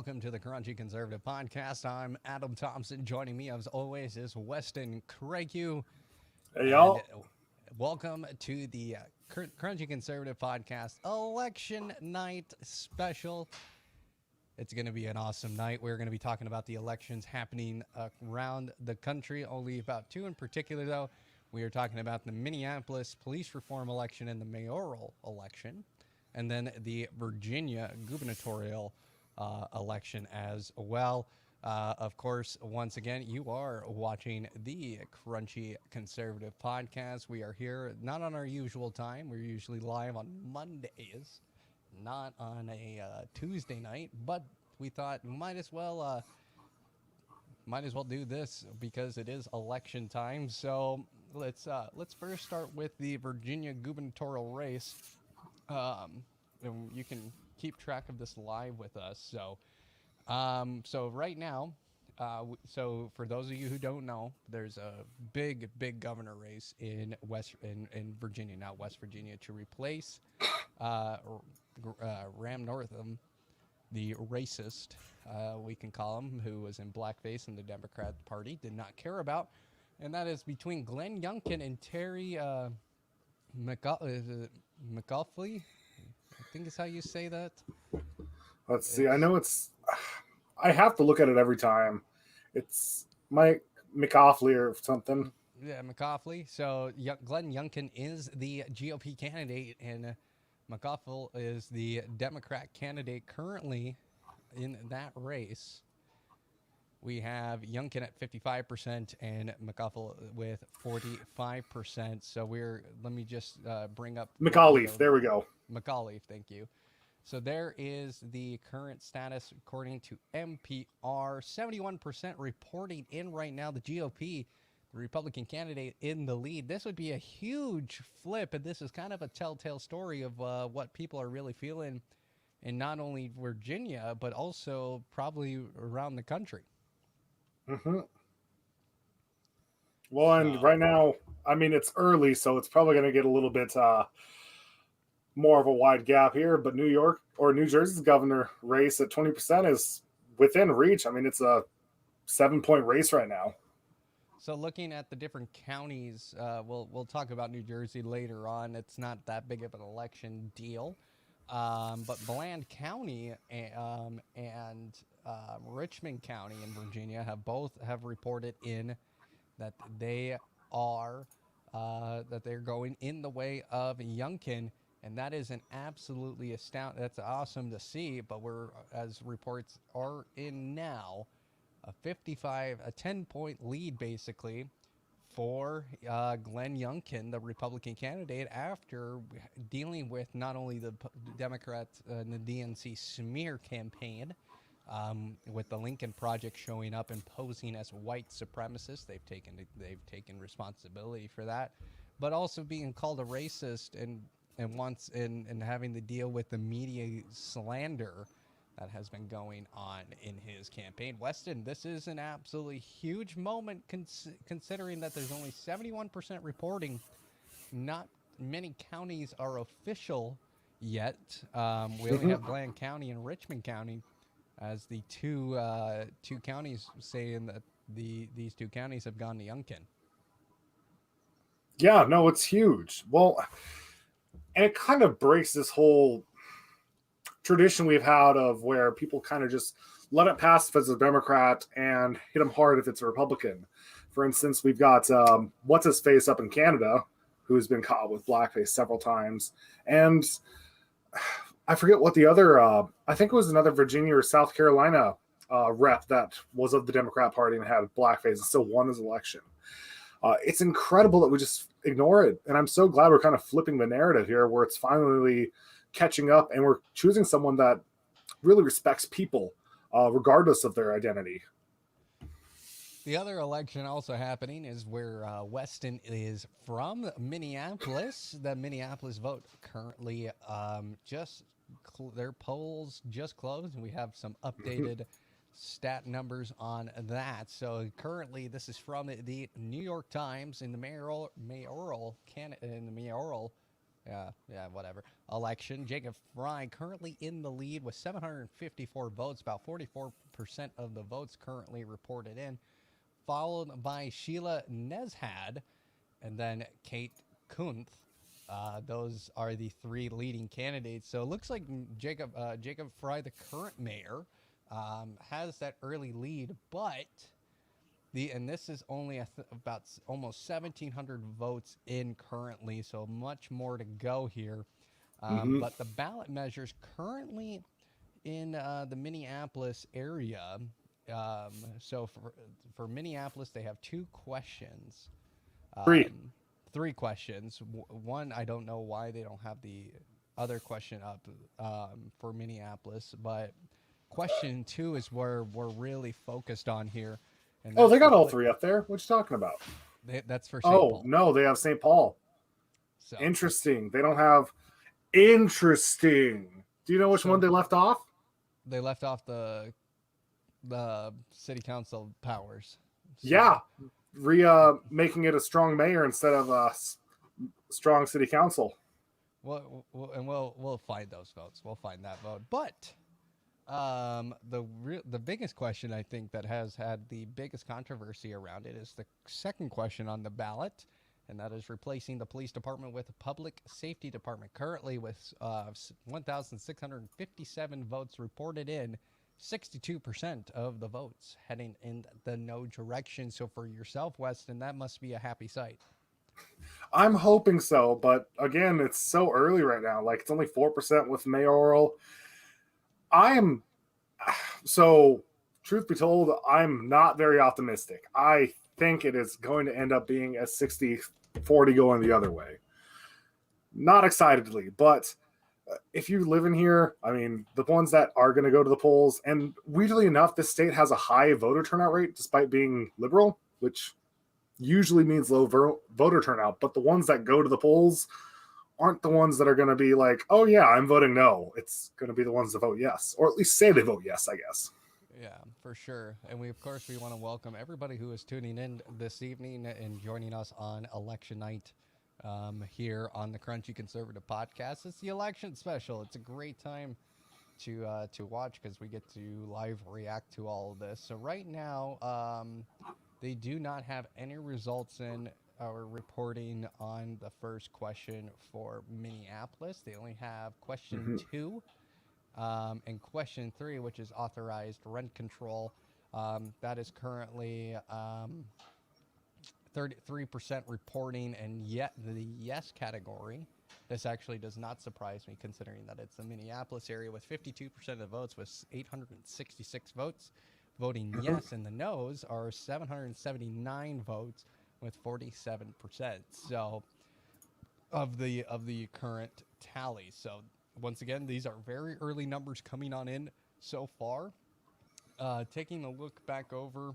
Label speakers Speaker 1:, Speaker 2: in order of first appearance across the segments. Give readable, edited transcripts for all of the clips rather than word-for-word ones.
Speaker 1: welcome to the Crunchy Conservative Podcast. I'm Adam Thompson. Joining me, as always, is Weston Craigue.
Speaker 2: Hey
Speaker 1: And
Speaker 2: y'all.
Speaker 1: welcome to the Crunchy Conservative Podcast Election Night Special. It's going to be an awesome night. We're going to be talking about the elections happening around the country, only about two in particular, though. We are talking about the Minneapolis police reform election and the mayoral election, and then the Virginia gubernatorial election as well. Of course, once again, you are watching the Crunchy Conservative Podcast. We are here not on our usual time. We're usually live on Mondays, not on a Tuesday night, but we thought might as well do this because it is election time. So let's first start with the Virginia gubernatorial race. And you can keep track of this live with us. So right now, so for those of you who don't know, there's a big governor race in Virginia, not West Virginia, to replace uh, Ram Northam, the racist, we can call him, who was in blackface and the Democrat Party did not care about, and that is between Glenn Youngkin and Terry McAuliffe. I think is how you say that.
Speaker 2: Let's see. I
Speaker 1: It's
Speaker 2: know it's. I have to look at it every time. It's Mike McAuliffe or something.
Speaker 1: Yeah, McAuliffe. So Glenn Youngkin is the GOP candidate, and McAuliffe is the Democrat candidate currently in that race. We have Youngkin at 55% and McAuliffe with 45%. So let me just bring up what we
Speaker 2: McAuliffe.
Speaker 1: are.
Speaker 2: There we go.
Speaker 1: McAuliffe, thank you. So there is the current status according to NPR. 71% reporting in right now. The GOP, the Republican candidate, in the lead. This would be a huge flip, and this is kind of a telltale story of what people are really feeling in not only Virginia, but also probably around the country.
Speaker 2: hmm Well, and
Speaker 1: So,
Speaker 2: right now, I mean, it's early, so it's probably going to get a little bit more of a wide gap here. But New York or New Jersey's governor race at 20% is within reach. I mean, it's a 7 point race right now.
Speaker 1: so looking at the different counties, we'll talk about New Jersey later on. It's not that big of an election deal, but Bland County and Richmond County in Virginia have reported in that they are that they're going in the way of Youngkin, and that is an absolutely astounding. That's awesome to see. But we're, as reports are in now, a 10-point lead basically for Glenn Youngkin, the Republican candidate, after dealing with not only the Democrats and the DNC smear campaign, with the Lincoln Project showing up and posing as white supremacists. They've taken responsibility for that, but also being called a racist and having to deal with the media slander that has been going on in his campaign. Weston, this is an absolutely huge moment considering that there's only 71% reporting. Not many counties are official yet. We only
Speaker 2: hmm
Speaker 1: have Bland County and Richmond County as the two counties saying that these two counties have gone to Youngkin.
Speaker 2: Yeah, no, it's huge. Well, and it kind of breaks this whole tradition we've had of where people kind of just let it pass if it's a Democrat and hit them hard if it's a Republican. For instance, we've got what's his face up in Canada, who's been caught with blackface several times, and I forget what the other. I think it was another Virginia or South Carolina rep that was of the Democrat Party and had blackface and still won his election. It's incredible that we just ignore it, and I'm so glad we're kind of flipping the narrative here, where it's finally catching up, and we're choosing someone that really respects people, regardless of their identity.
Speaker 1: The other election also happening is where Weston is from, Minneapolis. The Minneapolis vote currently their polls just closed, and we have some updated stat numbers on that. So currently, this is from the New York Times in the mayoral Yeah, whatever. Election. Jacob Fry currently in the lead with 754 votes, about 44% of the votes currently reported in, followed by Sheila Nezhad and then Kate Kunth. Those are the three leading candidates. So it looks like Jacob Fry, the current mayor, has that early lead, but this is only about almost 1,700 votes in currently, so much more to go here.
Speaker 2: Hmm.
Speaker 1: But the ballot measures currently in the Minneapolis area. So for Minneapolis, they have two questions,
Speaker 2: Three.
Speaker 1: three questions. One, I don't know why they don't have the other question up for Minneapolis, but question two is where we're really focused on here, and
Speaker 2: Oh, they
Speaker 1: that's
Speaker 2: got all three up there. What you talking about?
Speaker 1: that's for St.
Speaker 2: Oh
Speaker 1: Paul.
Speaker 2: no, they have St. Paul.
Speaker 1: So
Speaker 2: Interesting. They don't have. Interesting. Do you know which one
Speaker 1: so
Speaker 2: they left off?
Speaker 1: they left off the city council powers.
Speaker 2: Yeah,
Speaker 1: So
Speaker 2: making it a strong mayor instead of a strong city council.
Speaker 1: we'll find those votes. We'll find that vote. But the biggest question I think that has had the biggest controversy around it is the second question on the ballot, and that is replacing the police department with a public safety department. Currently, with 1,657 votes reported in, 62% of the votes heading in the no direction. So for yourself, Weston, that must be a happy sight.
Speaker 2: I'm hoping so, but again, it's so early right now. Like it's only 4% with mayoral. I am so. Truth be told, I'm not very optimistic. I think it is going to end up being a 60-40 going the other way. Not excitedly, but if you live in here, I mean, the ones that are going to go to the polls, and weirdly enough, this state has a high voter turnout rate despite being liberal, which usually means low voter turnout. But the ones that go to the polls aren't the ones that are going to be like, oh, yeah, I'm voting no. It's going to be the ones that vote yes, or at least say they vote yes, I guess.
Speaker 1: Yeah, for sure. And we, of course, we want to welcome everybody who is tuning in this evening and joining us on election night here on the Crunchy Conservative Podcast. It's the election special. It's a great time to watch because we get to live react to all of this. So right now, they do not have any results in our reporting on the first question for Minneapolis. They only have question
Speaker 2: Mm-hmm.
Speaker 1: two and question three, which is authorized rent control. That is currently 33% reporting, and yet the yes category. This actually does not surprise me considering that it's the Minneapolis area with 52% of the votes with 866 votes voting
Speaker 2: Mm-hmm.
Speaker 1: yes, and the no's are 779 votes with 47%. So of the current tally. So once again, these are very early numbers coming on in so far. Taking a look back over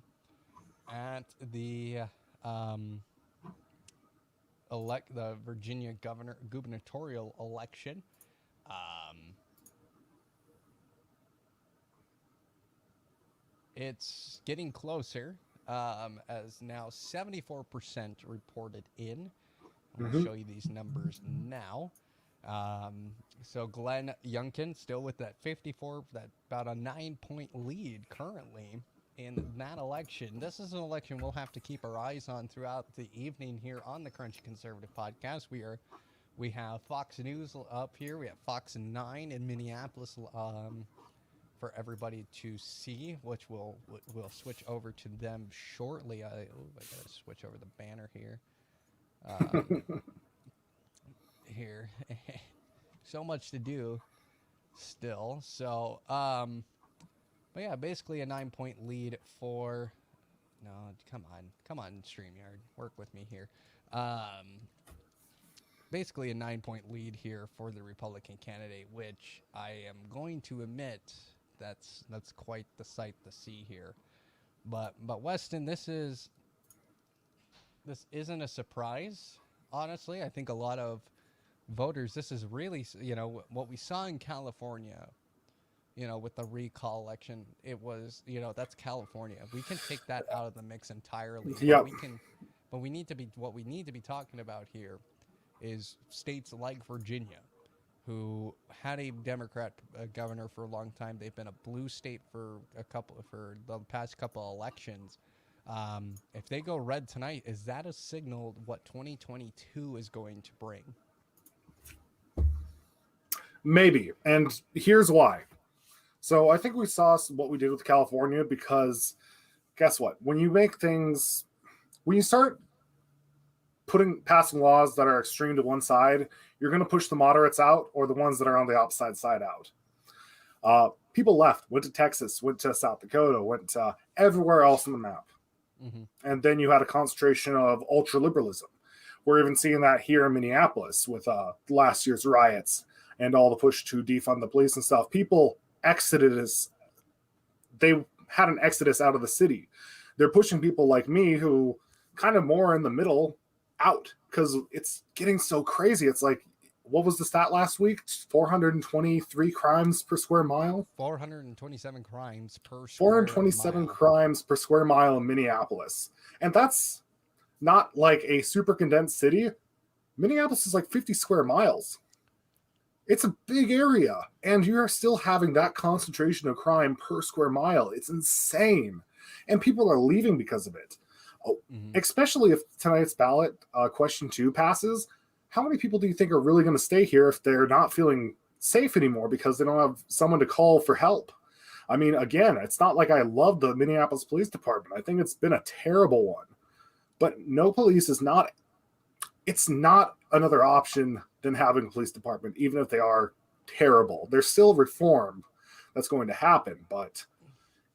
Speaker 1: at the um, the Virginia gubernatorial election. Um, it's getting closer as now 74% reported in. We'll
Speaker 2: Mm-hmm.
Speaker 1: show you these numbers now. So Glenn Youngkin still with that 54, that about a 9-point lead currently in that election. This is an election we'll have to keep our eyes on throughout the evening here on the Crunchy Conservative Podcast. We have Fox News up here. We have Fox 9 in Minneapolis for everybody to see, which we'll switch over to them shortly. I gotta switch over the banner here. Um, here, so much to do still. So, but yeah, basically a 9-point lead for. No, come on, Streamyard, work with me here. Um, Basically a 9-point lead here for the Republican candidate, which I am going to admit that's quite the sight to see here. But Weston, this isn't a surprise. Honestly, I think a lot of voters, this is really, what we saw in California, with the recall election. It was, that's California. We can take that out of the mix entirely.
Speaker 2: Yep.
Speaker 1: But we need to be, what we need to be talking about here is states like Virginia, who had a Democrat governor for a long time. They've been a blue state for the past couple elections. If they go red tonight, is that a signal what 2022 is going to bring?
Speaker 2: Maybe. And here's why. So I think we saw what we did with California because guess what? When you start passing laws that are extreme to one side, you're going to push the moderates out or the ones that are on the opposite side out. People left, went to Texas, went to South Dakota, went to everywhere else on the map.
Speaker 1: Mm-hmm.
Speaker 2: And then you had a concentration of ultra liberalism. We're even seeing that here in Minneapolis with last year's riots and all the push to defund the police and stuff. People exited they had an exodus out of the city. They're pushing people like me who kind of more in the middle out because it's getting so crazy. It's like, what was the stat last week? 423 crimes per square mile?
Speaker 1: 427 crimes per square
Speaker 2: 427
Speaker 1: mile.
Speaker 2: crimes per square mile in Minneapolis. And that's not like a super condensed city. Minneapolis is like 50 square miles. It's a big area, and you're still having that concentration of crime per square mile. It's insane. And people are leaving because of it. Oh, especially if tonight's ballot question 2 passes. How many people do you think are really going to stay here if they're not feeling safe anymore because they don't have someone to call for help? I mean, again, it's not like I love the Minneapolis Police Department. I think it's been a terrible one. But no police is not, it's not another option than having a police department, even if they are terrible. There's still reform that's going to happen, but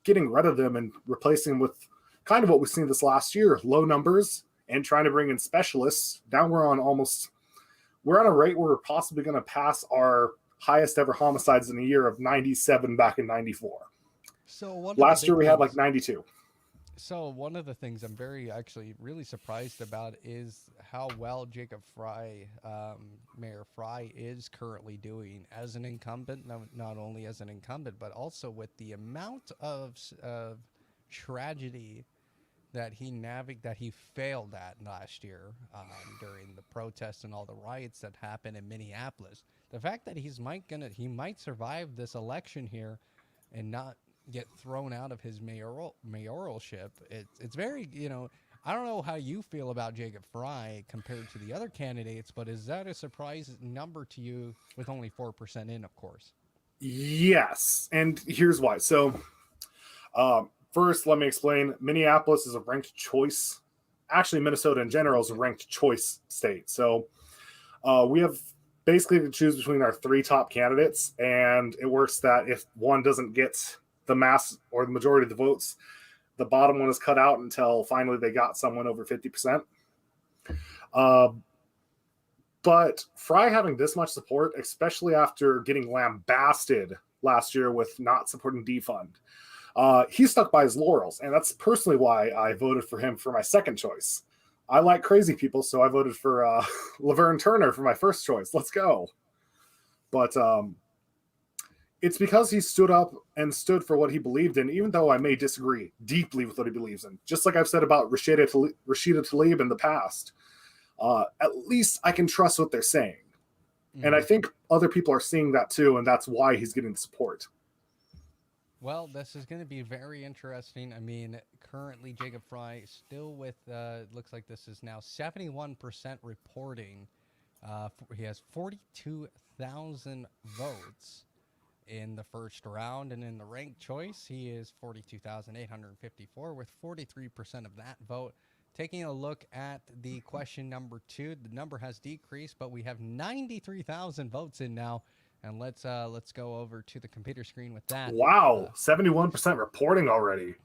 Speaker 2: getting rid of them and replacing them with kind of what we've seen this last year, low numbers, and trying to bring in specialists. Now we're on a rate where we're possibly going to pass our highest ever homicides in a year of 97 back in 94.
Speaker 1: So
Speaker 2: last year we had like 92.
Speaker 1: So one of the things I'm really surprised about is how well Jacob Fry, Mayor Fry, is currently doing as an incumbent. Not only as an incumbent, but also with the amount of tragedy that he failed at last year during the protests and all the riots that happened in Minneapolis. The fact that he might survive this election here and not get thrown out of his mayoralship. It's very, I don't know how you feel about Jacob Fry compared to the other candidates, but is that a surprise number to you with only 4% in, of course?
Speaker 2: Yes, and here's why. So first, let me explain. Minneapolis is a ranked choice. Actually, Minnesota in general is a ranked choice state. So we have basically to choose between our 3 top candidates, and it works that if one doesn't get the mass or the majority of the votes, the bottom one is cut out until finally they got someone over 50%. But Fry having this much support, especially after getting lambasted last year with not supporting defund, he stuck by his laurels, and that's personally why I voted for him for my second choice. I like crazy people, so I voted for Laverne Turner for my first choice. Let's go. But it's because he stood up and stood for what he believed in, even though I may disagree deeply with what he believes in. Just like I've said about Rashida Tlaib in the past. At least I can trust what they're saying. And I think other people are seeing that too, and that's why he's getting the support.
Speaker 1: Well, this is going to be very interesting. I mean, currently Jacob Fry still with, looks like this is now 71% reporting. He has 42,000 votes in the first round, and in the ranked choice, he is 42,854 with 43% of that vote. Taking a look at the question number 2, the number has decreased, but we have 93,000 votes in now. And let's go over to the computer screen with that.
Speaker 2: Wow, 71% reporting already.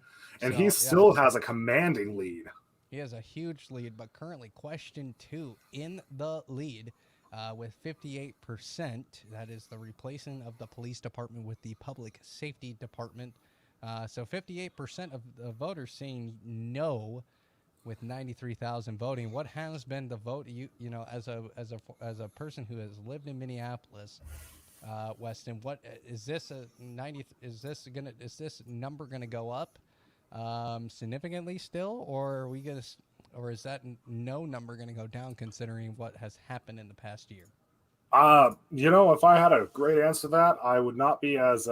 Speaker 2: And he still has a commanding lead.
Speaker 1: He has a huge lead, but currently question 2 in the lead with 58%. That is the replacement of the police department with the public safety department. So 58% of the voters saying no, with 93,000 voting. What has been the vote? You know, as a person who has lived in Minneapolis, Weston, what is this a 90? Is this number gonna go up significantly still, or are we gonna or is that no number going to go down considering what has happened in the past year?
Speaker 2: If I had a great answer to that, I would not be as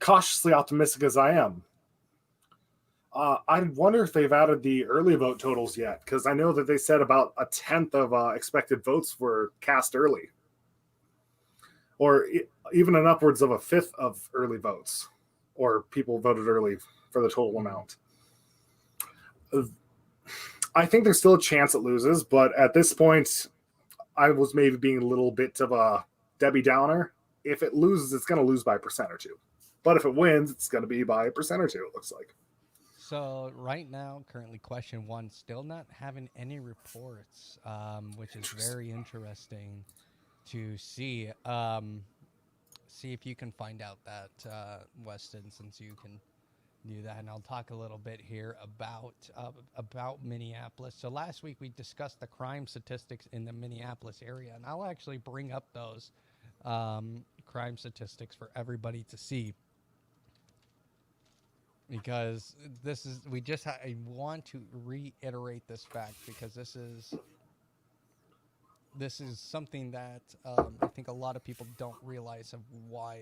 Speaker 2: cautiously optimistic as I am. I wonder if they've added the early vote totals yet, because I know that they said about a tenth of expected votes were cast early, or even an upwards of a fifth of early votes, or people voted early for the total amount. I think there's still a chance it loses, but at this point, I was maybe being a little bit of a Debbie Downer. If it loses, it's going to lose by a percent or two. But if it wins, it's going to be by a percent or two, it looks like.
Speaker 1: So right now, currently question one, still not having any reports, which is very interesting to see. See if you can find out that, Weston, since you can do that, and I'll talk a little bit here about Minneapolis. So last week we discussed the crime statistics in the Minneapolis area, and I'll actually bring up those crime statistics for everybody to see, because this is I want to reiterate this fact, because this is something that I think a lot of people don't realize of why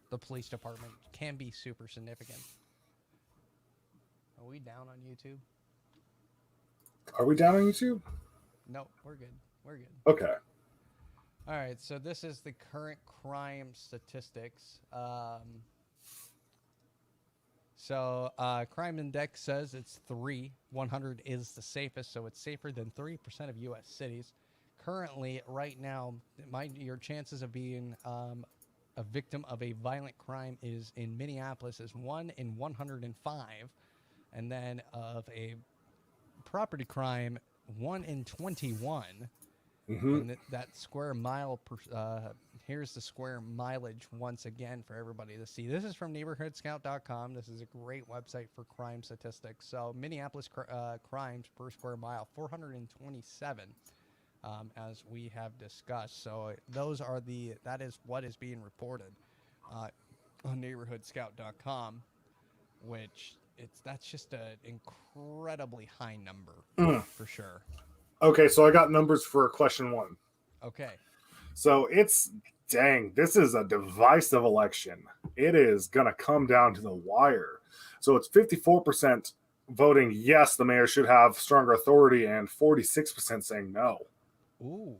Speaker 1: the police department can be super significant. Are we down on YouTube?
Speaker 2: Are we down on YouTube?
Speaker 1: No, we're good. We're good.
Speaker 2: Okay.
Speaker 1: All right, so this is the current crime statistics. Crime index says it's 3. 100 is the safest, so it's safer than 3% of U.S. cities. Currently, right now, your chances of being a victim of a violent crime is in Minneapolis is 1 in 105, and then of a property crime, 1 in 21.
Speaker 2: Mm-hmm.
Speaker 1: And that square mile, here's the square mileage once again for everybody to see. This is from neighborhoodscout.com. This is a great website for crime statistics. So Minneapolis crimes per square mile, 427, as we have discussed. So that is what is being reported on neighborhoodscout.com, which that's just an incredibly high number for sure.
Speaker 2: Okay, so I got numbers for question one.
Speaker 1: Okay.
Speaker 2: So this is a divisive election. It is going to come down to the wire. So it's 54% voting yes, the mayor should have stronger authority, and 46% saying no.
Speaker 1: Ooh.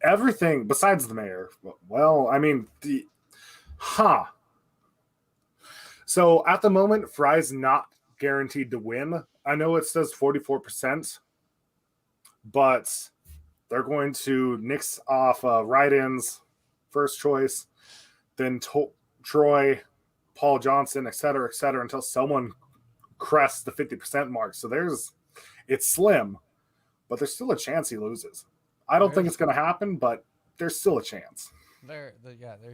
Speaker 2: Everything besides the mayor. Well, I mean, So at the moment, Fry's not guaranteed to win. I know it says 44%, but they're going to nix off write-ins, first choice, then Troy, Paul Johnson, et cetera, until someone crests the 50% mark. So it's slim, but there's still a chance he loses. I don't think it's going to happen, but there's still a chance.
Speaker 1: There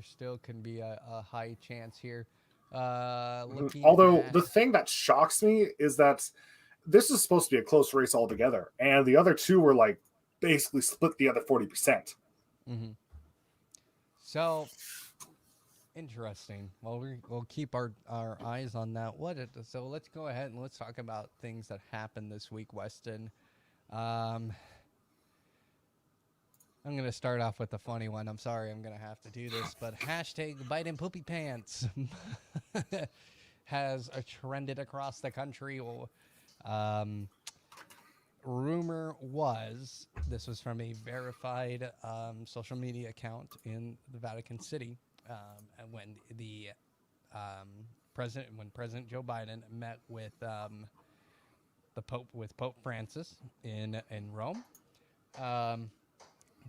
Speaker 1: still can be a high chance here.
Speaker 2: Although the thing that shocks me is that this is supposed to be a close race altogether, and the other two were like basically split the other 40%.
Speaker 1: Mm-hmm. So interesting. Well, we'll keep our eyes on that. So let's go ahead and let's talk about things that happened this week, Weston. I'm going to start off with a funny one. I'm sorry I'm going to have to do this, but hashtag Biden poopy pants has trended across the country. Rumor was, this was from a verified social media account in the Vatican City, when President Joe Biden met with Pope Francis in Rome.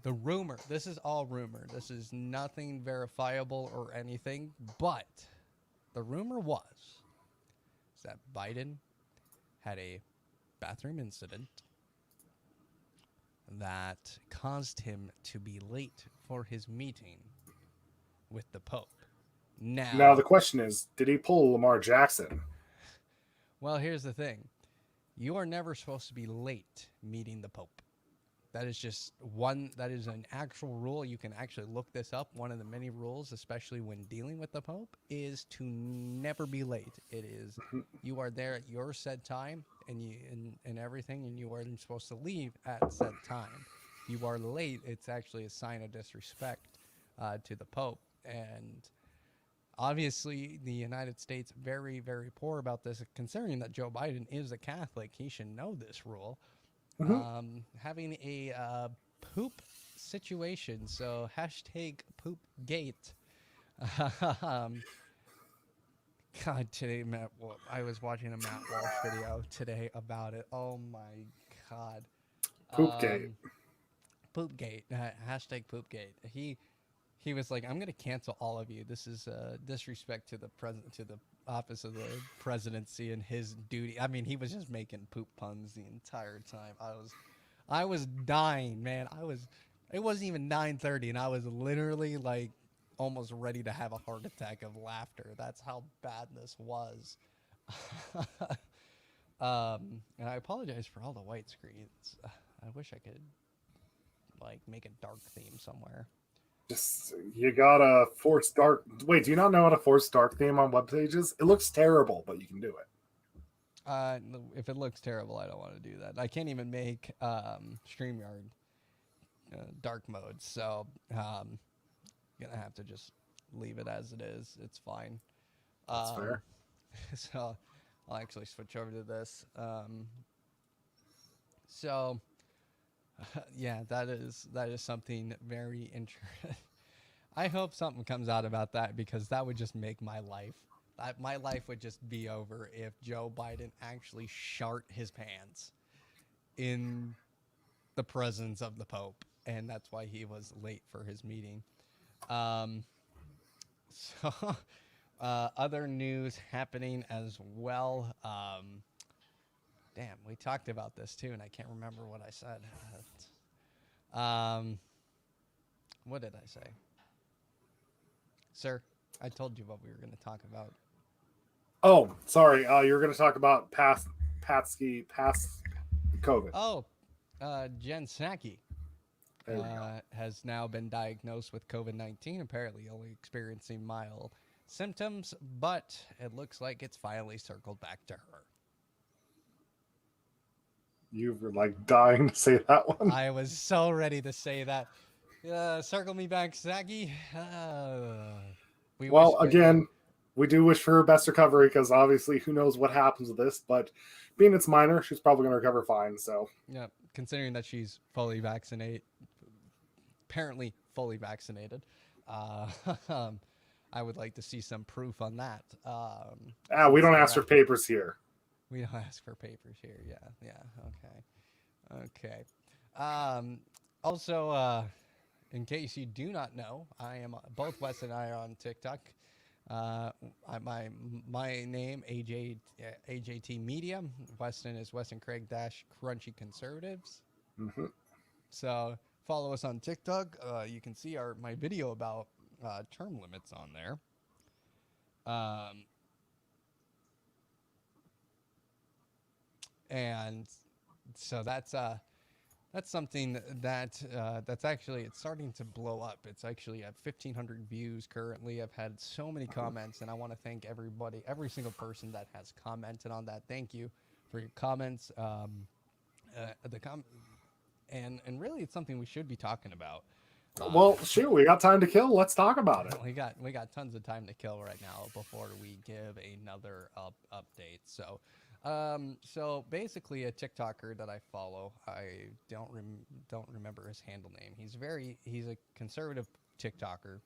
Speaker 1: The rumor, this is all rumor. This is nothing verifiable or anything, but the rumor was that Biden had a bathroom incident that caused him to be late for his meeting with the Pope.
Speaker 2: Now the question is, did he pull Lamar Jackson?
Speaker 1: Well, here's the thing. You are never supposed to be late meeting the Pope. That is an actual rule. You can actually look this up. One of the many rules, especially when dealing with the Pope, is to never be late. It is, you are there at your said time, and everything, and you weren't supposed to leave at said time. If you are late, it's actually a sign of disrespect to the Pope. And obviously, the United States very, very poor about this, considering that Joe Biden is a Catholic. He should know this rule.
Speaker 2: Hmm.
Speaker 1: Having a poop situation, so hashtag poop gate. um, God, today, I was watching a Matt Walsh video today about it. Oh my God.
Speaker 2: Poopgate.
Speaker 1: Um, Poopgate. Hashtag Poopgate. He was like, I'm gonna cancel all of you. This is disrespect to the president, to the office of the presidency and his duty. I mean, he was just making poop puns the entire time. I was dying, man. It wasn't even 9:30, and I was literally like almost ready to have a heart attack of laughter. That's how bad this was. And I apologize for all the white screens. I wish I could like make a dark theme somewhere.
Speaker 2: Just you gotta force dark. Wait, do you not know how to force dark theme on web pages? It looks terrible, but you can do it.
Speaker 1: If it looks terrible, I don't want to do that. I can't even make StreamYard dark mode, so gonna have to just leave it as it is. It's fine.
Speaker 2: That's
Speaker 1: Um,
Speaker 2: fair.
Speaker 1: so I'll actually switch over to this. So yeah, that is something very interesting. I hope something comes out about that because that would just make my life. My life would just be over if Joe Biden actually shart his pants in the presence of the Pope, and that's why he was late for his meeting. Um, so, other news happening as well. Damn, we talked about this too, and I can't remember what I said. Um, what did I say, sir? I told you what we were going to talk about.
Speaker 2: Oh, sorry. You were going to talk about past COVID.
Speaker 1: Oh, Jen Snacky
Speaker 2: There we go.
Speaker 1: has now been diagnosed with COVID-19, apparently only experiencing mild symptoms, but it looks like it's finally circled back to her.
Speaker 2: You were like dying to say that one.
Speaker 1: I was so ready to say that. Circle me back, Snacky. We wish
Speaker 2: Well,
Speaker 1: good.
Speaker 2: again, we do wish for her best recovery because obviously who knows what happens with this, but being it's minor, she's probably going to recover fine. So,
Speaker 1: Yeah, considering that she's fully vaccinated, apparently fully vaccinated. Uh, I would like to see some proof on that.
Speaker 2: we
Speaker 1: Since
Speaker 2: don't
Speaker 1: the
Speaker 2: ask for papers here.
Speaker 1: we don't ask for papers here. Yeah, yeah, okay. Um, also, in case you do not know, I am both Wes and I are on TikTok. My name AJT Media. Weston is Weston Craig Dash Crunchy Conservatives.
Speaker 2: Hmm.
Speaker 1: So follow us on TikTok. You can see my video about term limits on there. Um, and so that's something that's actually it's starting to blow up. It's actually at 1,500 views currently. I've had so many comments, and I want to thank everybody, every single person that has commented on that. Thank you for your comments. The com and really, it's something we should be talking about.
Speaker 2: Well,
Speaker 1: Um,
Speaker 2: shoot, we got time to kill. Let's talk about it.
Speaker 1: we got tons of time to kill right now before we give another update. So basically, a TikToker that I follow, I don't remember his handle name. He's a conservative TikToker,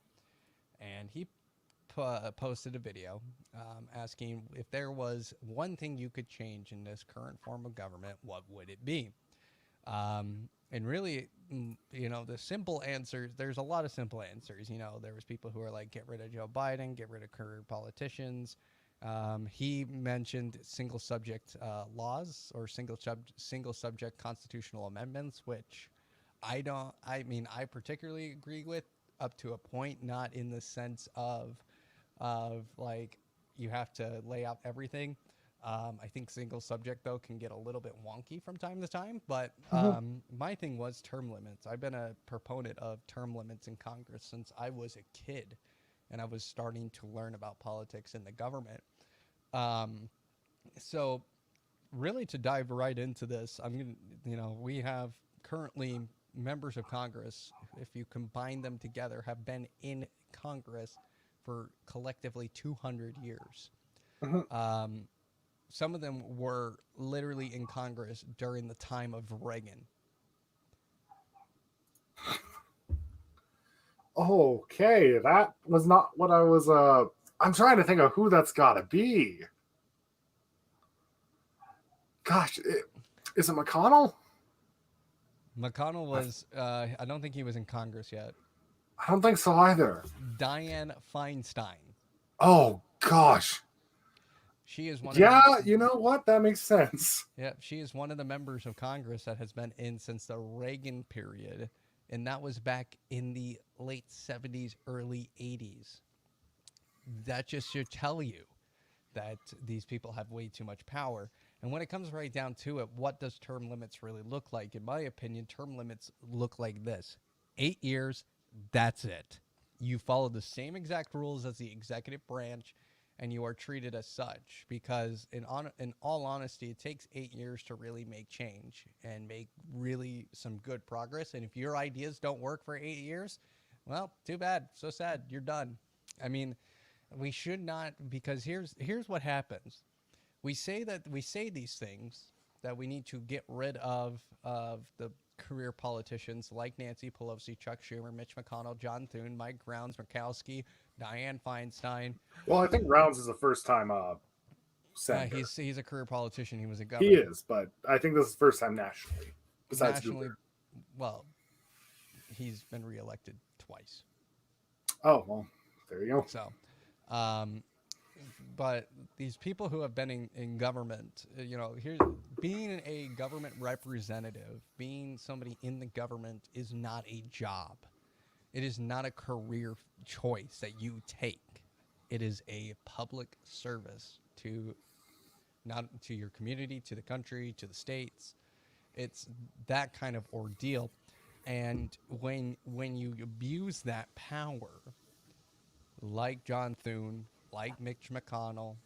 Speaker 1: and he posted a video asking if there was one thing you could change in this current form of government, what would it be? And really, the simple answers, there's a lot of simple answers. There was people who are like, get rid of Joe Biden, get rid of career politicians. He mentioned single subject laws or single subject constitutional amendments, which I particularly agree with up to a point, not in the sense of like you have to lay out everything. I think single subject though can get a little bit wonky from time to time, but
Speaker 2: Mhm.
Speaker 1: my thing was term limits. I've been a proponent of term limits in Congress since I was a kid, and I was starting to learn about politics in the government. Um, so really to dive right into this, I'm going to, we have currently members of Congress, if you combine them together, have been in Congress for collectively 200 years.
Speaker 2: Mhm.
Speaker 1: Some of them were literally in Congress during the time of Reagan.
Speaker 2: Okay, that was not what I was. I'm trying to think of who that's got to be. Gosh, is it McConnell?
Speaker 1: McConnell
Speaker 2: I,
Speaker 1: was, I don't think he was in Congress yet.
Speaker 2: I don't think so either.
Speaker 1: Dianne Feinstein.
Speaker 2: Oh gosh.
Speaker 1: She is one of
Speaker 2: Yeah,
Speaker 1: the
Speaker 2: you know what? That makes sense.
Speaker 1: Yeah, she is one of the members of Congress that has been in since the Reagan period, and that was back in the late 70s, early 80s. That just should tell you that these people have way too much power. And when it comes right down to it, what does term limits really look like? In my opinion, term limits look like this: 8 years, that's it. You follow the same exact rules as the executive branch, and you are treated as such. Because in all honesty, it takes 8 years to really make change and make really some good progress. And if your ideas don't work for 8 years, well, too bad. So sad. You're done. I mean, we should not, because here's what happens. We say these things that we need to get rid of the career politicians like Nancy Pelosi, Chuck Schumer, Mitch McConnell, John Thune, Mike Rounds, Murkowski, Dianne Feinstein.
Speaker 2: Well, I think Rounds is the first time senator.
Speaker 1: He's a career politician. He was a
Speaker 2: He
Speaker 1: governor
Speaker 2: is, but I think this is the first time nationally, besides
Speaker 1: nationally.
Speaker 2: Goober.
Speaker 1: Well, he's been reelected twice.
Speaker 2: Oh well, there you go.
Speaker 1: So, um, but these people who have been in government, here's being a government representative, being somebody in the government is not a job. It is not a career choice that you take. It is a public service to not to your community, to the country, to the states. It's that kind of ordeal. And when you abuse that power, like John Thune, like Mitch McConnell,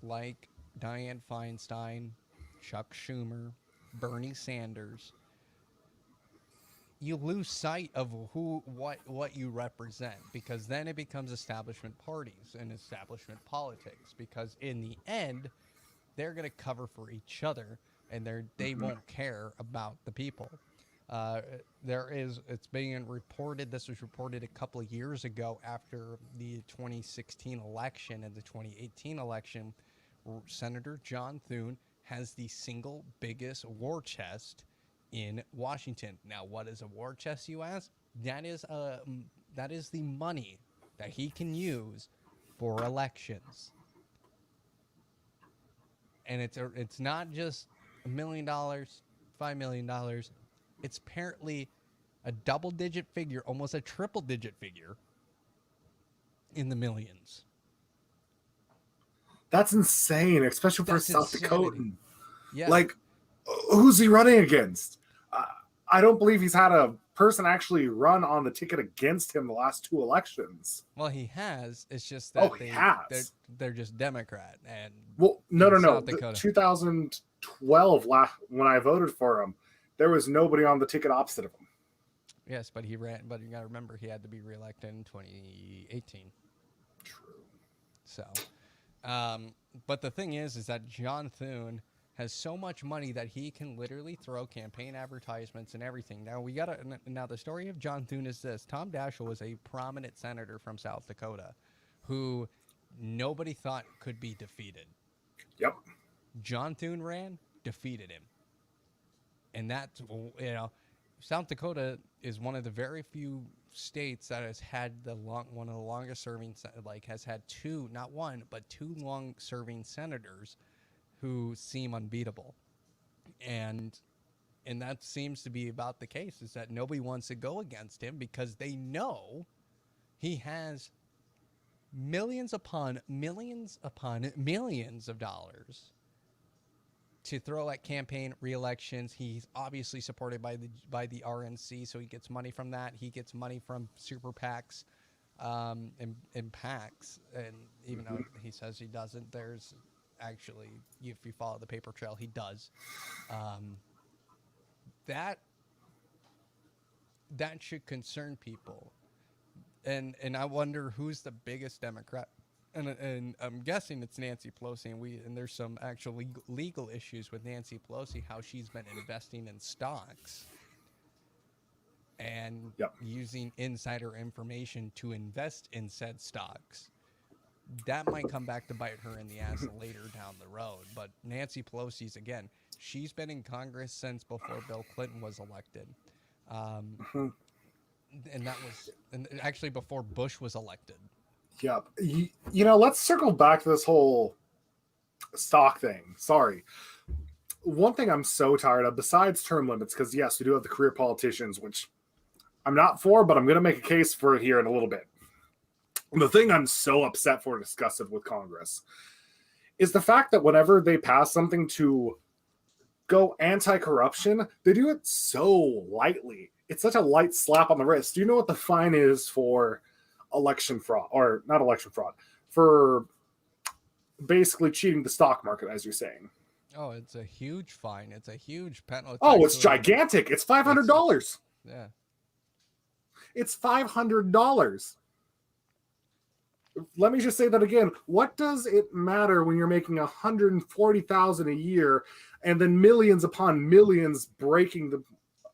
Speaker 1: like Dianne Feinstein, Chuck Schumer, Bernie Sanders, you lose sight of what you represent, because then it becomes establishment parties and establishment politics, because in the end they're going to cover for each other, and they
Speaker 2: Mhm.
Speaker 1: won't care about the people. It's being reported, this was reported a couple of years ago after the 2016 election and the 2018 election. Senator John Thune has the single biggest war chest in Washington. Now, what is a war chest, you ask? That is the money that he can use for elections. And it's not just $1 million, $5 million. It's apparently a double-digit figure, almost a triple-digit figure, in the millions.
Speaker 2: That's insane, especially for a
Speaker 1: That's
Speaker 2: South
Speaker 1: insanity.
Speaker 2: Dakotan.
Speaker 1: Yeah.
Speaker 2: Like, who's he running against? Uh, I don't believe he's had a person actually run on the ticket against him the last two elections.
Speaker 1: Well, he has. It's just
Speaker 2: Oh,
Speaker 1: that
Speaker 2: he
Speaker 1: they're
Speaker 2: has.
Speaker 1: they're just Democrat, and
Speaker 2: Well, no,
Speaker 1: in
Speaker 2: no, no.
Speaker 1: South
Speaker 2: The
Speaker 1: Dakota.
Speaker 2: 2012, when I voted for him, there was nobody on the ticket opposite of him.
Speaker 1: Yes, but he ran. But you got to remember, he had to be reelected in 2018.
Speaker 2: True.
Speaker 1: So, but the thing is that John Thune has so much money that he can literally throw campaign advertisements and everything. Now the story of John Thune is this: Tom Daschle was a prominent senator from South Dakota, who nobody thought could be defeated.
Speaker 2: Yep.
Speaker 1: John Thune ran, defeated him, and that's South Dakota is one of the very few states that has had one of the longest serving, like has had two, not one, but two long serving senators who seem unbeatable. And that seems to be about the case, is that nobody wants to go against him because they know he has millions upon millions of dollars to throw at campaign re-elections. He's obviously supported by the RNC, so he gets money from that. He gets money from super PACs and PACs, and even though he says he doesn't, there's actually, if you follow the paper trail, he does. Um, that that should concern people, and I wonder who's the biggest Democrat. And I'm guessing it's Nancy Pelosi, and there's some actual legal issues with Nancy Pelosi, how she's been investing in stocks and
Speaker 2: Yep.
Speaker 1: using insider information to invest in said stocks. That might come back to bite her in the ass later down the road. But Nancy Pelosi's, again, she's been in Congress since before Bill Clinton was elected. Um, and that was and actually before Bush was elected.
Speaker 2: Yep. Let's circle back to this whole stock thing. Sorry. One thing I'm so tired of, besides term limits, because yes, we do have the career politicians, which I'm not for, but I'm going to make a case for it here in a little bit. The thing I'm so upset for and disgusted with Congress is the fact that whenever they pass something to go anti-corruption, they do it so lightly. It's such a light slap on the wrist. Do you know what the fine is for election fraud, or not election fraud, for basically cheating the stock market, as you're saying?
Speaker 1: Oh, it's a huge fine. It's a huge penalty.
Speaker 2: It's gigantic. It's $500.
Speaker 1: Yeah.
Speaker 2: It's $500. Let me just say that again. What does it matter when you're making $140,000 a year and then millions upon millions breaking the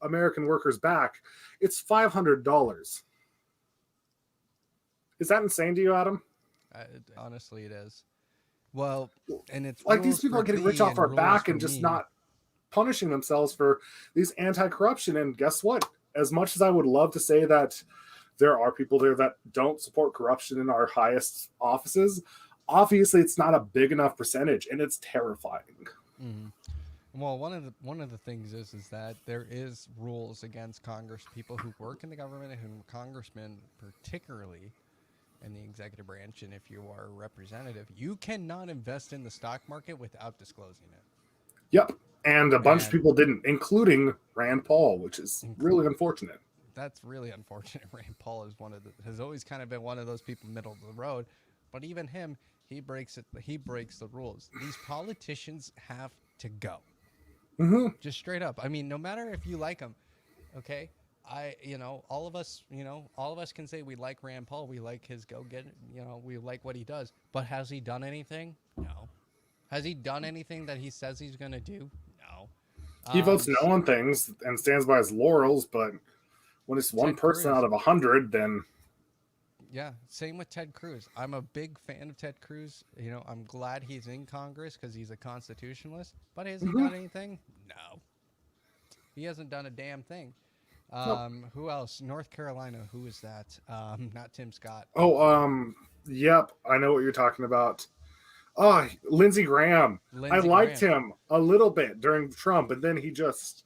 Speaker 2: American workers' back? It's $500. Is that insane to you, Adam?
Speaker 1: Honestly, it is. Well, and it's
Speaker 2: like these people are getting rich off our back and just not punishing themselves for these anti-corruption. And guess what? As much as I would love to say that there are people there that don't support corruption in our highest offices, obviously it's not a big enough percentage, and it's terrifying.
Speaker 1: Mm-hmm. Well, one of the things is that there is rules against Congress people who work in the government, and congressmen particularly in the executive branch, and if you are a representative, you cannot invest in the stock market without disclosing it.
Speaker 2: Yep. And a bunch of people didn't, including Rand Paul, which is really unfortunate.
Speaker 1: That's really unfortunate. Rand Paul is has always kind of been one of those people middle of the road, but even him, he breaks it. He breaks the rules. These politicians have to go.
Speaker 2: Mm-hmm.
Speaker 1: Just straight up. I mean, no matter if you like them, okay? All of us can say we like Rand Paul. We like his we like what he does. But has he done anything? No. Has he done anything that he says he's going to do? No.
Speaker 2: He votes no on things and stands by his laurels, but when it's one person out of 100, then...
Speaker 1: Yeah, same with Ted Cruz. I'm a big fan of Ted Cruz. I'm glad he's in Congress because he's a constitutionalist. But has he done anything? No. He hasn't done a damn thing. Who else? North Carolina. Who is that? Not Tim Scott.
Speaker 2: Yep. I know what you're talking about. Lindsey Graham. I liked him a little bit during Trump, and then he just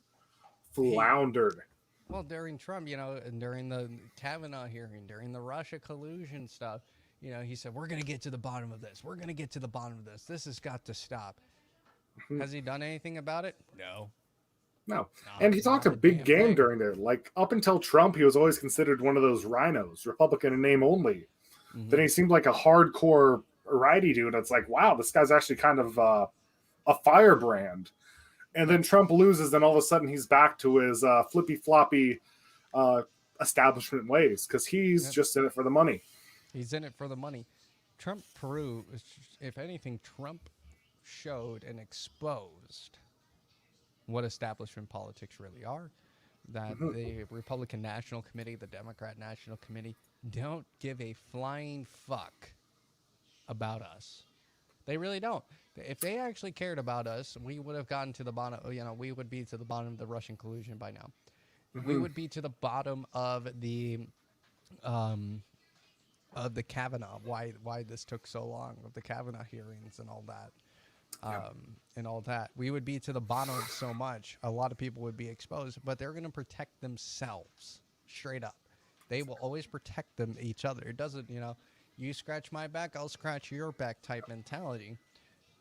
Speaker 2: floundered.
Speaker 1: Well, during Trump, and during the Kavanaugh hearing, during the Russia collusion stuff, he said, we're going to get to the bottom of this. We're going to get to the bottom of this. This has got to stop. Has he done anything about it? No.
Speaker 2: And he talked a big game during there. Like, up until Trump, he was always considered one of those rhinos, Republican in name only. Mm-hmm. Then he seemed like a hardcore righty dude. It's like, wow, this guy's actually kind of a firebrand. And then Trump loses, and all of a sudden he's back to his flippy-floppy establishment ways because he's just in it for the money.
Speaker 1: He's in it for the money. Trump if anything, Trump showed and exposed what establishment politics really are, that the Republican National Committee, the Democrat National Committee, don't give a flying fuck about us. They really don't. If they actually cared about us, we would have gotten to the bottom. We would be to the bottom of the Russian collusion by now. We would be to the bottom of the Kavanaugh. Why this took so long, of the Kavanaugh hearings and all that. We would be to the bottom of so much. A lot of people would be exposed, but they're going to protect themselves straight up. They will always protect each other. It doesn't, you scratch my back, I'll scratch your back type mentality.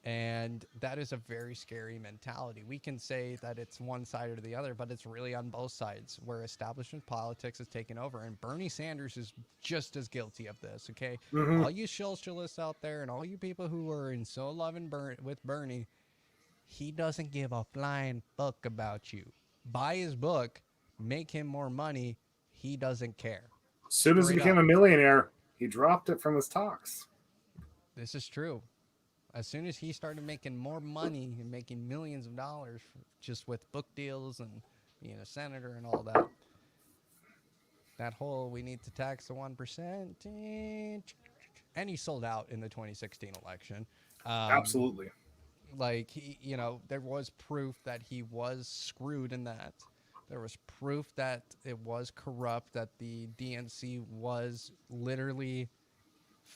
Speaker 1: And that is a very scary mentality. We can say that it's one side or the other, but it's really on both sides where establishment politics is taken over. And Bernie Sanders is just as guilty of this, okay?
Speaker 2: Hmm.
Speaker 1: All you socialists out there and all you people who are in so love and with Bernie, he doesn't give a flying fuck about you. Buy his book, make him more money. He doesn't care.
Speaker 2: As soon as he
Speaker 1: Straight
Speaker 2: became
Speaker 1: up.
Speaker 2: a millionaire, he dropped it from his talks.
Speaker 1: This is true. As soon as he started making more money and making millions of dollars just with book deals and being a senator and all that, that whole we need to tax the 1%, and he sold out in the 2016 election. Um,
Speaker 2: Absolutely.
Speaker 1: like there was proof that he was screwed in that. There was proof that it was corrupt, that the DNC was literally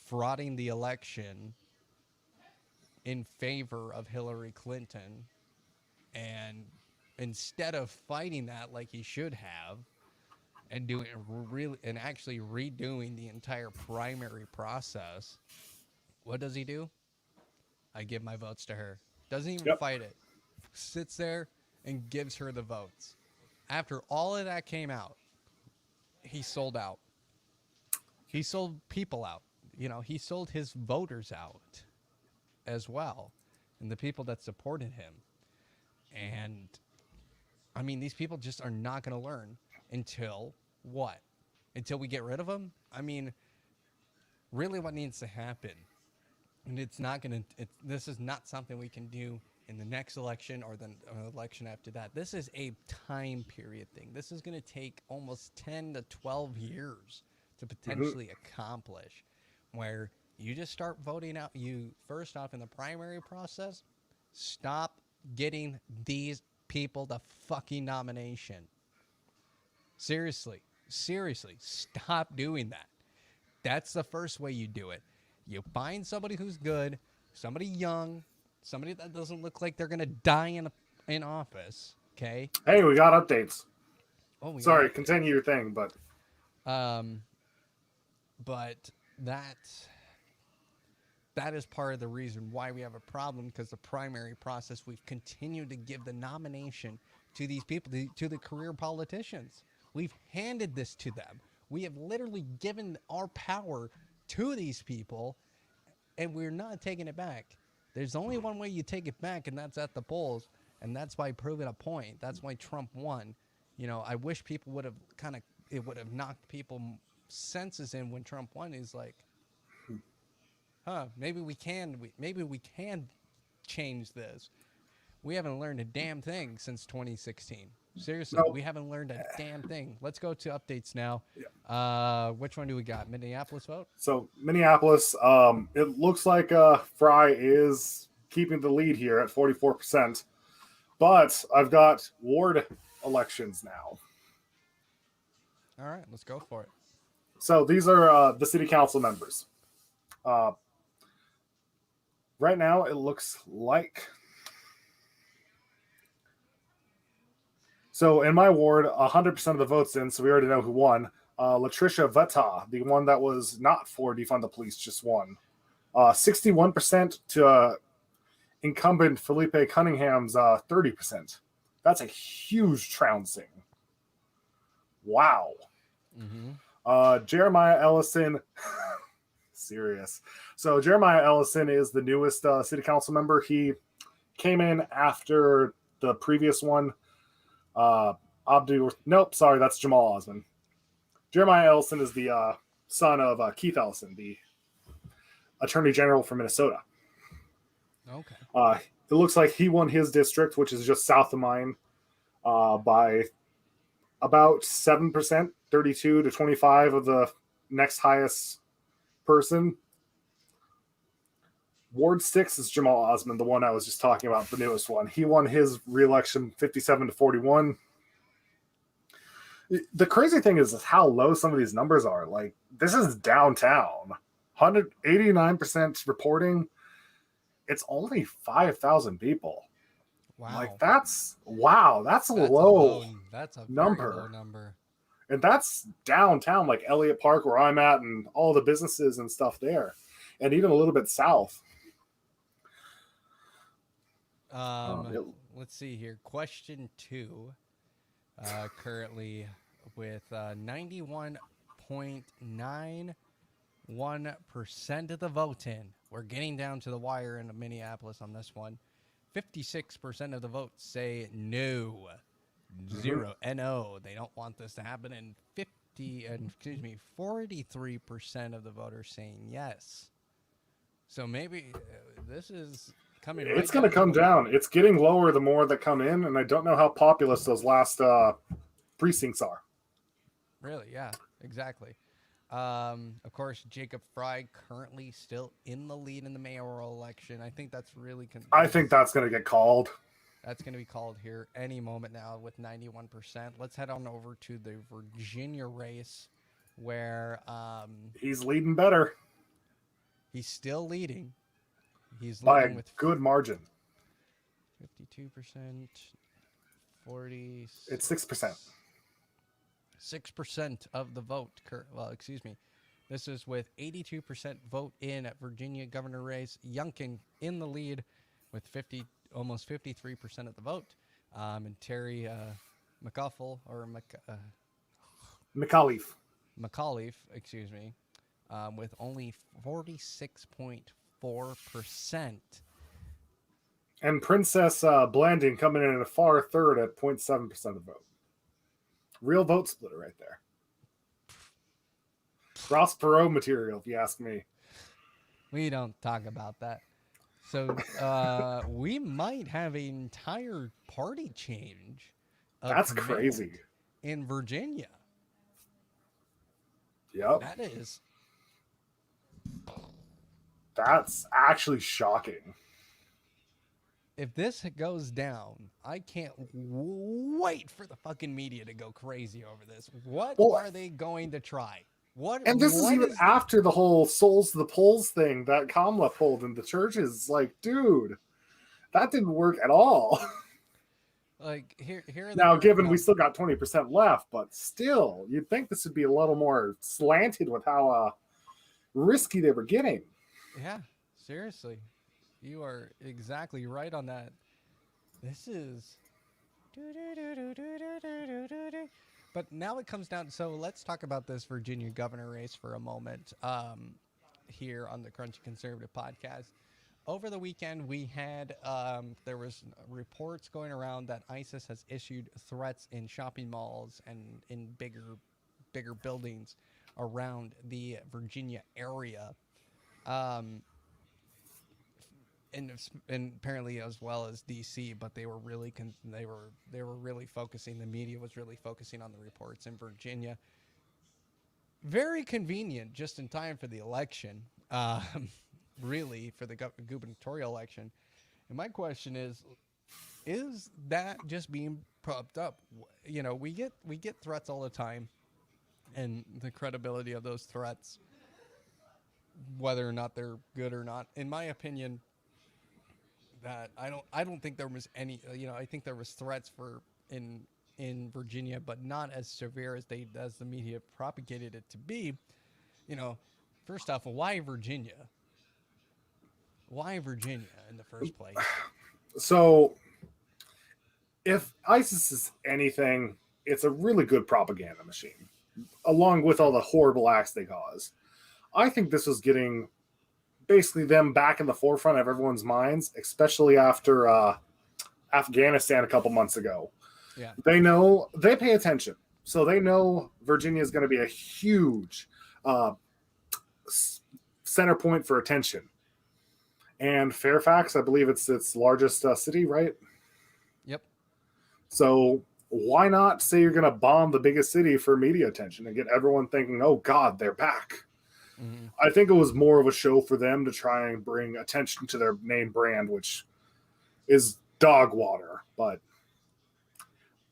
Speaker 1: frauding the election in favor of Hillary Clinton. And instead of fighting that like he should have and doing really and actually redoing the entire primary process, what does he do? I give my votes to her. Doesn't even
Speaker 2: Yep.
Speaker 1: fight it. Sits there and gives her the votes. After all of that came out, he sold out. He sold people out. He sold his voters out as well, and the people that supported him. And I mean, these people just are not going to learn until what? Until we get rid of them? I mean, really what needs to happen, and it's not going to, this is not something we can do in the next election or the election after that. This is a time period thing. This is going to take almost 10 to 12 years to
Speaker 2: Hmm.
Speaker 1: potentially accomplish, where you just start voting out. You first off in the primary process, stop getting these people the fucking nomination. Seriously, seriously, stop doing that. That's the first way you do it. You find somebody who's good, somebody young, somebody that doesn't look like they're gonna die in office. Okay.
Speaker 2: Hey, we got updates.
Speaker 1: Oh, we got
Speaker 2: Sorry,
Speaker 1: updates.
Speaker 2: continue your thing, but
Speaker 1: Um, but that is part of the reason why we have a problem, because the primary process, we've continued to give the nomination to these people, to the career politicians. We've handed this to them. We have literally given our power to these people, and we're not taking it back. There's only one way you take it back, and that's at the polls, and that's by proving a point. That's why Trump won. I wish people would have it would have knocked people senses in when Trump won. He's like, maybe we can change this. We haven't learned a damn thing since 2016. Seriously,
Speaker 2: no.
Speaker 1: we haven't learned a damn thing. Let's go to updates now.
Speaker 2: Yeah.
Speaker 1: Which one do we got? Minneapolis vote?
Speaker 2: So Minneapolis, it looks like Fry is keeping the lead here at 44%. But I've got ward elections now.
Speaker 1: All right, let's go for it.
Speaker 2: So these are the city council members. Right now, it looks like. So in my ward, 100% of the votes in, so we already know who won. Latricia Veta, the one that was not for defund the police, just won. 61% to incumbent Felipe Cunningham's 30%. That's a huge trouncing. Wow.
Speaker 1: Mm-hmm.
Speaker 2: Jeremiah Ellison, serious. So Jeremiah Ellison is the newest city council member. He came in after the previous one. Nope, sorry, that's Jamal Osman. Jeremiah Ellison is the son of Keith Ellison, the Attorney General for Minnesota.
Speaker 1: Okay.
Speaker 2: It looks like he won his district, which is just south of mine, by about 7%, 32 to 25 of the next highest person. Ward 6 is Jamal Osman, the one I was just talking about, the newest one. He won his re-election 57 to 41. The crazy thing is how low some of these numbers are. Like, this is downtown. 189% reporting. It's only 5,000 people.
Speaker 1: Wow.
Speaker 2: Like, that's a low
Speaker 1: that's a
Speaker 2: number.
Speaker 1: very low number.
Speaker 2: And that's downtown, like Elliott Park, where I'm at, and all the businesses and stuff there, and even a little bit south.
Speaker 1: Um,
Speaker 2: It,
Speaker 1: let's see here. Question 2. Currently with 91.91% of the vote in. We're getting down to the wire in Minneapolis on this one. 56% of the votes say no. Zero. No. They don't want this to happen. And 43% of the voters saying yes. So maybe this is coming right
Speaker 2: it's going to
Speaker 1: down to
Speaker 2: come
Speaker 1: the wire.
Speaker 2: down. It's getting lower the more that come in, and I don't know how populous those last precincts are.
Speaker 1: Really, yeah, exactly. Of course, Jacob Fry currently still in the lead in the mayoral election. I think that's really
Speaker 2: I think that's going to get called.
Speaker 1: that's going to be called here any moment now with 91%. Let's head on over to the Virginia race, where
Speaker 2: He's leading better
Speaker 1: he's still leading. He's
Speaker 2: by a
Speaker 1: leading with
Speaker 2: good margin.
Speaker 1: 52%, 40.
Speaker 2: It's 6%.
Speaker 1: 6% of the vote. Well, excuse me. This is with 82% vote in at Virginia governor race. Youngkin in the lead with almost 53% of the vote. And Terry McAuliffe, or
Speaker 2: McAuliffe.
Speaker 1: McAuliffe, excuse me, with only 46.4%.
Speaker 2: And Princess Blanding coming in at a far third at 0.7% of the vote. Real vote splitter right there. Ross Perot material, if you ask me.
Speaker 1: We don't talk about that. So we might have an entire party change.
Speaker 2: That's crazy.
Speaker 1: In Virginia.
Speaker 2: Yep. That's actually shocking.
Speaker 1: If this goes down, I can't wait for the fucking media to go crazy over this. What are they going to try?
Speaker 2: And this is even after the whole souls to the polls thing that Kamala pulled in the churches. Like, dude, that didn't work at all.
Speaker 1: Like, here
Speaker 2: now, given we still got 20% left, but still, you'd think this would be a little more slanted with how risky they were getting.
Speaker 1: Yeah, seriously. You are exactly right on that. This is... But now it comes down... So let's talk about this Virginia governor race for a moment here on the Crunchy Conservative podcast. Over the weekend, we had... there was reports going around that ISIS has issued threats in shopping malls and in bigger buildings around the Virginia area. And apparently as well as DC, but they were really they were really focusing. The media was really focusing on the reports in Virginia. Very convenient, just in time for the election. Really for the gubernatorial election. And my question is that just being propped up? You know, we get threats all the time, and the credibility of those threats, whether or not they're good or not, in my opinion. That I don't think there was any, I think there was threats in Virginia, but not as severe as the media propagated it to be. First off, why Virginia? Why Virginia in the first place?
Speaker 2: So, if ISIS is anything, it's a really good propaganda machine, along with all the horrible acts they cause. I think this was getting basically them back in the forefront of everyone's minds, especially after Afghanistan a couple months ago.
Speaker 1: Yeah.
Speaker 2: They pay attention. So they know Virginia is going to be a huge center point for attention. And Fairfax, I believe it's its largest city, right?
Speaker 1: Yep.
Speaker 2: So why not say you're going to bomb the biggest city for media attention and get everyone thinking, oh God, they're back. Mm-hmm. I think it was more of a show for them to try and bring attention to their name brand, which is dog water. But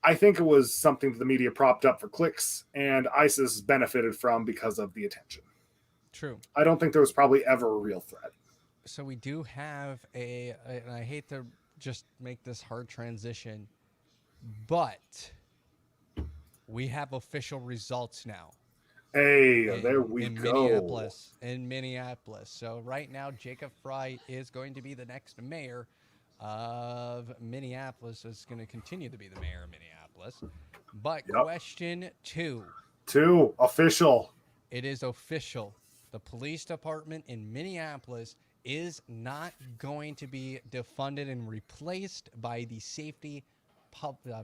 Speaker 2: I think it was something that the media propped up for clicks, and ISIS benefited from because of the attention.
Speaker 1: True.
Speaker 2: I don't think there was probably ever a real threat.
Speaker 1: So we do have and I hate to just make this hard transition, but we have official results now.
Speaker 2: Hey, there we go.
Speaker 1: In Minneapolis. So right now, Jacob Fry is going to be the next mayor. of Minneapolis is going to continue to be the mayor of Minneapolis. But
Speaker 2: Yep.
Speaker 1: question two,
Speaker 2: Two, official.
Speaker 1: it is official. The police department in Minneapolis is not going to be defunded and replaced by the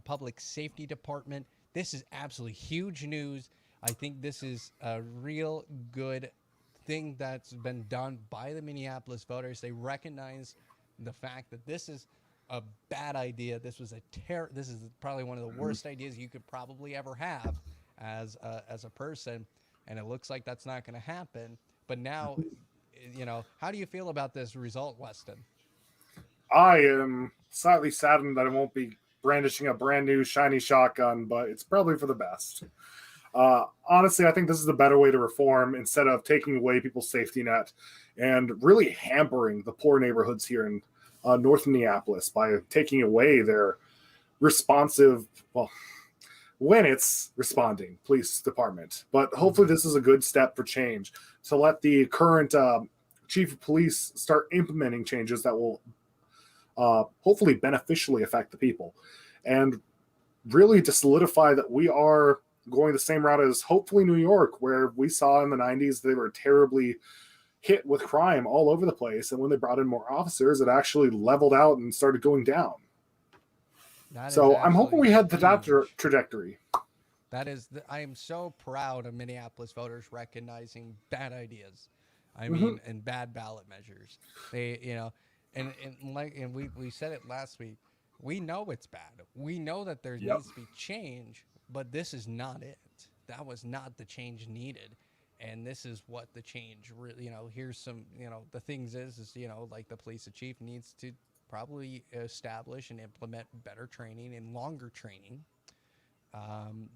Speaker 1: public safety department. This is absolutely huge news. I think this is a real good thing that's been done by the Minneapolis voters. They recognize the fact that this is a bad idea. This is probably one of the worst ideas you could probably ever have as a person, and it looks like that's not going to happen. But now, how do you feel about this result, Weston?
Speaker 2: I am slightly saddened that I won't be brandishing a brand new shiny shotgun, but it's probably for the best. Honestly, I think this is the better way to reform instead of taking away people's safety net and really hampering the poor neighborhoods here in North Minneapolis by taking away their responsive, well, when it's responding police department. But hopefully, this is a good step for change to let the current chief of police start implementing changes that will hopefully beneficially affect the people and really to solidify that we are going the same route as hopefully New York, where we saw in the 90s they were terribly hit with crime all over the place. And when they brought in more officers, it actually leveled out and started going down. So I'm hoping we had that trajectory.
Speaker 1: I am so proud of Minneapolis voters recognizing bad ideas. I mean, and bad ballot measures. And we said it last week. We know it's bad. We know that there needs to be change, but this is not it. That was not the change needed. And this is what the change really, here's some, the things is, like the police chief needs to probably establish and implement better training and longer training.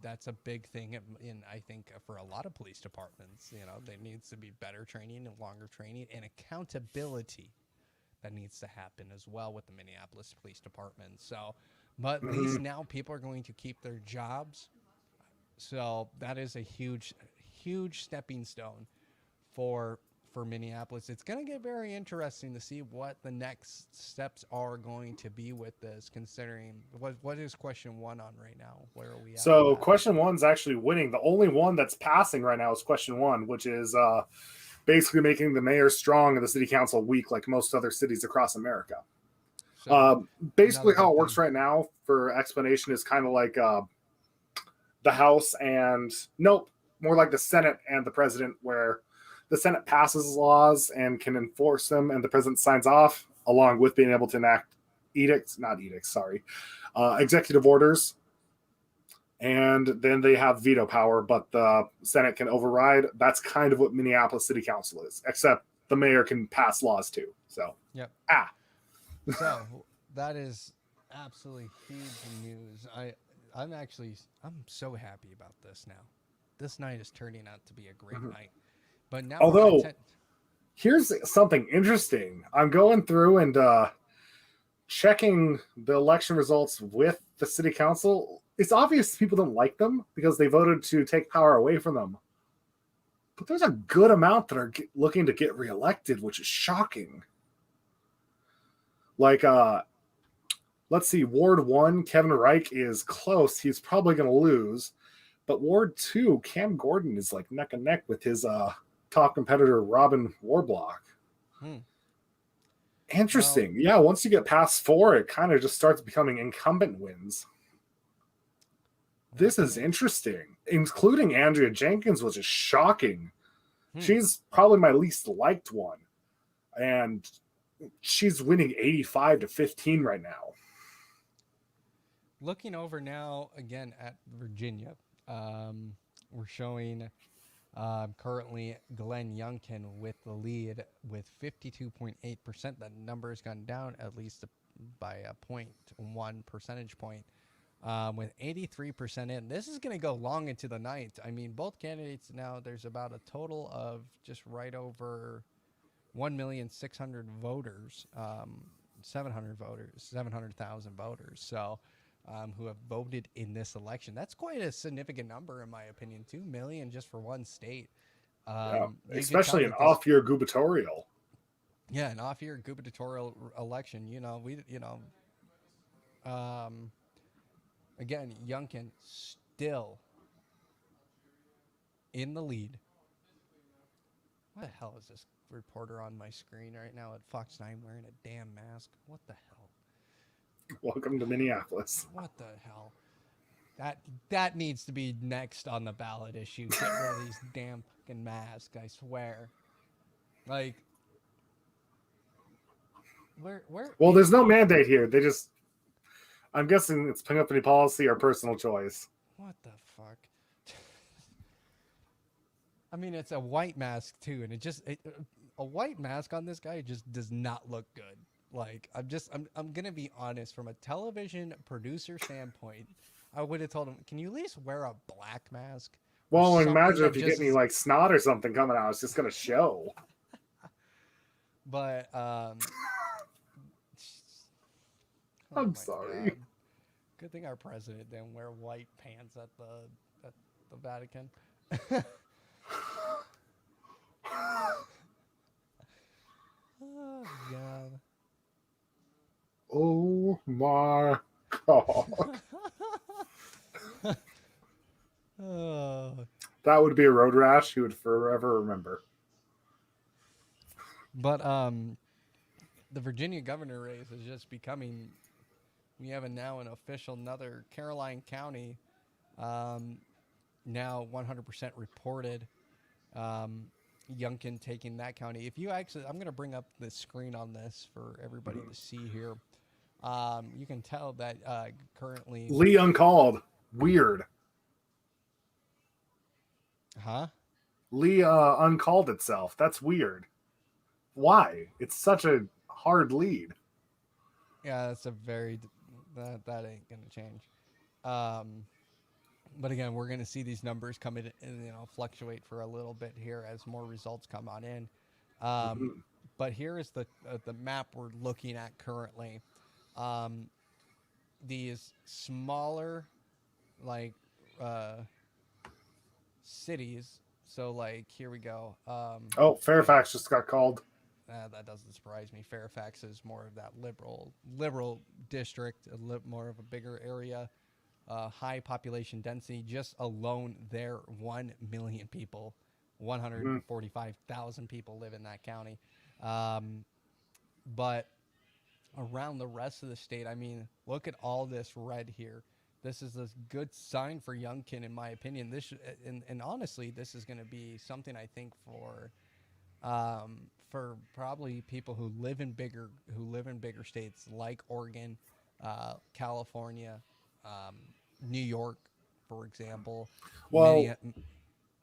Speaker 1: That's a big thing I think for a lot of police departments. There needs to be better training and longer training and accountability that needs to happen as well with the Minneapolis Police Department. So, but at least now people are going to keep their jobs. So that is a huge stepping stone for Minneapolis. It's going to get very interesting to see what the next steps are going to be with this, considering what is question one on right now? Where are we at?
Speaker 2: So question one's actually winning. The only one that's passing right now is question one, which is basically making the mayor strong and the city council weak, like most other cities across America. So basically how it works right now for explanation is kind of like the House and more like the Senate and the president, where the Senate passes laws and can enforce them, and the president signs off, along with being able to enact executive orders. And then they have veto power, but the Senate can override. That's kind of what Minneapolis City Council is, except the mayor can pass laws too. So,
Speaker 1: So that is absolutely huge news. I'm so happy about this now. This night is turning out to be a great night. But now,
Speaker 2: here's something interesting. I'm going through and checking the election results with the city council. It's obvious people don't like them because they voted to take power away from them. But there's a good amount that are looking to get reelected, which is shocking. Like, let's see, Ward 1, Kevin Reich is close. He's probably going to lose. But Ward 2, Cam Gordon is like neck and neck with his top competitor, Robin Warblock. Interesting. Once you get past 4, it kind of just starts becoming incumbent wins. This is interesting. Including Andrea Jenkins, which is shocking. She's probably my least liked one. And she's winning 85-15 right now.
Speaker 1: Looking over now again at Virginia, we're showing currently Glenn Youngkin with the lead with 52.8%. That number has gone down at least by a 0.1 percentage point. With 83% in. This is going to go long into the night. I mean, both candidates now, there's about a total of just right over 1,600,000 voters, 700,000 voters. So, who have voted in this election. That's quite a significant number, in my opinion. 2 million just for one state.
Speaker 2: Especially an off-year gubernatorial.
Speaker 1: Yeah, an off-year gubernatorial election. Um, again, Youngkin still in the lead. What the hell is this reporter on my screen right now at Fox 9 wearing a damn mask? What the hell?
Speaker 2: Welcome to Minneapolis.
Speaker 1: What the hell? That needs to be next on the ballot issue. Get rid of these damn fucking masks, I swear. Like, where
Speaker 2: Well,
Speaker 1: is
Speaker 2: there's no mandate here. They just, I'm guessing it's company policy or personal choice.
Speaker 1: what the fuck? I mean, it's a white mask too, and a white mask on this guy just does not look good. Like, I'm gonna be honest, from a television producer standpoint, I would have told him, can you at least wear a black mask or
Speaker 2: Well,
Speaker 1: something
Speaker 2: imagine
Speaker 1: that
Speaker 2: if you get
Speaker 1: just
Speaker 2: any
Speaker 1: is.
Speaker 2: like snot or something coming out, it's just gonna show.
Speaker 1: But oh
Speaker 2: I'm
Speaker 1: my
Speaker 2: sorry.
Speaker 1: god, good thing our president didn't wear white pants at the Vatican. Oh god.
Speaker 2: Oh my god.
Speaker 1: Oh.
Speaker 2: That would be a road rash he would forever remember.
Speaker 1: But the Virginia governor race is just becoming. We have now an official another Caroline County, um, now 100% reported. Um, Youngkin taking that county. If you actually, I'm going to bring up the screen on this for everybody to see here. You can tell that currently,
Speaker 2: Lee uncalled. Weird.
Speaker 1: huh?
Speaker 2: Lee uncalled itself. That's weird. Why? It's such a hard lead.
Speaker 1: Yeah, that's a very that ain't gonna change. Um, but again, we're gonna see these numbers come in and fluctuate for a little bit here as more results come on in. Um,
Speaker 2: Mhm.
Speaker 1: but here is the map we're looking at currently. Um, these smaller like uh, cities. So like here we go.
Speaker 2: Oh,
Speaker 1: Yeah,
Speaker 2: Fairfax just got called.
Speaker 1: that doesn't surprise me. Fairfax is more of that liberal district, more of a bigger area, high population density. Just alone there, 1 million people,
Speaker 2: Mhm.
Speaker 1: 145,000 people live in that county. Um, but around the rest of the state, I mean, look at all this red here. This is a good sign for Youngkin, in my opinion. And honestly, this is going to be something I think for probably people who live in bigger states like Oregon, California, um, New York, for example. Many.
Speaker 2: Well,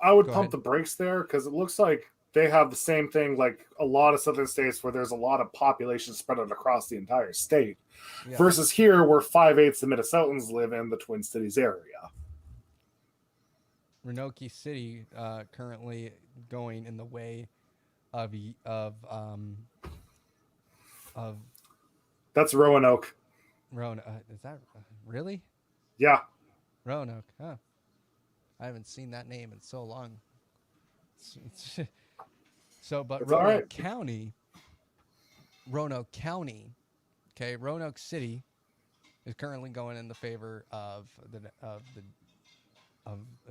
Speaker 2: I would
Speaker 1: Go
Speaker 2: pump
Speaker 1: ahead.
Speaker 2: the brakes there because it looks like they have the same thing like a lot of southern states where there's a lot of population spread out across the entire state.
Speaker 1: Yeah,
Speaker 2: Versus here, where 5/8 of Minnesotans live in the Twin Cities area.
Speaker 1: Roanoke City currently going in the way of of of
Speaker 2: That's Roanoke.
Speaker 1: Roanoke. Is that really
Speaker 2: Yeah,
Speaker 1: Roanoke? Huh. I haven't seen that name in so long. So, but
Speaker 2: it's all right.
Speaker 1: Roanoke County, okay, Roanoke City is currently going in the favor of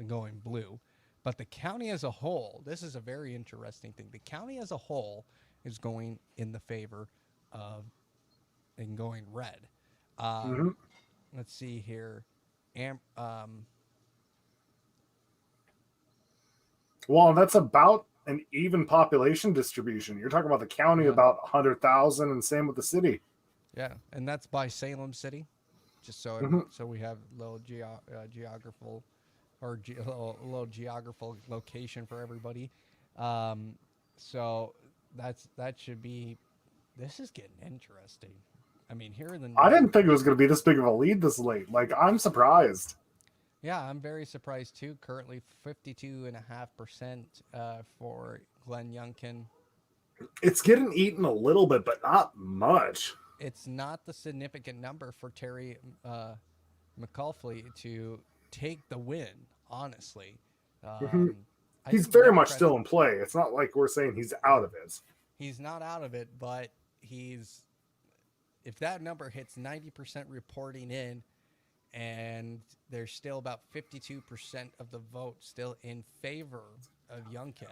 Speaker 1: going blue, but the county as a whole, this is a very interesting thing. The county as a whole is going in the favor of and going red.
Speaker 2: Mm-hmm.
Speaker 1: Um, let's see here. Am, um,
Speaker 2: Well, and that's about an even population distribution. You're talking about the county
Speaker 1: yeah,
Speaker 2: about 100,000, and same with the city.
Speaker 1: yeah, and that's by Salem City. Just
Speaker 2: Mm-hmm.
Speaker 1: so we have little geographical or little geographical location for everybody. Um, so that should be. This is getting interesting. I mean, here in the
Speaker 2: I
Speaker 1: north,
Speaker 2: didn't think it was going to be this big of a lead this late. Like, I'm surprised.
Speaker 1: yeah, I'm very surprised too. Currently, 52.5% for Glenn Youngkin.
Speaker 2: It's getting eaten a little bit, but not much.
Speaker 1: It's not the significant number for Terry McAuliffe to take the win. Honestly,
Speaker 2: Mm-hmm.
Speaker 1: um, I
Speaker 2: He's
Speaker 1: think the
Speaker 2: very much
Speaker 1: Democrats.
Speaker 2: still in play. It's not like we're saying he's out of it.
Speaker 1: He's not out of it, but he's if that number hits 90% reporting in, and there's still about 52% of the vote still in favor of Youngkin,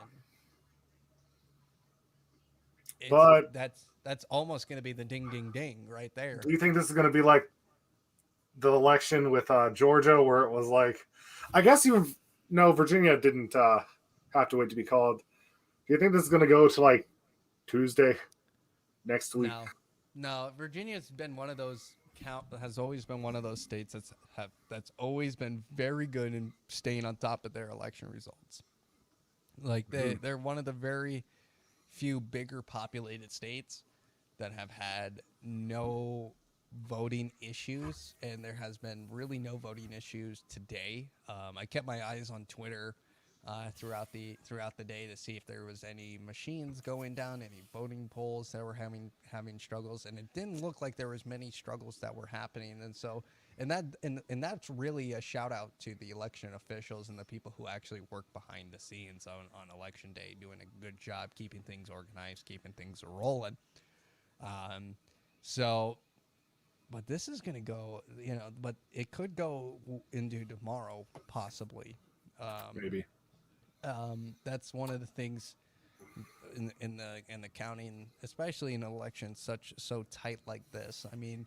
Speaker 1: it's
Speaker 2: But
Speaker 1: that's almost going to be the ding ding ding right there.
Speaker 2: do you think this is going to be like the election with Georgia, where it was like, I guess even no, Virginia didn't have to wait to be called. Do you think this is going to go to like Tuesday next week?
Speaker 1: No, no, Virginia's been one of those has always been one of those states that's always been very good in staying on top of their election results. Like they're one of the very few bigger populated states that have had no voting issues, and there has been really no voting issues today. I kept my eyes on Twitter throughout the day to see if there was any machines going down, any voting polls that were having struggles, and it didn't look like there was many struggles that were happening. And so, and that's really a shout out to the election officials and the people who actually work behind the scenes on election day, doing a good job keeping things organized, keeping things rolling. So, but this is going to go, but it could go into tomorrow possibly.
Speaker 2: Maybe.
Speaker 1: That's one of the things in the counting, especially in an election so tight like this. I mean,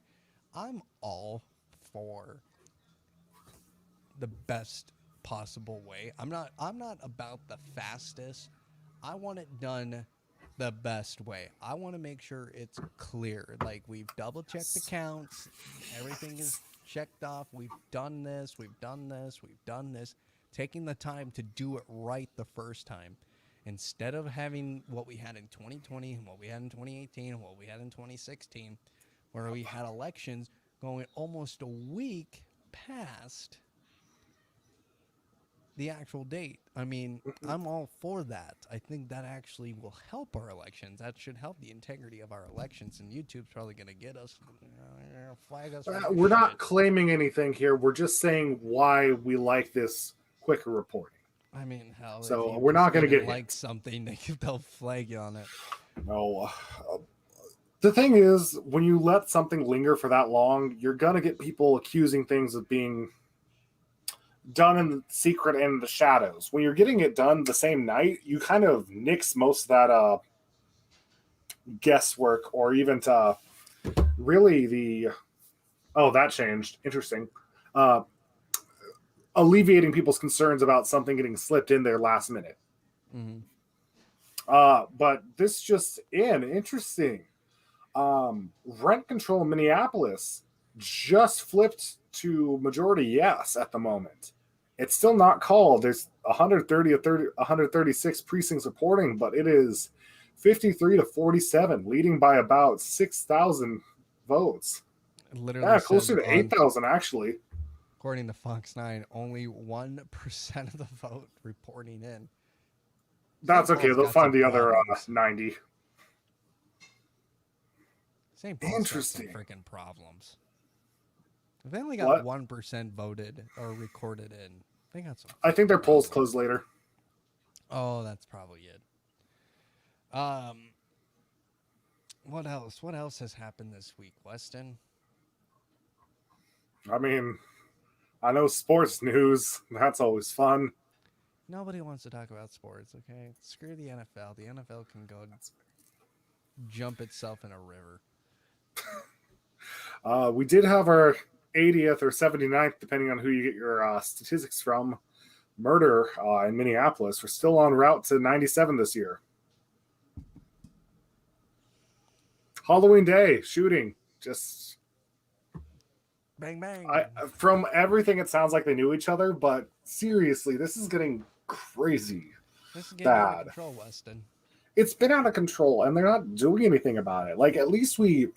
Speaker 1: I'm all for the best possible way. I'm not about the fastest. I want it done the best way. I want to make sure it's clear. Like, we've double checked the counts, everything is checked off. We've done this, we've done this, we've done this. Taking the time to do it right the first time, instead of having what we had in 2020 and what we had in 2018 and what we had in 2016, where we had elections going almost a week past the actual date. I mean, I'm all for that. I think that actually will help our elections. That should help the integrity of our elections. And YouTube's probably going to get us, flag us.
Speaker 2: We're not claiming anything here. We're just saying why we like this quicker reporting.
Speaker 1: I mean, hell,
Speaker 2: so
Speaker 1: if
Speaker 2: we're not going to get
Speaker 1: like something, they'll flag you on it.
Speaker 2: No. The thing is, when you let something linger for that long, you're going to get people accusing things of being done in the secret and in the shadows. When you're getting it done the same night, you kind of nix most of that guesswork, or even to really that changed. Interesting. Alleviating people's concerns about something getting slipped in there last minute.
Speaker 1: Mm-hmm.
Speaker 2: But this just interesting. Rent control in Minneapolis just flipped to majority yes at the moment. It's still not called. There's 136 precincts reporting, but it is 53-47, leading by about 6,000 votes.
Speaker 1: Literally,
Speaker 2: closer to 8,000 actually.
Speaker 1: According to Fox 9, only 1% of the vote reporting in.
Speaker 2: That's okay. They'll find the other 90.
Speaker 1: St. Paul's got some freaking problems. If they only got 1% voted or recorded in, they got some.
Speaker 2: I think their polls close later.
Speaker 1: Oh, that's probably it. What else? What else has happened this week, Weston?
Speaker 2: I mean, I know sports news. That's always fun.
Speaker 1: Nobody wants to talk about sports, okay? Screw the NFL. The NFL can go jump itself in a river.
Speaker 2: We did have our 80th or 79th, depending on who you get your statistics from, murder in Minneapolis. We're still en route to 97 this year. Halloween Day shooting, just
Speaker 1: bang bang.
Speaker 2: From everything, it sounds like they knew each other, but seriously, this is getting crazy.
Speaker 1: This is getting out of control, Weston.
Speaker 2: It's been out of control, and they're not doing anything about it. Like, at least we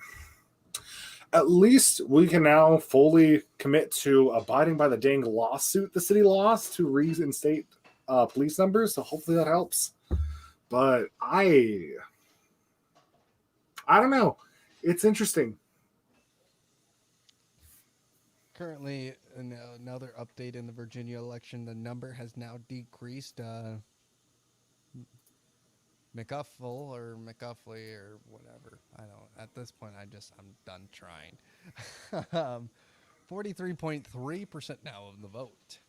Speaker 2: can now fully commit to abiding by the dang lawsuit the city lost to reinstate police numbers. So hopefully that helps. But I don't know. It's interesting.
Speaker 1: Currently, another update in the Virginia election. The number has now decreased. McGuffle or McGuffley or whatever. I don't. At this point, I'm done trying. 43.3% now of the vote.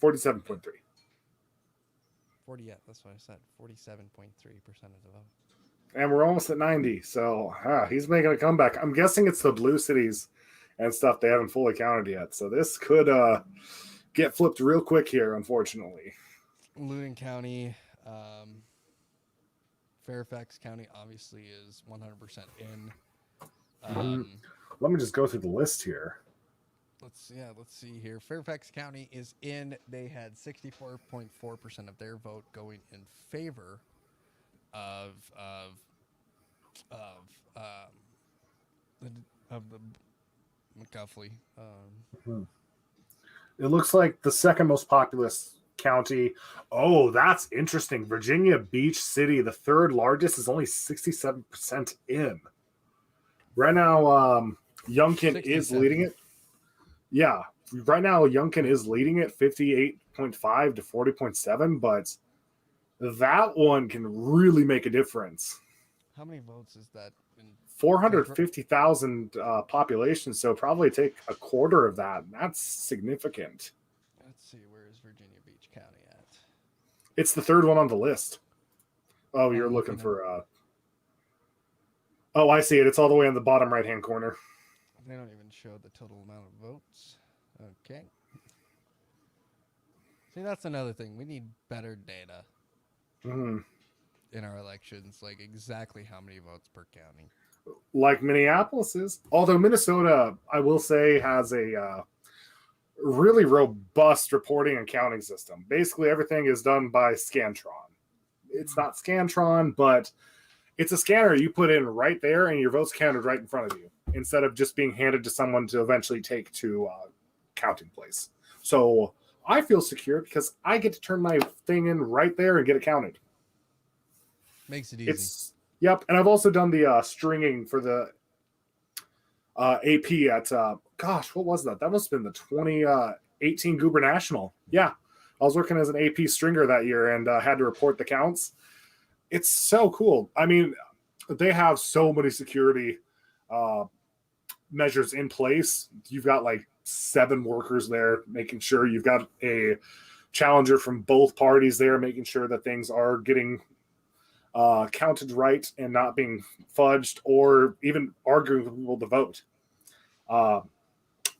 Speaker 2: 47.3.
Speaker 1: 40. Yeah, that's what I said. 47.3% of the vote.
Speaker 2: And we're almost at 90. So he's making a comeback. I'm guessing it's the blue cities and stuff they haven't fully counted yet. So this could get flipped real quick here, unfortunately.
Speaker 1: Loudon County, Fairfax County obviously is 100% in.
Speaker 2: Let me just go through the list here.
Speaker 1: Let's see here. Fairfax County is in. They had 64.4% of their vote going in favor of of um, the McGuffley.
Speaker 2: It looks like the second most populous county. Oh, that's interesting. Virginia Beach City, the third largest, is only 67% in. Right now, Youngkin is
Speaker 1: 67.
Speaker 2: leading it. Yeah, right now, Youngkin is leading it 58.5 to 40.7, but that one can really make a difference.
Speaker 1: How many votes is that in
Speaker 2: 450,000 population, so probably take a quarter of that. That's significant.
Speaker 1: Let's see, where is Virginia Beach County at?
Speaker 2: It's the third one on the list. Oh, you're
Speaker 1: I'm
Speaker 2: looking for oh, I see it. It's all the way on the bottom right-hand corner.
Speaker 1: They don't even show the total amount of votes. Okay. See, that's another thing. We need better data in our elections, like exactly how many votes per county.
Speaker 2: Like Minneapolis is. Although Minnesota, I will say, has a really robust reporting and counting system. Basically, everything is done by Scantron. It's not Scantron, but it's a scanner you put in right there, and your vote's counted right in front of you, instead of just being handed to someone to eventually take to counting place. So I feel secure because I get to turn my thing in right there and get it counted.
Speaker 1: Makes it easy.
Speaker 2: Yep, and I've also done the stringing for the AP at gosh, what was that? That must have been the 2018 Goober National. Yeah, I was working as an AP stringer that year and had to report the counts. It's so cool. I mean, they have so many security measures in place. You've got like 7 workers there making sure you've got a challenger from both parties there, making sure that things are getting counted right and not being fudged or even arguing with people to vote.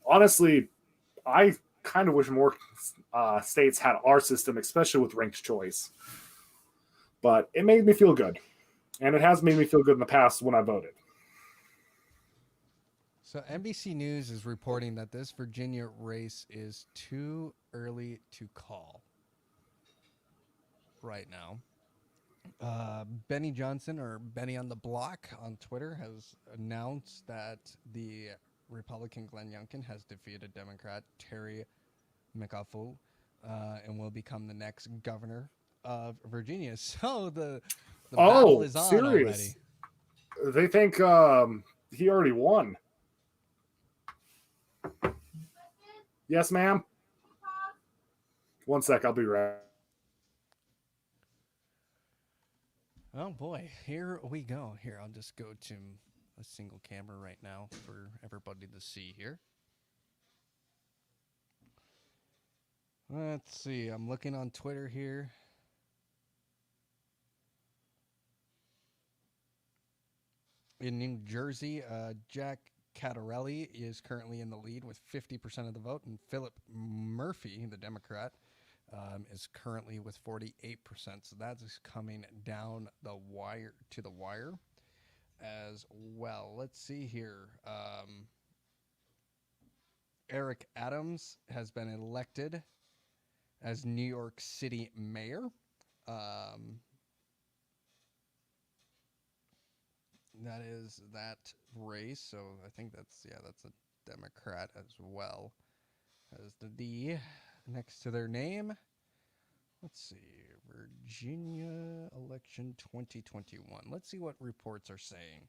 Speaker 2: Honestly, I kind of wish more states had our system, especially with ranked choice. But it made me feel good. And it has made me feel good in the past when I voted.
Speaker 1: So NBC News is reporting that this Virginia race is too early to call right now. Benny Johnson, or Benny on the Block on Twitter, has announced that the Republican Glenn Youngkin has defeated Democrat Terry McAuliffe and will become the next governor of Virginia. So the battle is on
Speaker 2: serious? Already. They think he already won. Yes, ma'am. One sec, I'll be right.
Speaker 1: Oh boy, here we go. Here, I'll just go to a single camera right now for everybody to see here. Let's see, I'm looking on Twitter here. In New Jersey, Jack Cattarelli is currently in the lead with 50% of the vote, and Philip Murphy, the Democrat, is currently with 48%. So that is coming down the wire to the wire as well. Let's see here. Eric Adams has been elected as New York City mayor. That is that race. So I think that's a Democrat as well as the D next to their name. Let's see, Virginia election 2021. Let's see what reports are saying.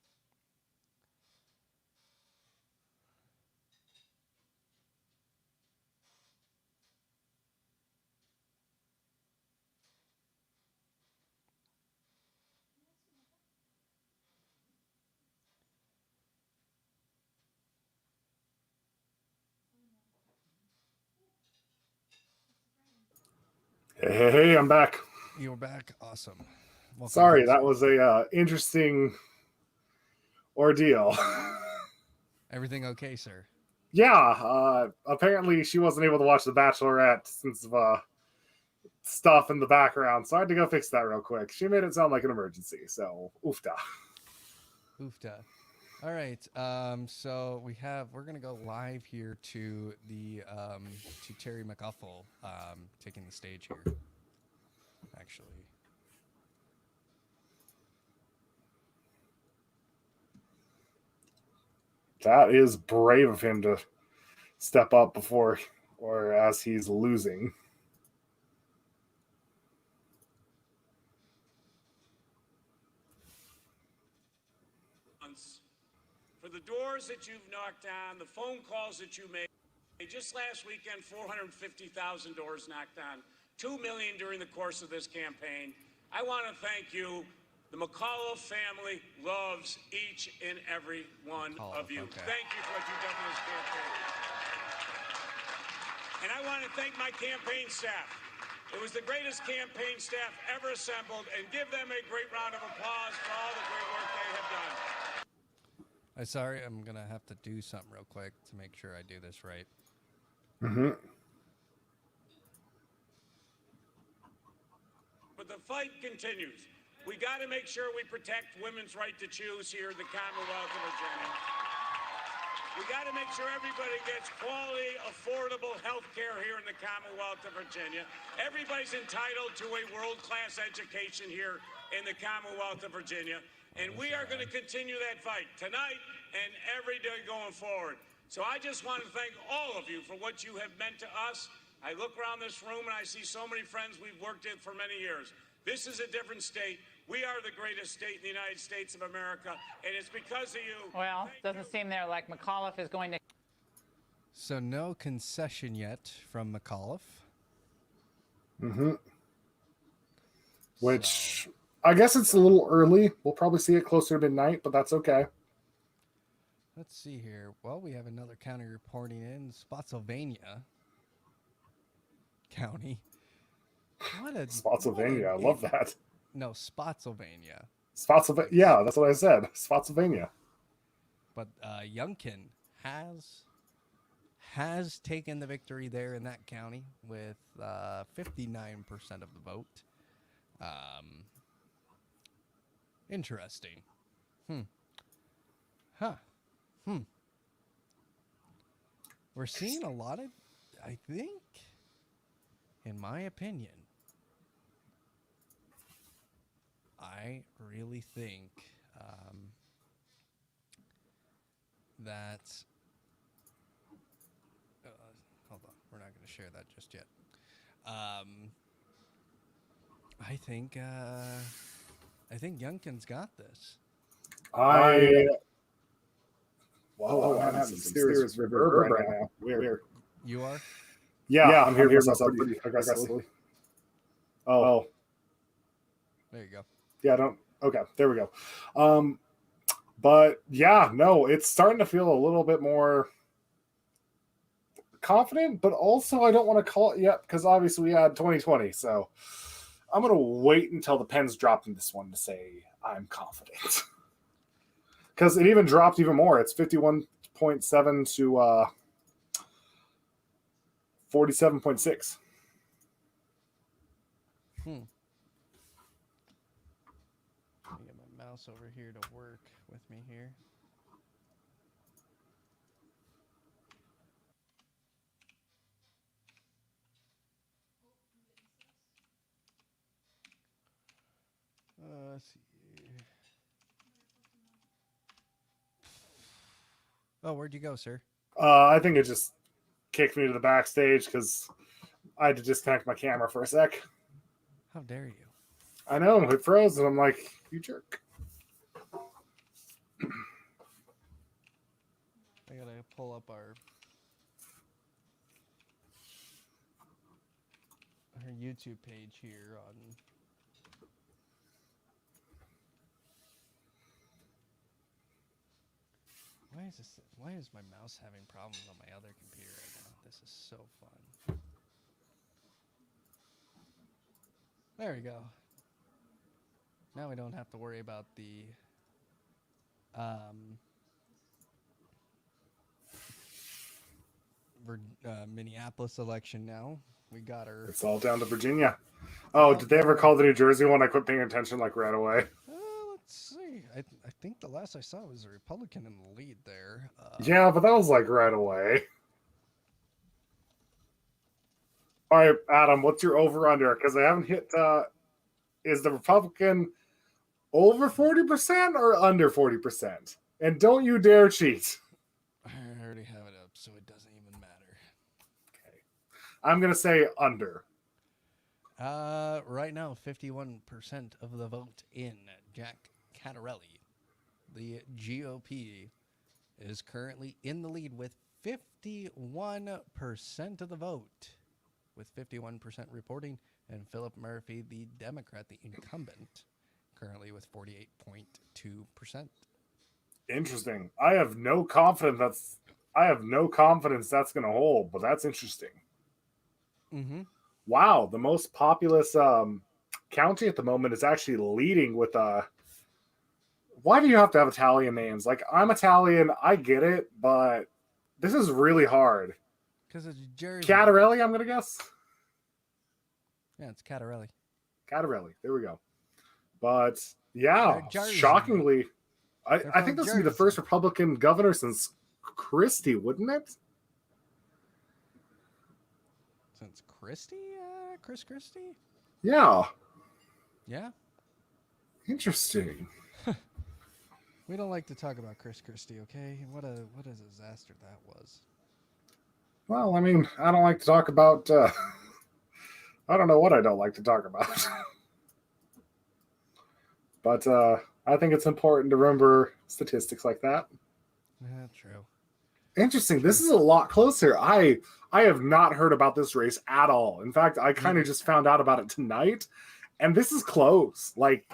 Speaker 2: Hey, I'm back.
Speaker 1: You're back. Awesome. Welcome
Speaker 2: Sorry,
Speaker 1: back,
Speaker 2: that
Speaker 1: sir.
Speaker 2: was a interesting ordeal.
Speaker 1: Everything okay, sir?
Speaker 2: Yeah, apparently she wasn't able to watch The Bachelorette since of stuff in the background, so I had to go fix that real quick. She made it sound like an emergency, so oofda.
Speaker 1: Oofta. All right. So we're gonna go live here to the to Terry McUffle taking the stage here. Actually,
Speaker 2: That is brave of him to step up before or as he's losing.
Speaker 3: For the doors that you've knocked on, the phone calls that you made. Just last weekend, 450,000 doors knocked on, 2 million during the course of this campaign. I want to thank you. The McAuliffe family loves each and every one of you.
Speaker 1: Okay.
Speaker 3: Thank you for what you've done for this campaign. And I want to thank my campaign staff. It was the greatest campaign staff ever assembled, and give them a great round of applause for all the great work they have done.
Speaker 1: Sorry, I'm gonna have to do something real quick to make sure I do this right.
Speaker 2: Mm-hmm.
Speaker 3: But the fight continues. We got to make sure we protect women's right to choose here in the Commonwealth of Virginia. We got to make sure everybody gets quality, affordable health care here in the Commonwealth of Virginia. Everybody's entitled to a world-class education here in the Commonwealth of Virginia. And we are going to continue that fight tonight and every day going forward. So I just want to thank all of you for what you have meant to us. I look around this room and I see so many friends we've worked with for many years. This is a different state. We are the greatest state in the United States of America, and it's because of you.
Speaker 4: Well, doesn't seem there like McAuliffe is going to.
Speaker 1: So no concession yet from McAuliffe.
Speaker 2: Mm-hmm. Which I guess it's a little early. We'll probably see it closer to midnight, but that's okay.
Speaker 1: Let's see here. Well, we have another county reporting in Spotsylvania County.
Speaker 2: Spotsylvania. I love that.
Speaker 1: No, Spotsylvania.
Speaker 2: Spotsylvania. Yeah, that's what I said. Spotsylvania.
Speaker 1: But Youngkin has taken the victory there in that county with 59% of the vote. Interesting. We're seeing a lot of, I think, in my opinion, I really think that. Hold on, we're not going to share that just yet. I think Youngkin's got this.
Speaker 2: Whoa, I'm having some serious reverb right now. Weird.
Speaker 1: You are?
Speaker 2: Yeah, I'm hearing myself pretty aggressively. Oh.
Speaker 1: There you go.
Speaker 2: Yeah, okay, there we go. But yeah, no, it's starting to feel a little bit more confident, but also I don't want to call it yet because obviously we had 2020, so I'm gonna wait until the pen's dropped in this one to say I'm confident. Because it even dropped even more. It's 51.7 to 47.6.
Speaker 1: Let me get my mouse over here to work with me here. Let's see. Oh, where'd you go, sir?
Speaker 2: I think it just kicked me to the backstage because I had to disconnect my camera for a sec.
Speaker 1: How dare you?
Speaker 2: I know, it froze, and I'm like, you jerk.
Speaker 1: I gotta pull up our YouTube page here on. Why is my mouse having problems on my other computer right now? This is so fun. There we go. Now we don't have to worry about the um, Minneapolis election now. We got our.
Speaker 2: It's all down to Virginia. Oh, did they ever call the New Jersey one? I quit paying attention like right away.
Speaker 1: Let's see. I think the last I saw was a Republican in the lead there.
Speaker 2: Yeah, but that was like right away. All right, Adam, what's your over under? Because I haven't hit. Is the Republican over 40% or under 40%? And don't you dare cheat.
Speaker 1: I already have it up, so it doesn't even matter.
Speaker 2: Okay. I'm going to say under.
Speaker 1: Right now, 51% of the vote in Jack Cattarelli. The GOP is currently in the lead with 51% of the vote, with 51% reporting, and Philip Murphy, the Democrat, the incumbent, currently with 48.2%.
Speaker 2: Interesting. I have no confidence that's going to hold, but that's interesting.
Speaker 1: Mm-hmm.
Speaker 2: Wow, the most populous county at the moment is actually leading with why do you have to have Italian names? Like, I'm Italian, I get it, but this is really hard.
Speaker 1: Because it's Jersey.
Speaker 2: Cattarelli, I'm gonna guess.
Speaker 1: Yeah, it's Cattarelli.
Speaker 2: Cattarelli, there we go. But yeah,
Speaker 1: Jersey.
Speaker 2: shockingly, I think this
Speaker 1: Jersey.
Speaker 2: would be the first Republican governor since Christie, wouldn't it?
Speaker 1: Since Christie? Chris Christie?
Speaker 2: Yeah.
Speaker 1: Yeah?
Speaker 2: Interesting.
Speaker 1: We don't like to talk about Chris Christie, okay? What a disaster that was.
Speaker 2: Well, I mean, I don't like to talk about I don't know what I don't like to talk about. But I think it's important to remember statistics like that.
Speaker 1: Yeah, true.
Speaker 2: Interesting. This is a lot closer. I have not heard about this race at all. In fact, I kind of just found out about it tonight, and this is close. Like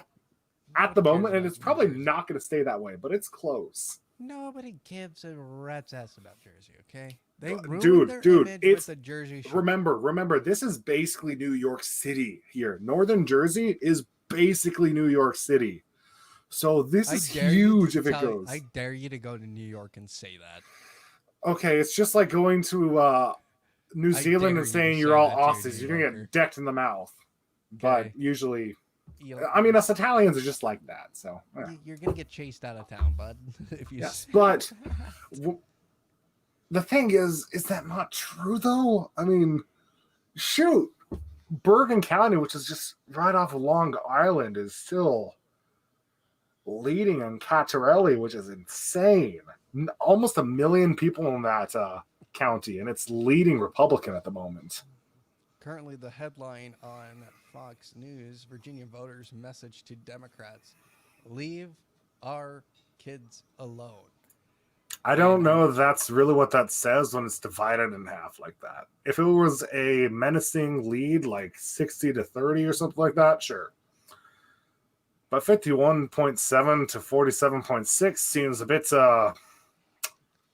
Speaker 2: at the moment, and it's probably not going to stay that way, but it's close.
Speaker 1: Nobody gives a rat's ass about Jersey, okay? They
Speaker 2: Dude,
Speaker 1: image
Speaker 2: it's
Speaker 1: with the Jersey Shore.
Speaker 2: remember, this is basically New York City here. Northern Jersey is basically New York City. So this is huge if it goes.
Speaker 1: I dare you to go to New York and say that.
Speaker 2: Okay, it's just like going to New Zealand and saying you're all Aussies. You're going to get decked in the mouth.
Speaker 1: Okay.
Speaker 2: But usually, I mean, us Italians are just like that. So
Speaker 1: you're going to get chased out of town, bud. If you
Speaker 2: yes, but the thing is that not true, though? I mean, shoot, Bergen County, which is just right off of Long Island, is still leading on Cattarelli, which is insane. Almost 1 million people in that county, and it's leading Republican at the moment.
Speaker 1: Currently, the headline on Fox News, Virginia voters message to Democrats, leave our kids alone.
Speaker 2: I don't know if that's really what that says when it's divided in half like that. If it was a menacing lead, like 60-30 or something like that, sure. But 51.7 to 47.6 seems a bit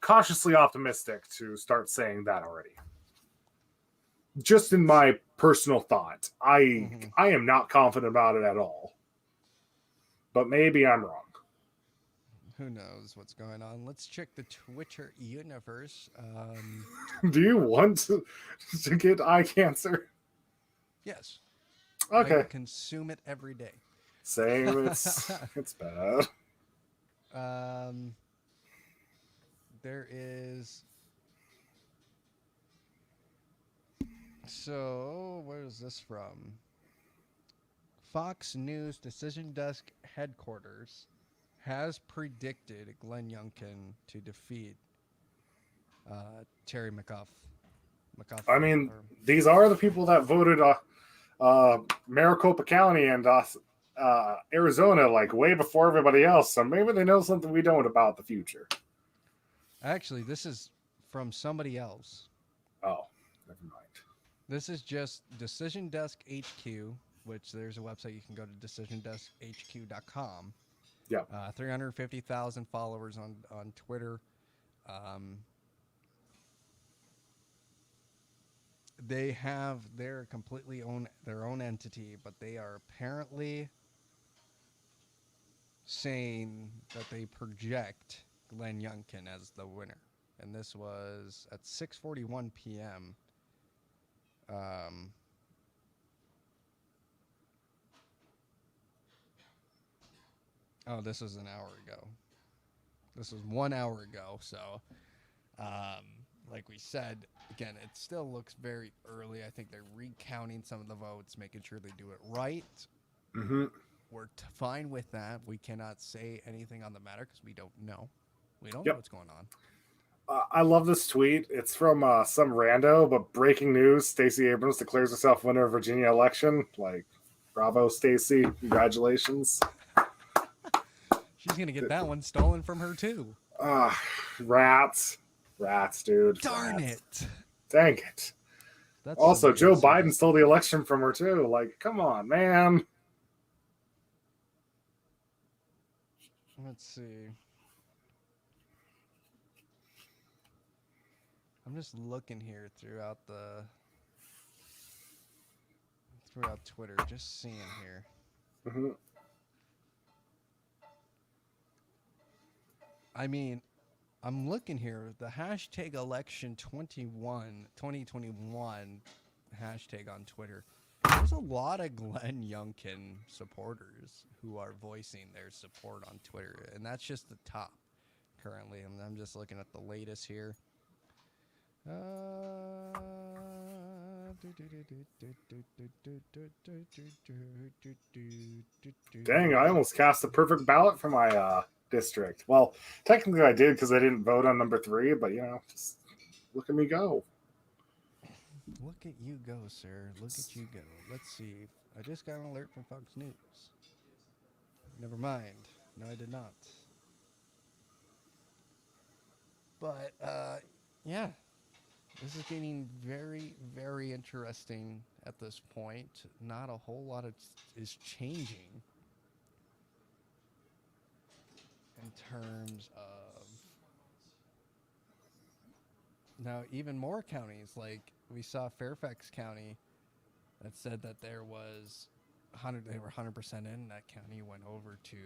Speaker 2: cautiously optimistic to start saying that already. Just in my personal thought, I am not confident about it at all. But maybe I'm wrong.
Speaker 1: Who knows what's going on? Let's check the Twitter universe.
Speaker 2: Do you want to get eye cancer?
Speaker 1: Yes.
Speaker 2: Okay.
Speaker 1: I consume it every day.
Speaker 2: Same. It's bad.
Speaker 1: There is. So, where is this from? Fox News Decision Desk headquarters has predicted Glenn Youngkin to defeat Terry McAuliffe.
Speaker 2: I mean, these are the people that voted Maricopa County and Arizona like way before everybody else, so maybe they know something we don't about the future.
Speaker 1: Actually, this is from somebody else.
Speaker 2: Oh, never mind.
Speaker 1: This is just Decision Desk HQ, which there's a website you can go to decisiondeskhq.com.
Speaker 2: Yeah.
Speaker 1: 350,000 followers on they're completely own their own entity, but they are apparently saying that they project Glenn Youngkin as the winner. And this was at 6:41 p.m. Um, oh, this was an hour ago. This was 1 hour ago. So, like we said, again, it still looks very early. I think they're recounting some of the votes, making sure they do it right.
Speaker 2: Mm-hmm.
Speaker 1: We're fine with that. We cannot say anything on the matter because we don't know. We don't know
Speaker 2: Yep.
Speaker 1: what's going on.
Speaker 2: I love this tweet. It's from some rando, but breaking news: Stacey Abrams declares herself winner of Virginia election. Like, bravo, Stacey! Congratulations.
Speaker 1: She's gonna get that one stolen from her too.
Speaker 2: Rats, dude.
Speaker 1: Darn
Speaker 2: rats.
Speaker 1: it!
Speaker 2: Dang it.
Speaker 1: That's
Speaker 2: Also, Joe
Speaker 1: that's
Speaker 2: Biden stole the election from her too. Like, come on, man.
Speaker 1: Let's see. I'm just looking here throughout Twitter, just seeing here.
Speaker 2: Mm-hmm.
Speaker 1: I mean, I'm looking here. The hashtag election 2021 hashtag on Twitter. There's a lot of Glenn Youngkin supporters who are voicing their support on Twitter, and that's just the top currently. I'm just looking at the latest here.
Speaker 2: Dang, I almost cast a perfect ballot for my district. Well, technically I did because I didn't vote on number 3, but just look at me go.
Speaker 1: Look at you go, sir. Look at you go. Let's see. I just got an alert from Fox News. Never mind. No, I did not. But, yeah. This is getting very, very interesting at this point. Not a whole lot is changing in terms of... Now, even more counties, like we saw Fairfax County that said that there was they were 100% in. That county went over to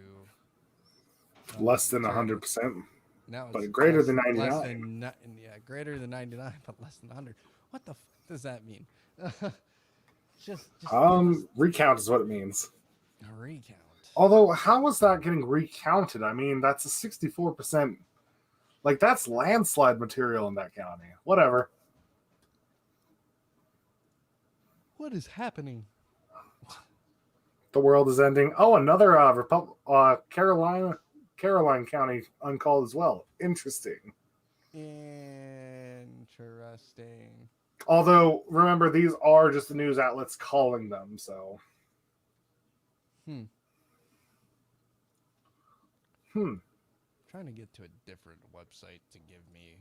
Speaker 2: Less than 100%.
Speaker 1: Now it's
Speaker 2: but greater than
Speaker 1: less
Speaker 2: 99.
Speaker 1: Greater than 99, but less than 100. What the does that mean? just
Speaker 2: recount is what it means.
Speaker 1: A recount.
Speaker 2: Although, how is that getting recounted? I mean, that's a 64%. Like, that's landslide material in that county. Whatever.
Speaker 1: What is happening?
Speaker 2: The world is ending. Oh, another Caroline County uncalled as well. Interesting. Although, remember, these are just the news outlets calling them, so.
Speaker 1: Trying to get to a different website to give me.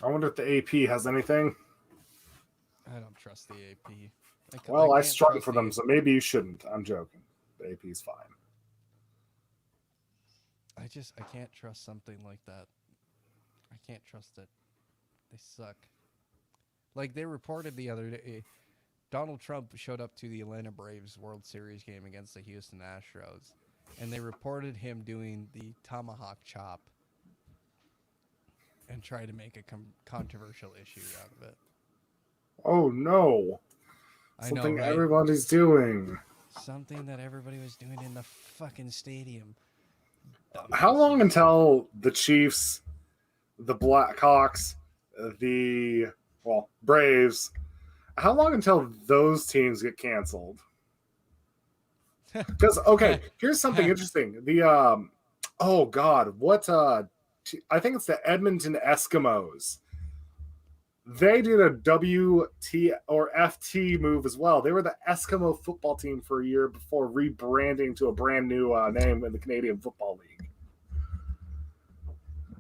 Speaker 2: I wonder if the AP has anything.
Speaker 1: I don't trust the AP.
Speaker 2: I struggle for them, so maybe you shouldn't. I'm joking. The AP's fine.
Speaker 1: I can't trust something like that. I can't trust it. They suck. Like, they reported the other day, Donald Trump showed up to the Atlanta Braves World Series game against the Houston Astros, and they reported him doing the tomahawk chop and tried to make a controversial issue out of it.
Speaker 2: Oh, no. Something everybody's doing.
Speaker 1: Something that everybody was doing in the fucking stadium.
Speaker 2: How long until the Chiefs, the Blackhawks, the Braves, how long until those teams get canceled? Because here's something interesting. The oh god, what I think it's the Edmonton Eskimos. They did a WT or FT move as well. They were the Eskimo football team for a year before rebranding to a brand new name in the Canadian Football League.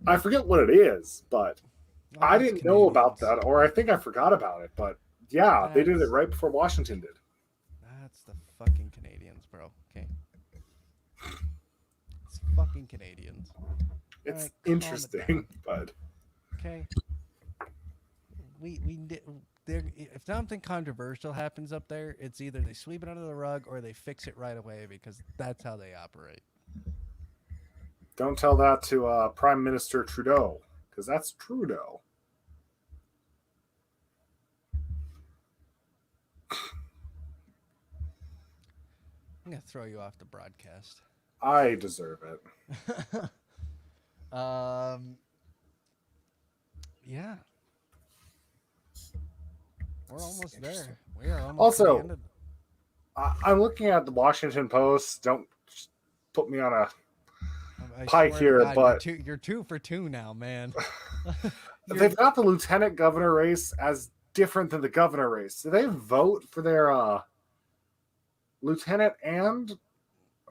Speaker 2: I forget what it is, but I didn't know about that, or I think I forgot about it. But yeah, they did it right before Washington did.
Speaker 1: That's the fucking Canadians, bro. Okay. It's fucking Canadians.
Speaker 2: It's interesting, but...
Speaker 1: Okay. if something controversial happens up there, it's either they sweep it under the rug or they fix it right away because that's how they operate.
Speaker 2: Don't tell that to Prime Minister Trudeau, because that's Trudeau.
Speaker 1: I'm gonna throw you off the broadcast.
Speaker 2: I deserve it.
Speaker 1: Yeah. We're almost there. We are almost
Speaker 2: Also,
Speaker 1: to the end of
Speaker 2: I'm looking at the Washington Post. Don't put me on a
Speaker 1: I
Speaker 2: pike
Speaker 1: swear to
Speaker 2: here,
Speaker 1: God,
Speaker 2: but
Speaker 1: you're 2 for 2 now, man.
Speaker 2: they've got the lieutenant governor race as different than the governor race. Do they vote for their lieutenant and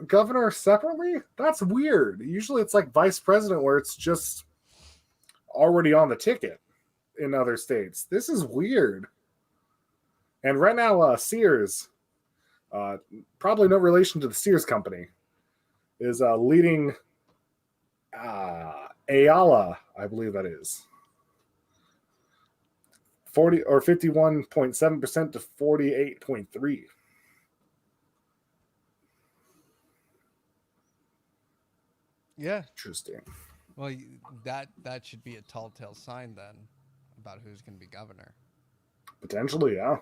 Speaker 2: governor separately? That's weird. Usually it's like vice president where it's just already on the ticket in other states. This is weird. And right now, Sears, probably no relation to the Sears company, is leading Ayala, I believe that is. 51.7% to 48.3%.
Speaker 1: Yeah.
Speaker 2: Interesting.
Speaker 1: Well, that should be a tall tale sign then about who's going to be governor.
Speaker 2: Potentially, yeah.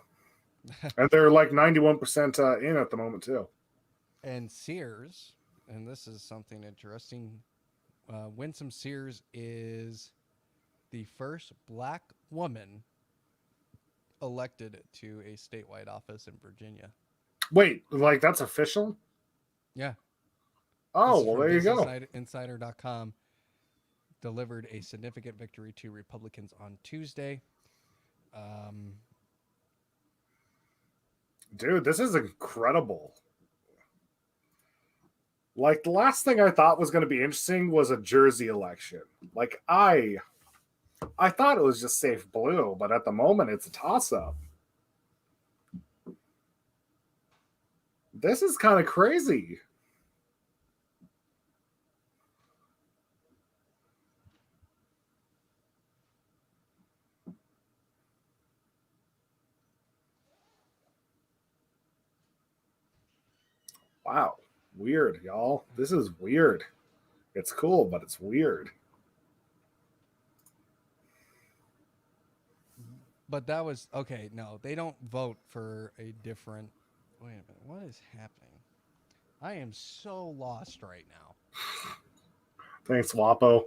Speaker 2: And they're like 91% in at the moment too.
Speaker 1: And Sears, and this is something interesting. Winsome Sears is the first black woman elected to a statewide office in Virginia.
Speaker 2: Wait, like that's official?
Speaker 1: Yeah.
Speaker 2: Oh, well, there you go.
Speaker 1: Insider.com delivered a significant victory to Republicans on Tuesday.
Speaker 2: Dude, this is incredible. Like, the last thing I thought was going to be interesting was a Jersey election. Like, I thought it was just safe blue, but at the moment, it's a toss-up. This is kind of crazy. Wow. Weird, y'all. This is weird. It's cool, but it's weird.
Speaker 1: But that was okay. No, they don't vote for a different. Wait a minute. What is happening? I am so lost right now.
Speaker 2: Thanks, Wapo.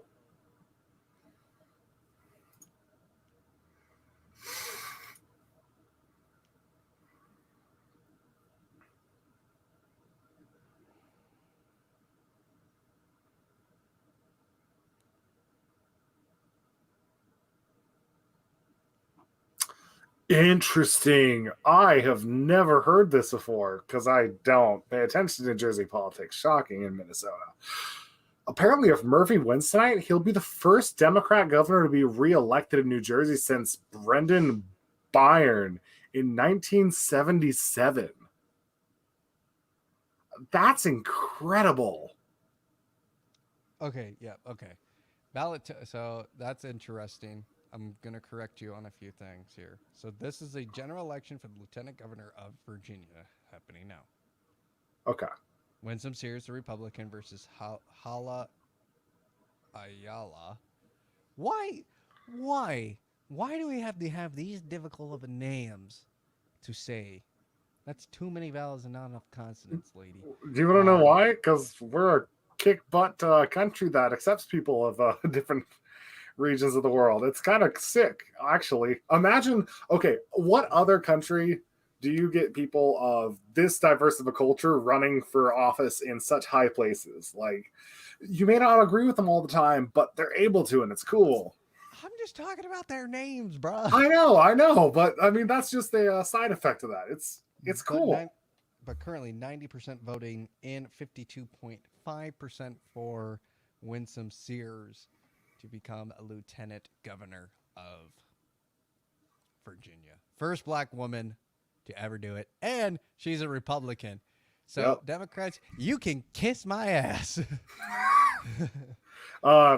Speaker 2: Interesting. I have never heard this before because I don't pay attention to Jersey politics. Shocking in Minnesota. Apparently, if Murphy wins tonight, he'll be the first Democrat governor to be reelected in New Jersey since Brendan Byrne in 1977. That's incredible.
Speaker 1: Okay. Yeah. Okay. So that's interesting. I'm going to correct you on a few things here. So this is a general election for the lieutenant governor of Virginia happening now.
Speaker 2: Okay.
Speaker 1: Winsome Sears, the Republican, versus Hala Ayala. Why do we have to have these difficult of names to say? That's too many vowels and not enough consonants, lady.
Speaker 2: Do you want to know why? Because we're a kick butt country that accepts people of different regions of the world. It's kind of sick, actually. Imagine, okay, what other country do you get people of this diverse of a culture running for office in such high places? Like, you may not agree with them all the time, but they're able to, and it's cool.
Speaker 1: I'm just talking about their names, bro.
Speaker 2: I know, but I mean, that's just a side effect of that. It's cool.
Speaker 1: But currently 90% voting in, 52.5% for Winsome Sears to become a lieutenant governor of Virginia. First black woman to ever do it. And she's a Republican. So
Speaker 2: Yep.
Speaker 1: Democrats, you can kiss my ass.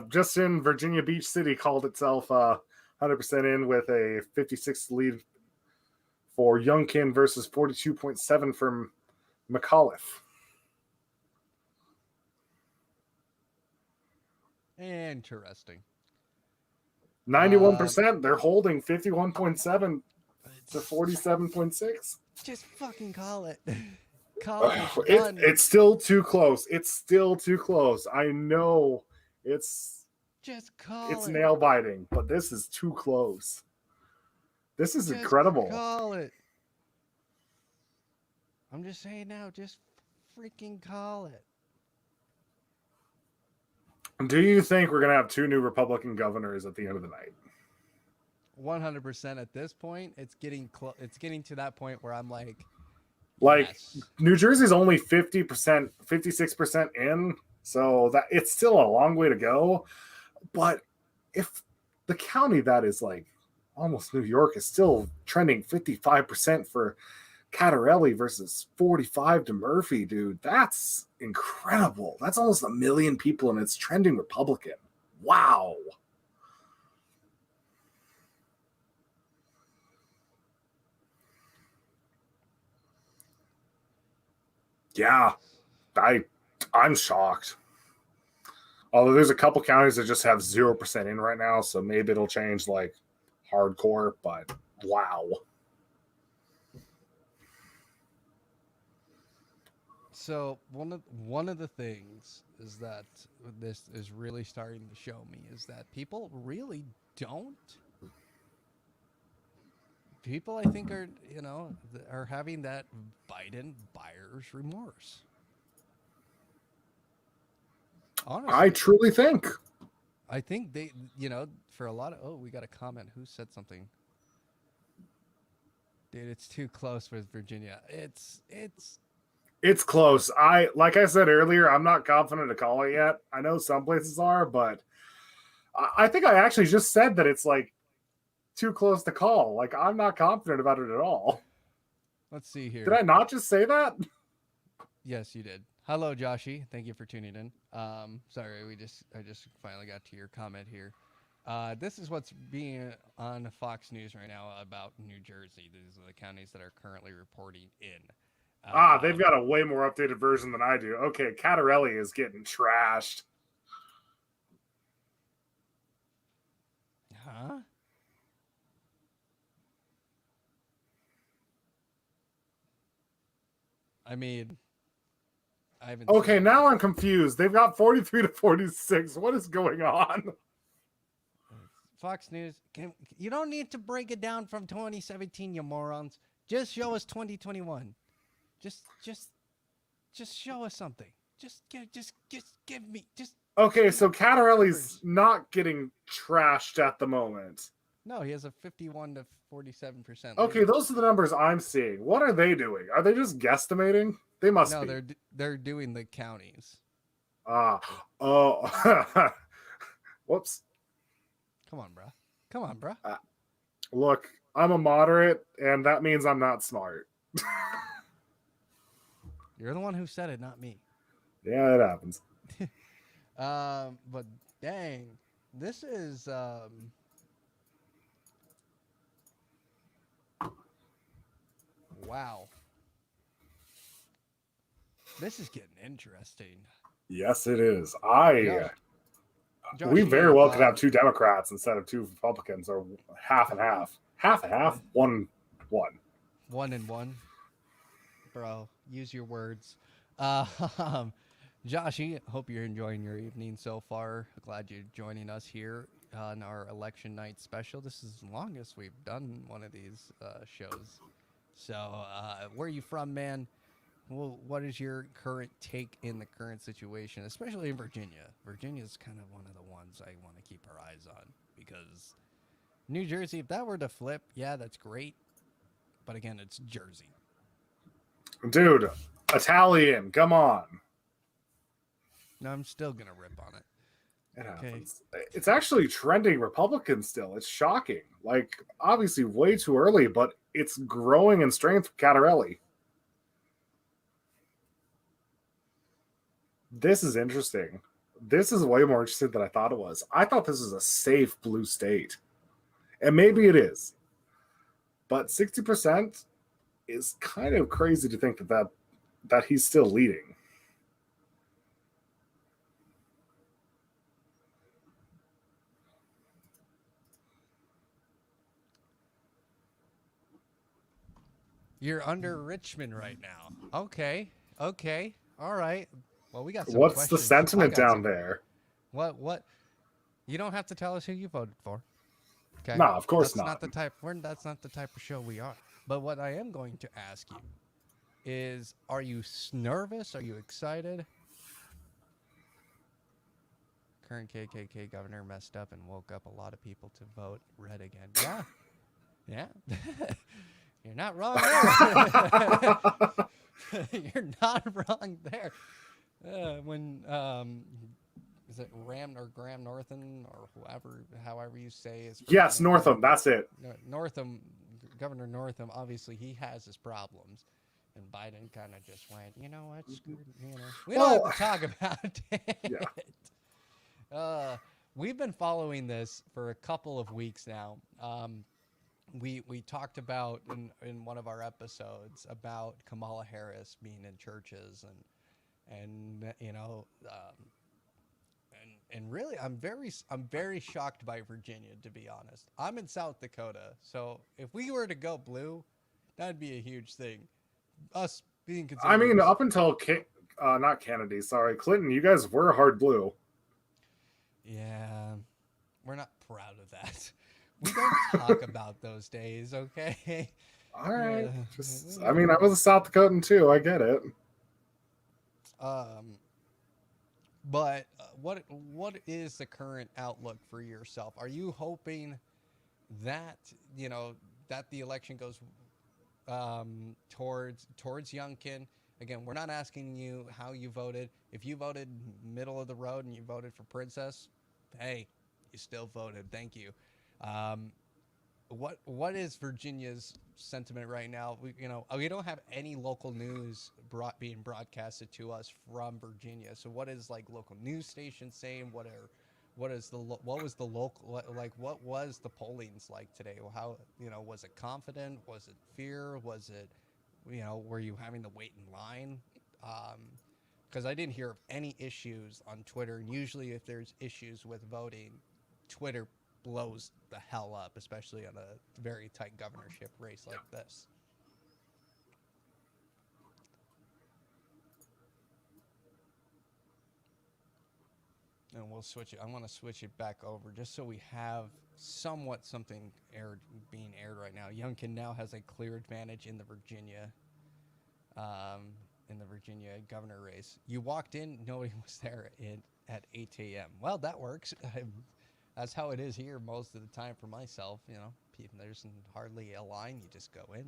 Speaker 2: Just in Virginia Beach City called itself 100% in with a 56 lead for Youngkin versus 42.7 from McAuliffe.
Speaker 1: Interesting.
Speaker 2: 91%. They're holding 51.7 to 47.6.
Speaker 1: Just fucking call it. Call it.
Speaker 2: It's still too close. It's still too close. I know it's nail biting, but this is too close. This is incredible.
Speaker 1: Call it. I'm just saying now, just freaking call it.
Speaker 2: Do you think we're going to have 2 new Republican governors at the end of the night?
Speaker 1: 100% at this point. It's getting it's getting to that point where I'm like
Speaker 2: yes. New Jersey's only 50%, 56% in, so that it's still a long way to go. But if the county that is like almost New York is still trending 55% for Cattarelli versus 45 to Murphy, dude, that's incredible. That's almost 1 million people, and it's trending Republican. Wow. Yeah, I'm shocked. Although there's a couple counties that just have 0% in right now, so maybe it'll change like hardcore, but wow.
Speaker 1: So one of the things is that this is really starting to show me is that people really don't. People, I think, are having that Biden buyer's remorse. Honestly,
Speaker 2: I truly think.
Speaker 1: I think they, for a lot of. Oh, we got a comment. Who said something? Dude, it's too close with Virginia. It's
Speaker 2: close. Like I said earlier, I'm not confident to call it yet. I know some places are, but I think I actually just said that it's like too close to call. Like, I'm not confident about it at all.
Speaker 1: Let's see here.
Speaker 2: Did I not just say that?
Speaker 1: Yes, you did. Hello, Joshy. Thank you for tuning in. Sorry, I just finally got to your comment here. This is what's being on Fox News right now about New Jersey. These are the counties that are currently reporting in.
Speaker 2: They've got a way more updated version than I do. Okay, Cattarelli is getting trashed.
Speaker 1: Huh? I mean, I haven't.
Speaker 2: Okay, now I'm confused. They've got 43 to 46. What is going on?
Speaker 1: Fox News, you don't need to break it down from 2017, you morons. Just show us 2021. Just show us something. Just give me.
Speaker 2: Okay, so Cattarelli's not getting trashed at the moment.
Speaker 1: No, he has a 51 to 47%.
Speaker 2: Okay, those are the numbers I'm seeing. What are they doing? Are they just guesstimating? They must be.
Speaker 1: No, they're doing the counties.
Speaker 2: Whoops.
Speaker 1: Come on, bro.
Speaker 2: Look, I'm a moderate, and that means I'm not smart.
Speaker 1: You're the one who said it, not me.
Speaker 2: Yeah, it happens.
Speaker 1: But dang, this is wow. This is getting interesting.
Speaker 2: Yes, it is.
Speaker 1: Josh,
Speaker 2: we very well could have 2 Democrats instead of 2 Republicans, or half and half. Half and half? 1-1.
Speaker 1: 1 and 1. Bro, use your words. Joshy, hope you're enjoying your evening so far. Glad you're joining us here on our election night special. This is the longest we've done one of these shows. So, where are you from, man? Well, what is your current take in the current situation, especially in Virginia? Virginia is kind of one of the ones I want to keep our eyes on, because New Jersey, if that were to flip, yeah, that's great. But again, it's Jersey.
Speaker 2: Dude, Italian, come on.
Speaker 1: No, I'm still going to rip on it.
Speaker 2: It happens. It's actually trending Republican still. It's shocking. Like, obviously way too early, but it's growing in strength for Cattarelli. This is interesting. This is way more interesting than I thought it was. I thought this was a safe blue state. And maybe it is. But 60% is kind of crazy to think that he's still leading.
Speaker 1: You're under Richmond right now. Okay. All right. Well, we got some
Speaker 2: What's the
Speaker 1: questions.
Speaker 2: sentiment down there?
Speaker 1: What? You don't have to tell us who you voted for. Okay.
Speaker 2: No, of course
Speaker 1: that's
Speaker 2: not.
Speaker 1: not the type. That's not the type of show we are. But what I am going to ask you is: are you nervous? Are you excited? Current KKK governor messed up and woke up a lot of people to vote red again. Yeah. You're not wrong there. You're not wrong there. When is it Ram or Graham Northam or however you say his first
Speaker 2: Yes,
Speaker 1: name?
Speaker 2: Northam, that's it.
Speaker 1: Northam, Governor Northam, obviously he has his problems, and Biden kind of just went, you know what, we don't have to talk about it.
Speaker 2: Yeah.
Speaker 1: We've been following this for a couple of weeks now. We talked about in one of our episodes about Kamala Harris being in churches and you know and really I'm very shocked by Virginia, to be honest. I'm in South Dakota, so if we were to go blue, that'd be a huge thing. Us being
Speaker 2: I
Speaker 1: conservatives.
Speaker 2: mean, up until not Kennedy, sorry, Clinton, you guys were hard blue.
Speaker 1: Yeah, we're not proud of that. We don't talk about those days, okay?
Speaker 2: All right. I mean, I was a South Dakotan too. I get it.
Speaker 1: But what is the current outlook for yourself? Are you hoping that that the election goes towards Youngkin? Again, we're not asking you how you voted. If you voted middle of the road and you voted for Princess, hey, you still voted. Thank you. What is Virginia's sentiment right now? We don't have any local news being broadcasted to us from Virginia. So what is like local news stations saying? What was the local, like what was the pollings like today? How was it confident? Was it fear? Was it were you having to wait in line? Because I didn't hear of any issues on Twitter. And usually, if there's issues with voting, Twitter blows the hell up, especially on a very tight governorship race like this. And we'll switch it. I want to switch it back over just so we have somewhat something being aired right now. Youngkin now has a clear advantage in the Virginia governor race. You walked in, nobody was there at 8 a.m. Well, that works. That's how it is here most of the time for myself. There's hardly a line. You just go in,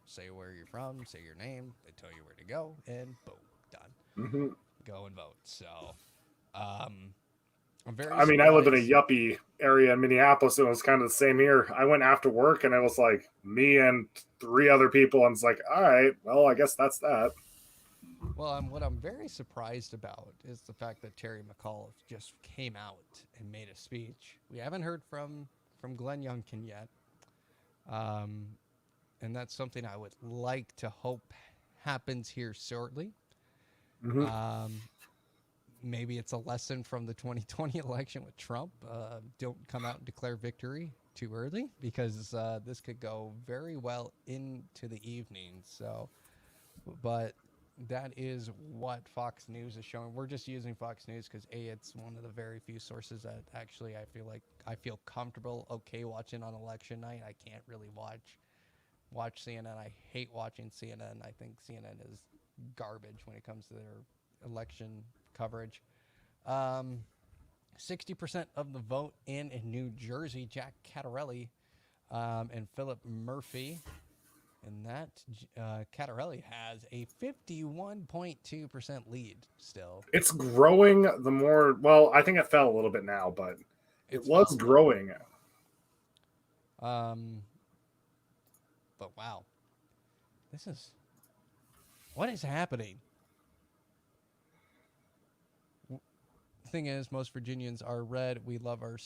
Speaker 1: say where you're from, say your name. They tell you where to go, and boom, done.
Speaker 2: Mm-hmm.
Speaker 1: Go and vote. So, I'm very.
Speaker 2: I mean, I live in a yuppie area in Minneapolis, and it was kind of the same here. I went after work, and it was like me and 3 other people, and it's like, all right, well, I guess that's that.
Speaker 1: Well, what I'm very surprised about is the fact that Terry McAuliffe just came out and made a speech. We haven't heard from Glenn Youngkin yet, and that's something I would like to hope happens here shortly.
Speaker 2: Mm-hmm.
Speaker 1: Maybe it's a lesson from the 2020 election with Trump. Don't come out and declare victory too early, because this could go very well into the evening. So, but that is what Fox News is showing. We're just using Fox News because it's one of the very few sources that actually I feel comfortable watching on election night. I can't really watch CNN. I hate watching CNN. I think CNN is garbage when it comes to their election coverage. 60% of the vote in New Jersey, Jack Cattarelli and Philip Murphy. And that Cattarelli has a 51.2% lead still.
Speaker 2: It's growing the more, well, I think it fell a little bit now, but it was growing.
Speaker 1: But wow. What is happening? thing is, most Virginians are red. We love our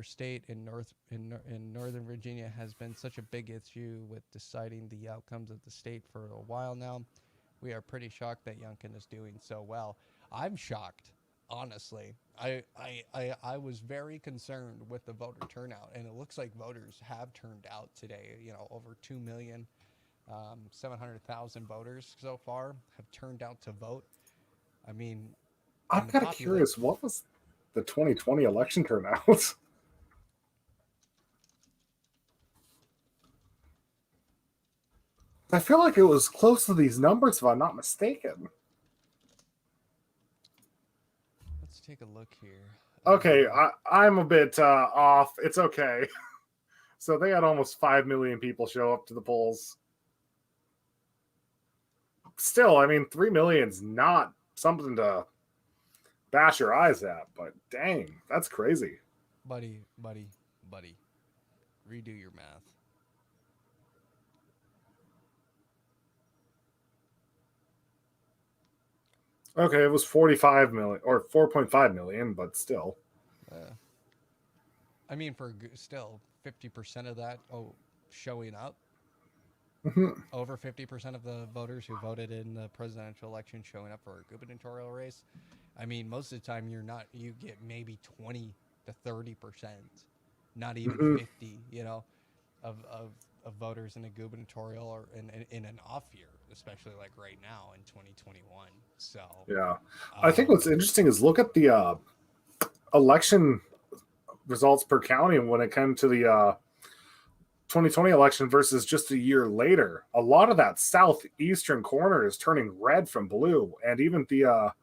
Speaker 1: state. In Northern Virginia has been such a big issue with deciding the outcomes of the state for a while now. We are pretty shocked that Youngkin is doing so well. I'm shocked, honestly. I was very concerned with the voter turnout, and it looks like voters have turned out today. Over 2,000,000 700,000 voters so far have turned out to vote. I mean,
Speaker 2: I'm kind of curious, what was the 2020 election turnout? I feel like it was close to these numbers, if I'm not mistaken.
Speaker 1: Let's take a look here.
Speaker 2: Okay, I'm a bit off. It's okay. So they had almost 5 million people show up to the polls. Still, I mean, 3 million's not something to bash your eyes at, but dang, that's crazy.
Speaker 1: Buddy. Redo your math.
Speaker 2: Okay, it was 45 million or 4.5 million, but still.
Speaker 1: I mean, for still 50% of that showing up. Over 50% of the voters who voted in the presidential election showing up for a gubernatorial race. I mean, most of the time you get maybe 20 to 30%, not even 50, of voters in a gubernatorial or in an off year, especially like right now in 2021. So
Speaker 2: yeah, I think what's interesting is look at the election results per county when it came to the 2020 election versus just a year later. A lot of that southeastern corner is turning red from blue, and even the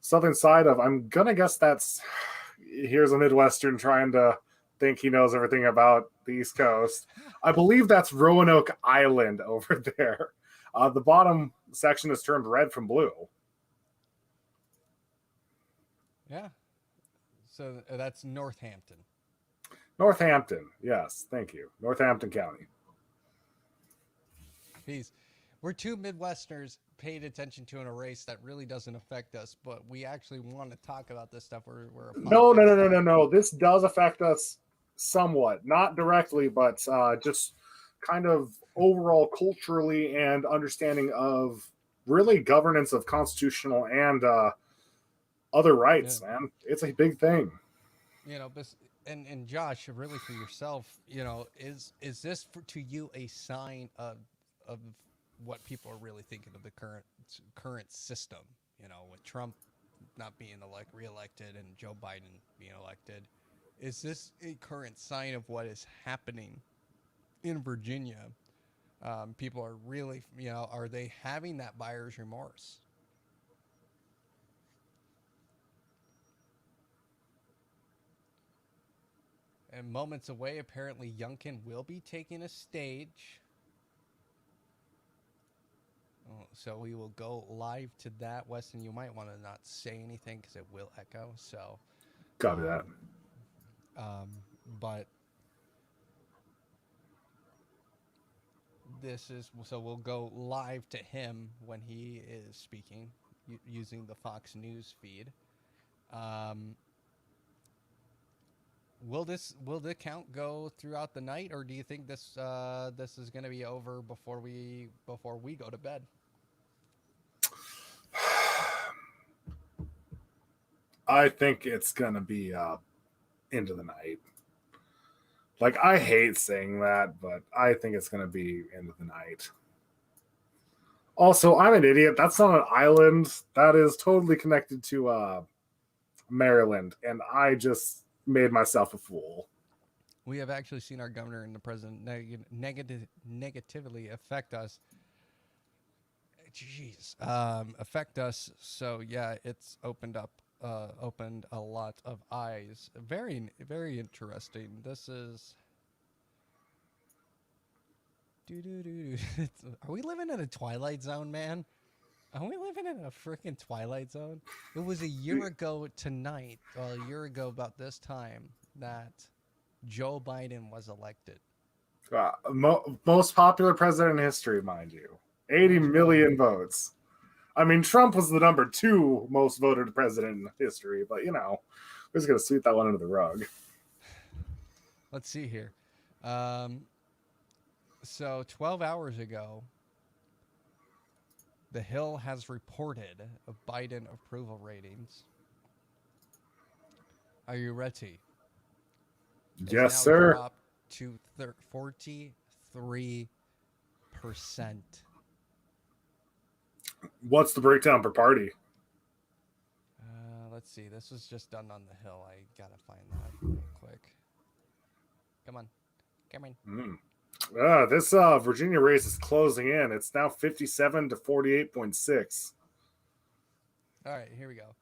Speaker 2: southern side of, I'm gonna guess here's a Midwestern trying to think he knows everything about the East Coast. I believe that's Roanoke Island over there. The bottom section is turned red from blue.
Speaker 1: Yeah. So that's Northampton.
Speaker 2: Northampton, yes, thank you. Northampton County.
Speaker 1: Peace. We're two Midwesterners paid attention to in a race that really doesn't affect us, but we actually want to talk about this stuff. We're
Speaker 2: No. This does affect us somewhat, not directly, but just kind of overall culturally and understanding of really governance of constitutional and other rights, man. It's a big thing.
Speaker 1: And Josh, really for yourself, is this to you a sign of what people are really thinking of the current system? With Trump not being reelected and Joe Biden being elected, is this a current sign of what is happening in Virginia? People are really, are they having that buyer's remorse? And moments away, apparently Youngkin will be taking a stage. So we will go live to that. Weston, you might want to not say anything because it will echo. So,
Speaker 2: copy that.
Speaker 1: But we'll go live to him when he is speaking using the Fox News feed. Will the count go throughout the night, or do you think this is going to be over before we go to bed?
Speaker 2: I think it's going to be into the night. Like, I hate saying that, but I think it's going to be into the night. Also, I'm an idiot. That's not an island. That is totally connected to Maryland, and I just made myself a fool.
Speaker 1: We have actually seen our governor and the president negatively affect us. Affect us. So yeah, it's opened a lot of eyes. Very, very interesting. This is. Are we living in a Twilight Zone, man? Are we living in a freaking Twilight Zone? It was a year ago tonight, a year ago about this time, that Joe Biden was elected.
Speaker 2: Most popular president in history, mind you. 80 million votes. I mean, Trump was the number 2 most voted president in history, but we're just gonna sweep that one under the rug.
Speaker 1: Let's see here. So 12 hours ago, The Hill has reported of Biden approval ratings. Are you ready? It's
Speaker 2: Yes,
Speaker 1: now
Speaker 2: sir.
Speaker 1: dropped to 43%.
Speaker 2: What's the breakdown per party?
Speaker 1: Let's see. This was just done on The Hill. I gotta find that real quick. Come on.
Speaker 2: This Virginia race is closing in. It's now 57 to 48.6.
Speaker 1: All right, here we go.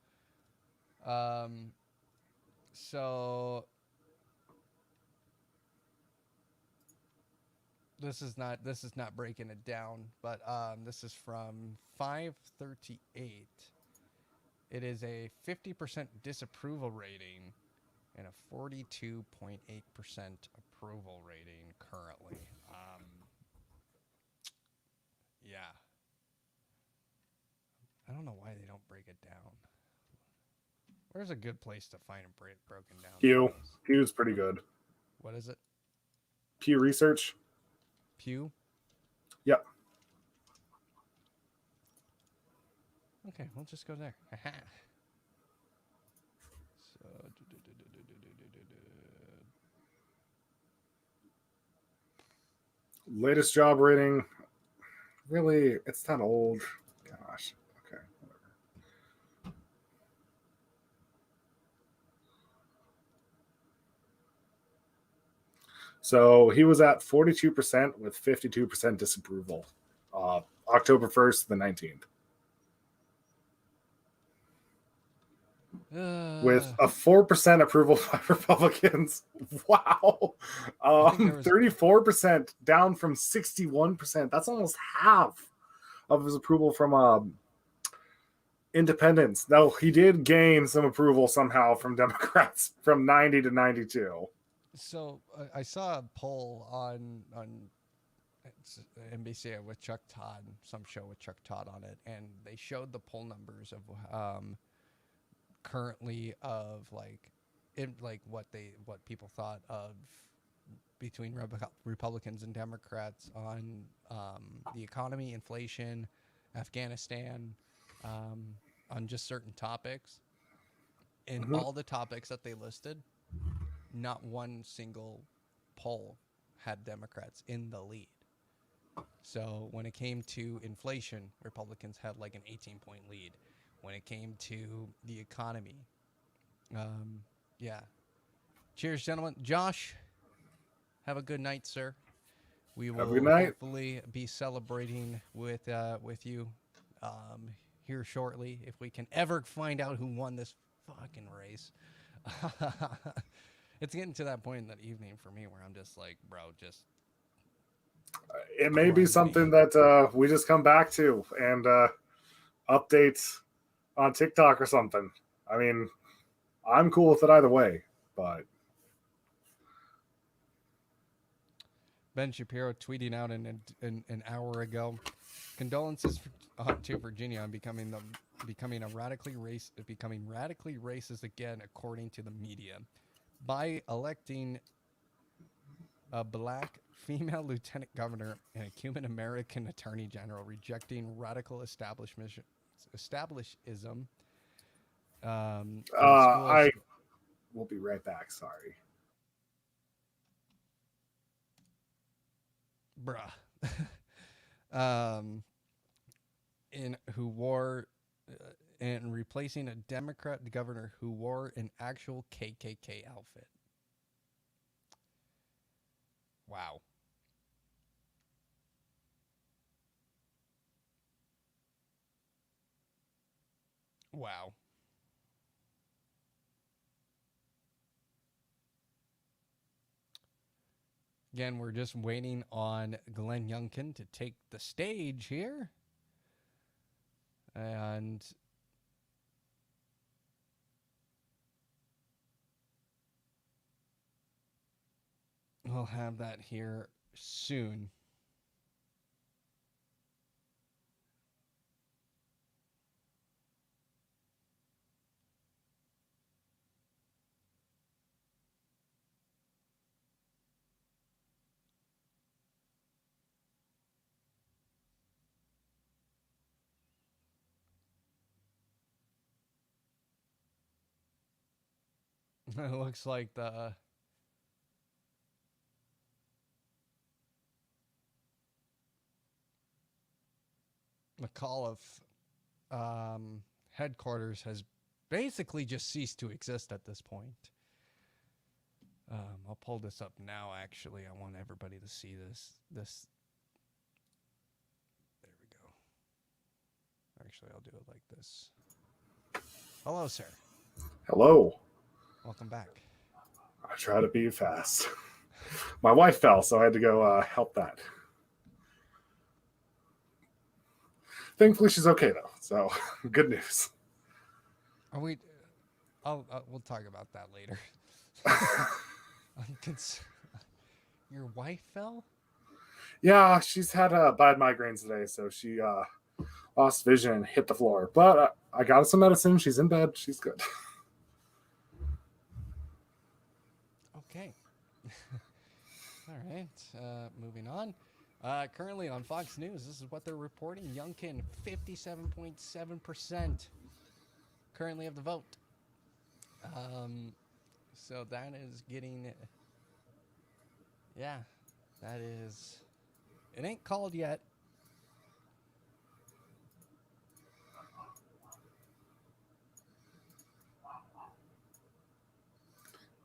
Speaker 1: So this is not breaking it down, but this is from 538. It is a 50% disapproval rating and a 42.8% approval rating currently. Yeah. I don't know why they don't break it down. Where's a good place to find it broken down?
Speaker 2: Pew's pretty good.
Speaker 1: What is it?
Speaker 2: Pew Research.
Speaker 1: Pew?
Speaker 2: Yep.
Speaker 1: Okay, we'll just go there. So,
Speaker 2: latest job rating. Really, it's not old. Gosh. Okay. Whatever. So he was at 42% with 52% disapproval. October 1st to the 19th. With a 4% approval by Republicans. Wow. 34% down from 61%. That's almost half of his approval from independents. No, he did gain some approval somehow from Democrats from 90 to 92.
Speaker 1: So I saw a poll on NBC with Chuck Todd, some show with Chuck Todd on it, and they showed the poll numbers of currently of what people thought of between Republicans and Democrats on the economy, inflation, Afghanistan, on just certain topics. And all the topics that they listed, not one single poll had Democrats in the lead. So when it came to inflation, Republicans had like an 18-point lead. When it came to the economy, yeah. Cheers, gentlemen. Josh, have a good night, sir. We will hopefully be celebrating with you here shortly if we can ever find out who won this fucking race. It's getting to that point in that evening for me where I'm just like, bro, just.
Speaker 2: It may be something that we just come back to and update on TikTok or something. I mean, I'm cool with it either way, but.
Speaker 1: Ben Shapiro tweeting out an hour ago, condolences to Virginia on becoming radically racist again, according to the media, by electing a black female lieutenant governor and a Cuban American attorney general, rejecting radical establishism.
Speaker 2: I will be right back. Sorry.
Speaker 1: Bruh. And replacing a Democrat governor who wore an actual KKK outfit. Wow. Wow. Again, we're just waiting on Glenn Youngkin to take the stage here. And we'll have that here soon. It looks like the McAuliffe headquarters has basically just ceased to exist at this point. I'll pull this up now. Actually, I want everybody to see this. There we go. Actually, I'll do it like this. Hello, sir.
Speaker 2: Hello.
Speaker 1: Welcome back.
Speaker 2: I try to be fast. My wife fell, so I had to go help that. Thankfully, she's okay though. So, good news.
Speaker 1: Are we? We'll talk about that later. Your wife fell?
Speaker 2: Yeah, she's had bad migraines today, so she lost vision and hit the floor. But I got her some medicine. She's in bed. She's good.
Speaker 1: Okay. All right. Moving on. Currently on Fox News, this is what they're reporting. Youngkin, 57.7% currently of the vote. So that is getting, yeah, that is, it ain't called yet.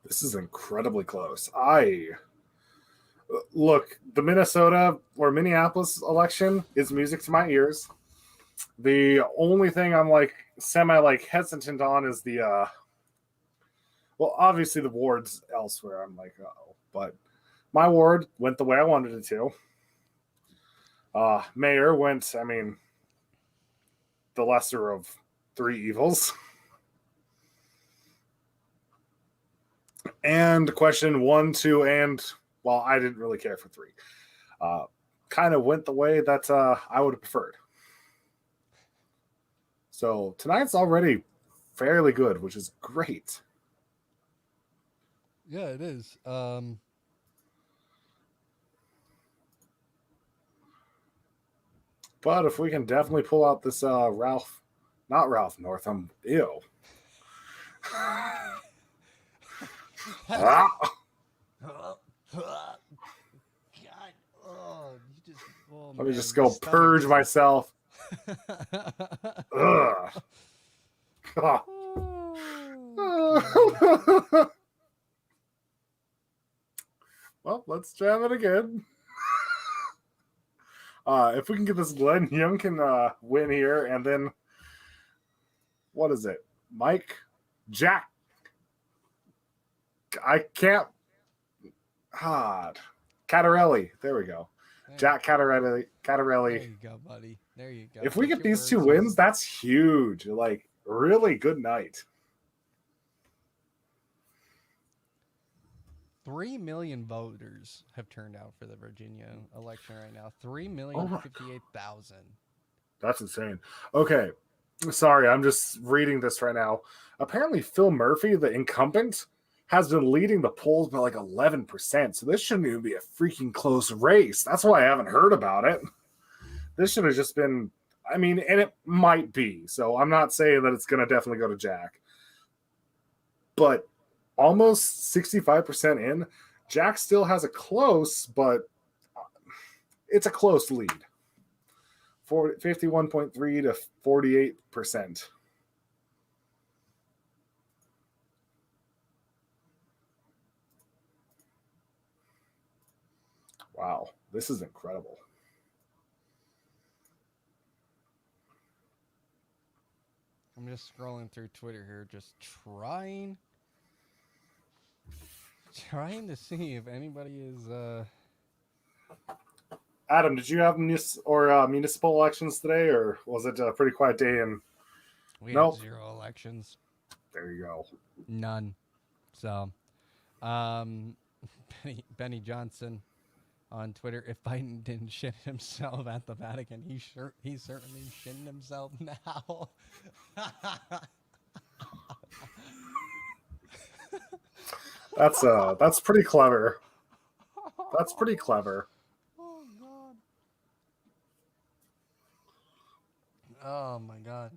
Speaker 2: This is incredibly close. Look, the Minnesota or Minneapolis election is music to my ears. The only thing I'm like semi like hesitant on is the well, obviously the wards elsewhere. I'm like, oh, but my ward went the way I wanted it to. Mayor went, I mean, the lesser of three evils. And question 1, 2, and well, I didn't really care for 3. Kind of went the way that I would have preferred. So tonight's already fairly good, which is great.
Speaker 1: Yeah, it is.
Speaker 2: But if we can definitely pull out this not Ralph Northam, ew. Ah!
Speaker 1: God, oh, you just. Oh,
Speaker 2: Let me
Speaker 1: man,
Speaker 2: just
Speaker 1: my
Speaker 2: go
Speaker 1: stomach
Speaker 2: purge
Speaker 1: just-
Speaker 2: myself. Ugh. Ah.
Speaker 1: Oh,
Speaker 2: Well, let's jam it again. If we can get this Glenn Youngkin win here, and then what is it? Jack. I can't. Cattarelli. There we go.
Speaker 1: there,
Speaker 2: Jack
Speaker 1: there
Speaker 2: Cattarelli.
Speaker 1: you go, buddy. There you go.
Speaker 2: If we get
Speaker 1: your
Speaker 2: these 2
Speaker 1: words
Speaker 2: wins,
Speaker 1: used.
Speaker 2: that's huge. Like, really good night.
Speaker 1: 3 million voters have turned out for the Virginia election right now. 3,058,000.
Speaker 2: That's insane. Okay. Sorry, I'm just reading this right now. Apparently, Phil Murphy, the incumbent, has been leading the polls by like 11%. So this shouldn't even be a freaking close race. That's why I haven't heard about it. This should have just been, I mean, and it might be. So I'm not saying that it's going to definitely go to Jack. But almost 65% in, Jack still has a close, but it's a close lead. 51.3 to 48%. Wow, this is incredible.
Speaker 1: I'm just scrolling through Twitter here, just trying to see if anybody is
Speaker 2: Adam, did you have municipal elections today, or was it a pretty quiet day? And
Speaker 1: we
Speaker 2: Nope.
Speaker 1: had 0 elections.
Speaker 2: There you go.
Speaker 1: None. So Benny Johnson on Twitter, if Biden didn't shit himself at the Vatican, he's certainly shitting himself now.
Speaker 2: That's pretty clever. That's pretty clever.
Speaker 1: Oh God. Oh my God.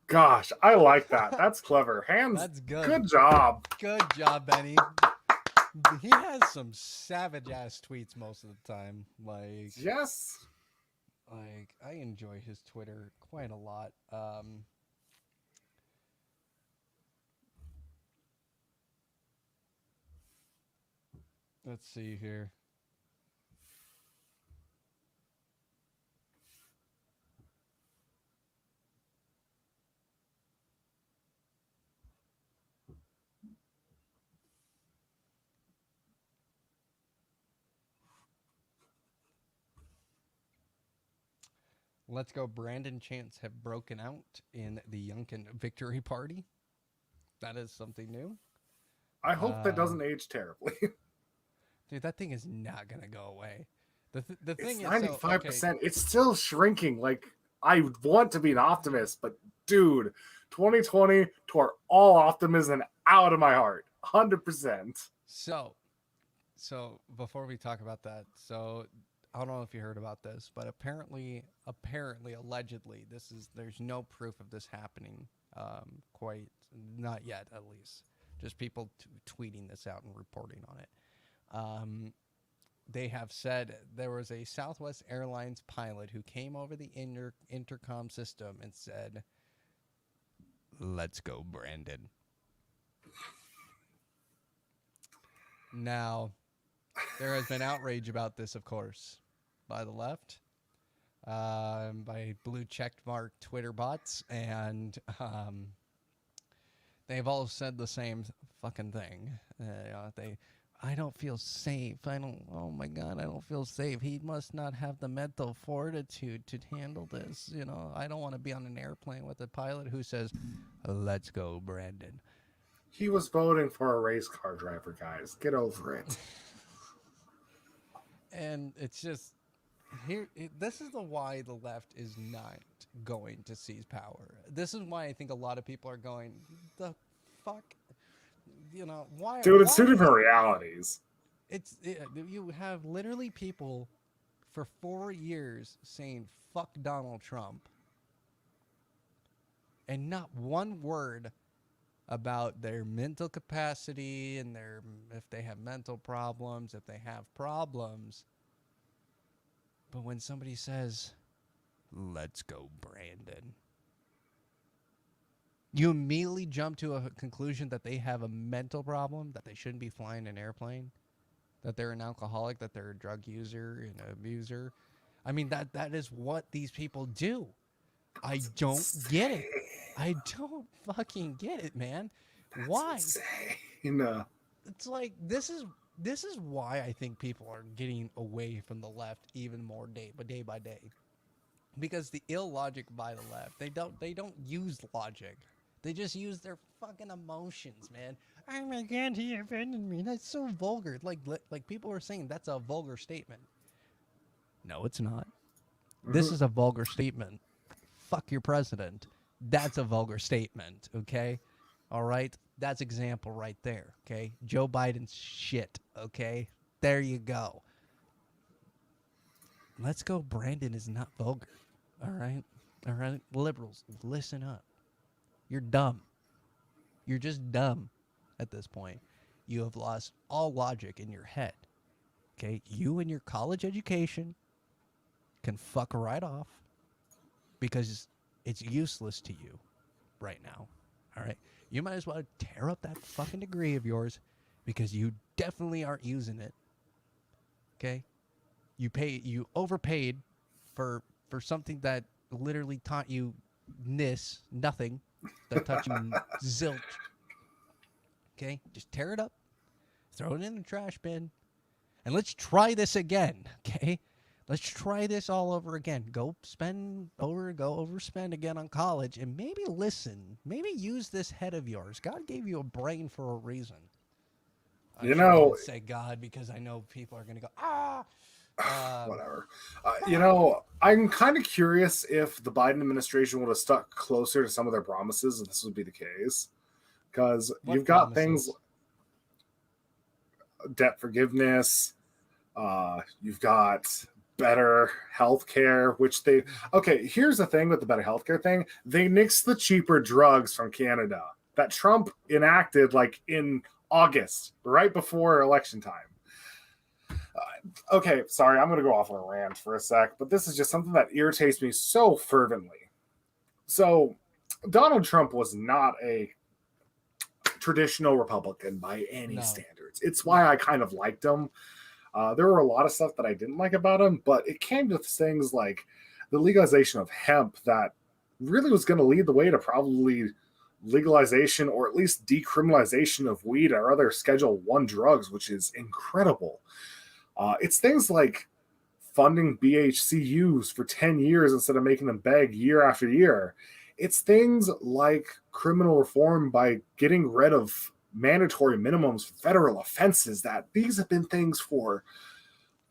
Speaker 2: Gosh, I like that. That's clever. Hands.
Speaker 1: That's good.
Speaker 2: Good job.
Speaker 1: Good job, Benny. He has some savage ass tweets most of the time.
Speaker 2: Yes.
Speaker 1: Like I enjoy his Twitter quite a lot. Let's see here. Let's Go Brandon chants have broken out in the Youngkin victory party. That is something new.
Speaker 2: I hope that doesn't age terribly.
Speaker 1: Dude, that thing is not going to go away. The thing
Speaker 2: It's
Speaker 1: is
Speaker 2: 95%. It's still shrinking. Like, I want to be an optimist, but dude, 2020 tore all optimism out of my heart. 100%.
Speaker 1: So before we talk about that, I don't know if you heard about this, but apparently, allegedly, there's no proof of this happening. Quite not yet, at least. Just people tweeting this out and reporting on it. They have said there was a Southwest Airlines pilot who came over the intercom system and said, "Let's go, Brandon." Now, there has been outrage about this, of course, by the left, by blue checkmark Twitter bots, and they've all said the same fucking thing. I don't feel safe. Oh my God, I don't feel safe. He must not have the mental fortitude to handle this. I don't want to be on an airplane with a pilot who says, "Let's go, Brandon."
Speaker 2: He was voting for a race car driver, guys. Get over it.
Speaker 1: And it's just this is why the left is not going to seize power. This is why I think a lot of people are going, the fuck, why?
Speaker 2: Dude, it's two different realities.
Speaker 1: You have literally people for 4 years saying fuck Donald Trump, and not one word about their mental capacity and if they have mental problems, if they have problems. But when somebody says, "Let's go, Brandon," you immediately jump to a conclusion that they have a mental problem, that they shouldn't be flying an airplane, that they're an alcoholic, that they're a drug user and an abuser. I mean, that is what these people do. I don't get it. I don't fucking get it, man. Why? It's like this is why I think people are getting away from the left even more day by day. Because the illogic by the left, they don't use logic. They just use their fucking emotions, man. Oh my God, he offended me. That's so vulgar. Like people are saying that's a vulgar statement. No, it's not. This is a vulgar statement. Fuck your president. That's a vulgar statement, okay? All right? That's example right there, okay? Joe Biden's shit, okay? There you go. Let's go, Brandon is not vulgar, all right? All right? Liberals, listen up. You're dumb. You're just dumb at this point. You have lost all logic in your head, okay? You and your college education can fuck right off because it's useless to you right now, all right? You might as well tear up that fucking degree of yours because you definitely aren't using it, okay? You overpaid for something that literally taught you nothing, that taught you zilch, okay? Just tear it up, throw it in the trash bin, and let's try this again, okay? Let's try this all over again. Go overspend again on college, and maybe listen. Maybe use this head of yours. God gave you a brain for a reason. I shouldn't say God because I know people are going to go,
Speaker 2: whatever. I'm kind of curious if the Biden administration would have stuck closer to some of their promises, if this would be the case. Because you've got things, debt forgiveness. You've got better healthcare, which they okay. Here's the thing with the better healthcare thing: they nixed the cheaper drugs from Canada that Trump enacted like in August, right before election time. Okay, sorry, I'm going to go off on a rant for a sec, but this is just something that irritates me so fervently. So, Donald Trump was not a traditional Republican by any standards. It's why I kind of liked him. There were a lot of stuff that I didn't like about him, but it came to things like the legalization of hemp that really was going to lead the way to probably legalization or at least decriminalization of weed or other Schedule I drugs, which is incredible. It's things like funding BHCUs for 10 years instead of making them beg year after year. It's things like criminal reform by getting rid of mandatory minimums for federal offenses. That these have been things for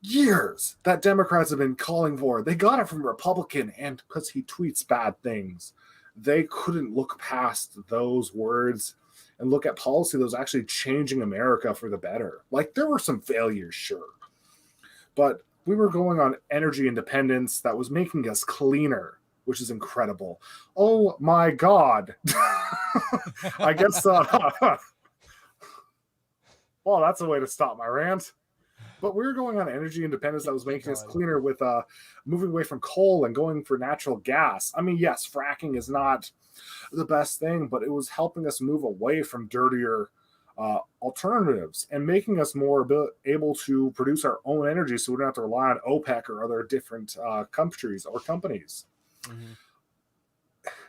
Speaker 2: years that Democrats have been calling for. They got it from Republican, and because he tweets bad things, they couldn't look past those words and look at policy that was actually changing America for the better. Like, there were some failures, sure, but we were going on energy independence that was making us cleaner, which is incredible. Oh my God. I guess, well, that's a way to stop my rant. But we were going on energy independence that was making us cleaner with moving away from coal and going for natural gas. I mean, yes, fracking is not the best thing, but it was helping us move away from dirtier alternatives and making us more able to produce our own energy so we don't have to rely on OPEC or other different countries or companies. Mm-hmm.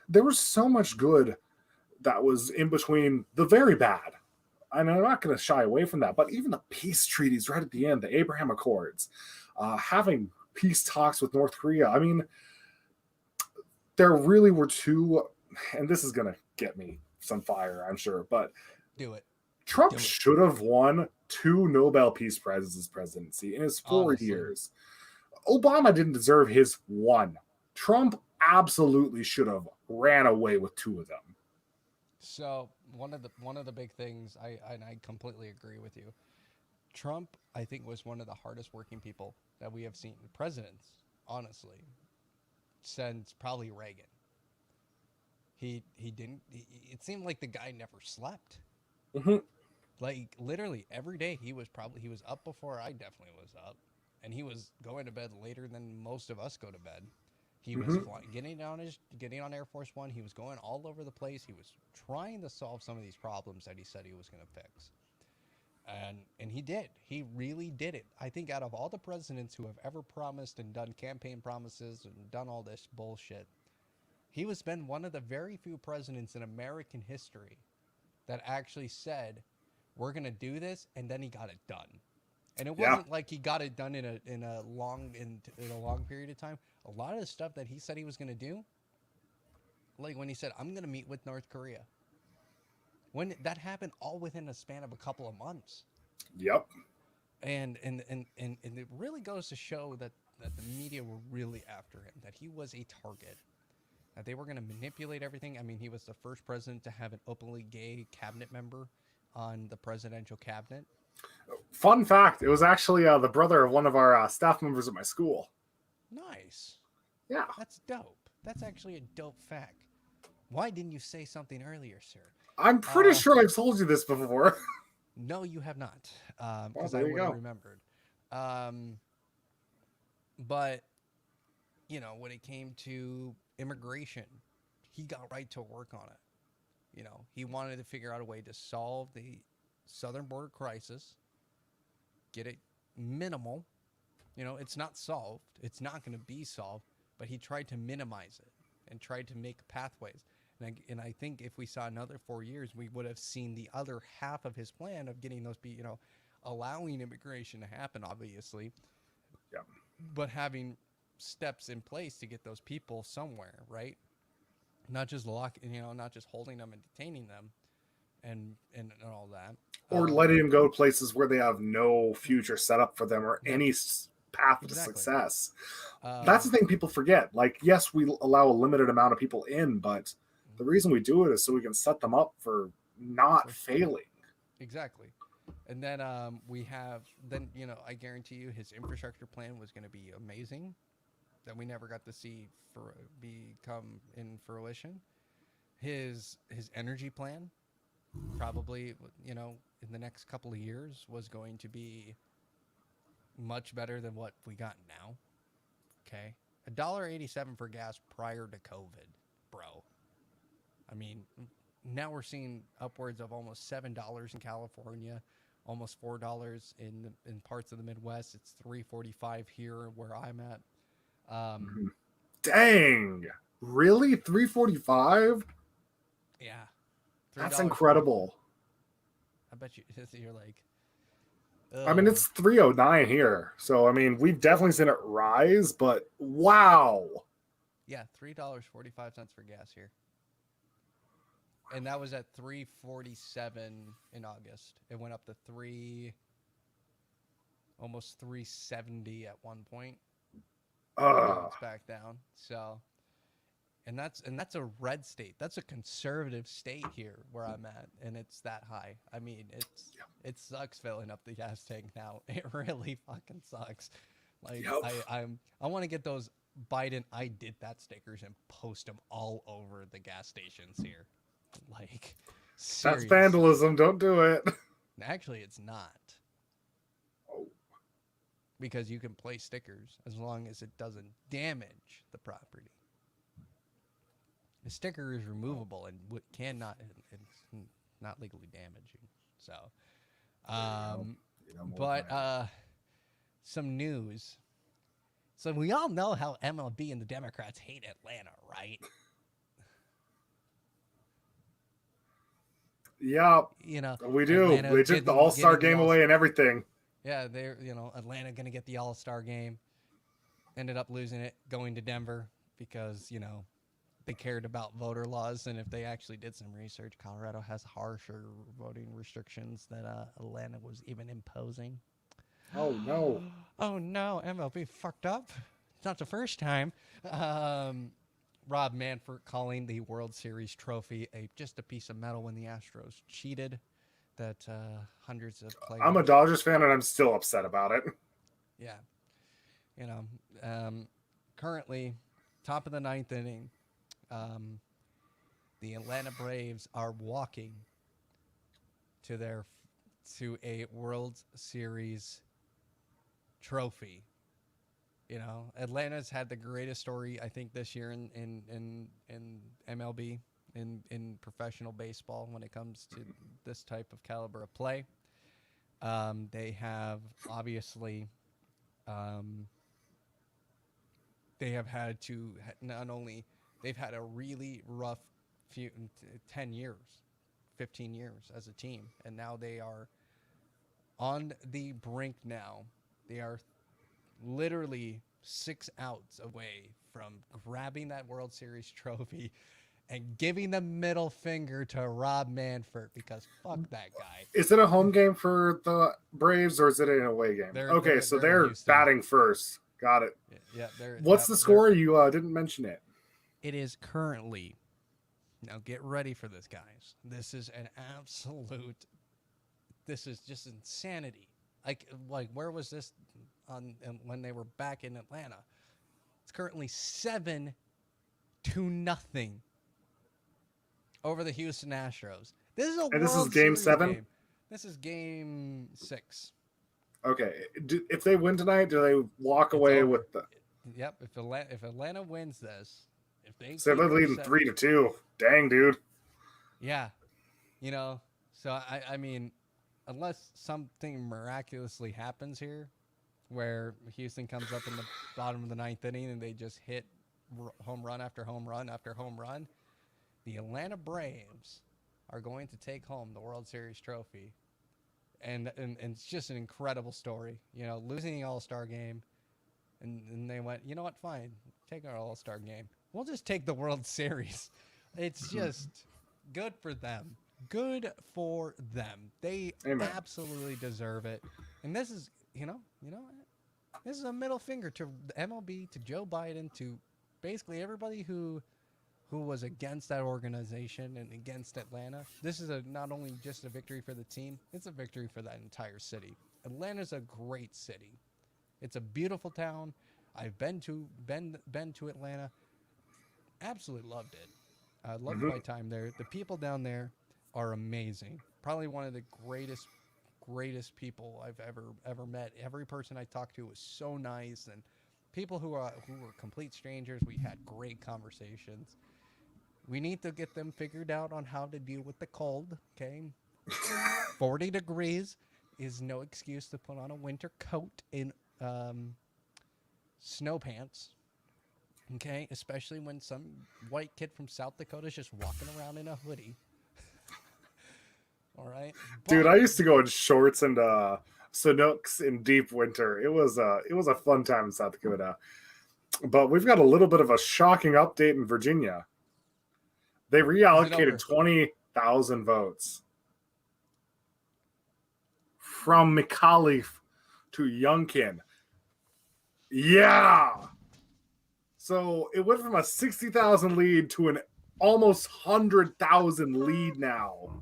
Speaker 2: There was so much good that was in between the very bad. And I'm not going to shy away from that, but even the peace treaties right at the end, the Abraham Accords, having peace talks with North Korea. I mean, there really were two, and this is going to get me some fire, I'm sure, but
Speaker 1: do it.
Speaker 2: Trump should have won 2 Nobel Peace Prizes his presidency in his 4 years. Obama didn't deserve his 1. Trump absolutely should have ran away with 2 of them.
Speaker 1: So one of the big things, I completely agree with you. Trump, I think, was one of the hardest working people that we have seen, presidents, honestly, since probably Reagan. He didn't. It seemed like the guy never slept.
Speaker 2: Mm-hmm.
Speaker 1: Like, literally every day he was up before I definitely was up, and he was going to bed later than most of us go to bed. He was getting on Air Force One. He was going all over the place. He was trying to solve some of these problems that he said he was going to fix. And he did. He really did it. I think out of all the presidents who have ever promised and done campaign promises and done all this bullshit, he was been one of the very few presidents in American history that actually said, we're going to do this, and then he got it done. And it wasn't like he got it done in a long period of time. A lot of the stuff that he said he was going to do, like when he said, I'm going to meet with North Korea. When that happened all within a span of a couple of months.
Speaker 2: Yep.
Speaker 1: And it really goes to show that the media were really after him, that he was a target, that they were going to manipulate everything. I mean, he was the first president to have an openly gay cabinet member on the presidential cabinet.
Speaker 2: Fun fact, it was actually the brother of one of our staff members at my school.
Speaker 1: Nice.
Speaker 2: Yeah.
Speaker 1: That's dope. That's actually a dope fact. Why didn't you say something earlier, sir?
Speaker 2: I'm pretty sure I've told you this before.
Speaker 1: No, you have not. Because
Speaker 2: I
Speaker 1: would have remembered. But, you know, when it came to immigration, he got right to work on it. You know, he wanted to figure out a way to solve the southern border crisis, get it minimal. You know, it's not solved. It's not going to be solved, but he tried to minimize it and tried to make pathways. And I think if we saw another 4 years, we would have seen the other half of his plan of getting those, you know, allowing immigration to happen, obviously.
Speaker 2: Yeah.
Speaker 1: But having steps in place to get those people somewhere, right? Not just not just holding them and detaining them and all that.
Speaker 2: Or letting them go places where they have no future set up for them or any path to success. That's the thing people forget. Like, yes, we allow a limited amount of people in, but the reason we do it is so we can set them up for not failing.
Speaker 1: Exactly. And then we have then I guarantee you his infrastructure plan was going to be amazing, that we never got to see for become in fruition. His energy plan probably in the next couple of years was going to be much better than what we got now. Okay, $1.87 for gas prior to COVID, bro. I mean, now we're seeing upwards of almost $7 in California, almost $4 in parts of the Midwest. It's $3.45 here where I'm at.
Speaker 2: Dang, really? 345?
Speaker 1: Yeah,
Speaker 2: That's
Speaker 1: $3.40.
Speaker 2: incredible.
Speaker 1: I bet you're like.
Speaker 2: I mean, it's 309 here. So, I mean, we've definitely seen it rise, but wow.
Speaker 1: Yeah, $3.45 for gas here. And that was at 347 in August. It went up to almost 370 at one point. Now it's back down. So, and that's a red state. That's a conservative state here where I'm at, and it's that high. I mean, it sucks filling up the gas tank now. It really fucking sucks. Like I want to get those Biden "I did that" stickers and post them all over the gas stations here. Like, seriously.
Speaker 2: That's vandalism. Don't do it.
Speaker 1: Actually, it's not. Because you can place stickers as long as it doesn't damage the property. The sticker is removable and cannot, it's not legally damaging. So, but some news. So we all know how MLB and the Democrats hate Atlanta, right?
Speaker 2: Yeah, we do.
Speaker 1: Atlanta
Speaker 2: They took the All-Star game away and everything.
Speaker 1: Yeah, they're Atlanta gonna get the All-Star game. Ended up losing it, going to Denver because they cared about voter laws, and if they actually did some research, Colorado has harsher voting restrictions that Atlanta was even imposing.
Speaker 2: Oh no!
Speaker 1: Oh no! MLB fucked up. It's not the first time. Rob Manfred calling the World Series trophy just a piece of metal when the Astros cheated. That hundreds of players.
Speaker 2: I'm a Dodgers fan, and I'm still upset about it.
Speaker 1: Yeah, currently, top of the ninth inning, the Atlanta Braves are walking to a World Series trophy. Atlanta's had the greatest story I think this year in MLB. In professional baseball when it comes to this type of caliber of play. They have obviously they have had to not only they've had a really rough 10 years, 15 years as a team, and now they are on the brink now. They are literally 6 outs away from grabbing that World Series trophy and giving the middle finger to Rob Manfred because fuck that guy.
Speaker 2: Is it a home game for the Braves or is it an away game? So they're batting first. Got it.
Speaker 1: Yeah.
Speaker 2: What's the score? You didn't mention it.
Speaker 1: It is currently, now get ready for this, guys. This is an absolute, this is just insanity. Like where was this when they were back in Atlanta? It's currently 7-0 over the Houston Astros. This is
Speaker 2: this is game 7?
Speaker 1: Game. This is game 6.
Speaker 2: Okay. If they win tonight, do they walk away with the...
Speaker 1: Yep. If Atlanta wins this, if they...
Speaker 2: So they're leading 3-2. Dang, dude.
Speaker 1: Yeah. So I mean, unless something miraculously happens here, where Houston comes up in the bottom of the 9th inning and they just hit home run after home run after home run, the Atlanta Braves are going to take home the World Series trophy. And it's just an incredible story. Losing the All-Star game, and they went, you know what, fine, take our All-Star game. We'll just take the World Series. It's just good for them. Good for them. They
Speaker 2: Amen.
Speaker 1: Absolutely deserve it. And this is, this is a middle finger to the MLB, to Joe Biden, to basically everybody who who was against that organization and against Atlanta. This is not only just a victory for the team, it's a victory for that entire city. Atlanta's a great city. It's a beautiful town. I've been to Atlanta. Absolutely loved it. I loved my time there. The people down there are amazing. Probably one of the greatest people I've ever met. Every person I talked to was so nice, and people who were complete strangers. We had great conversations. We need to get them figured out on how to deal with the cold. Okay, 40 degrees is no excuse to put on a winter coat in snow pants. Okay, especially when some white kid from South Dakota is just walking around in a hoodie. All right,
Speaker 2: Dude,
Speaker 1: but
Speaker 2: I used to go in shorts and Sanooks in deep winter. It was a fun time in South Dakota. But we've got a little bit of a shocking update in Virginia. They reallocated 20,000 votes from McAuliffe to Youngkin. Yeah. So it went from a 60,000 lead to an almost 100,000 lead now.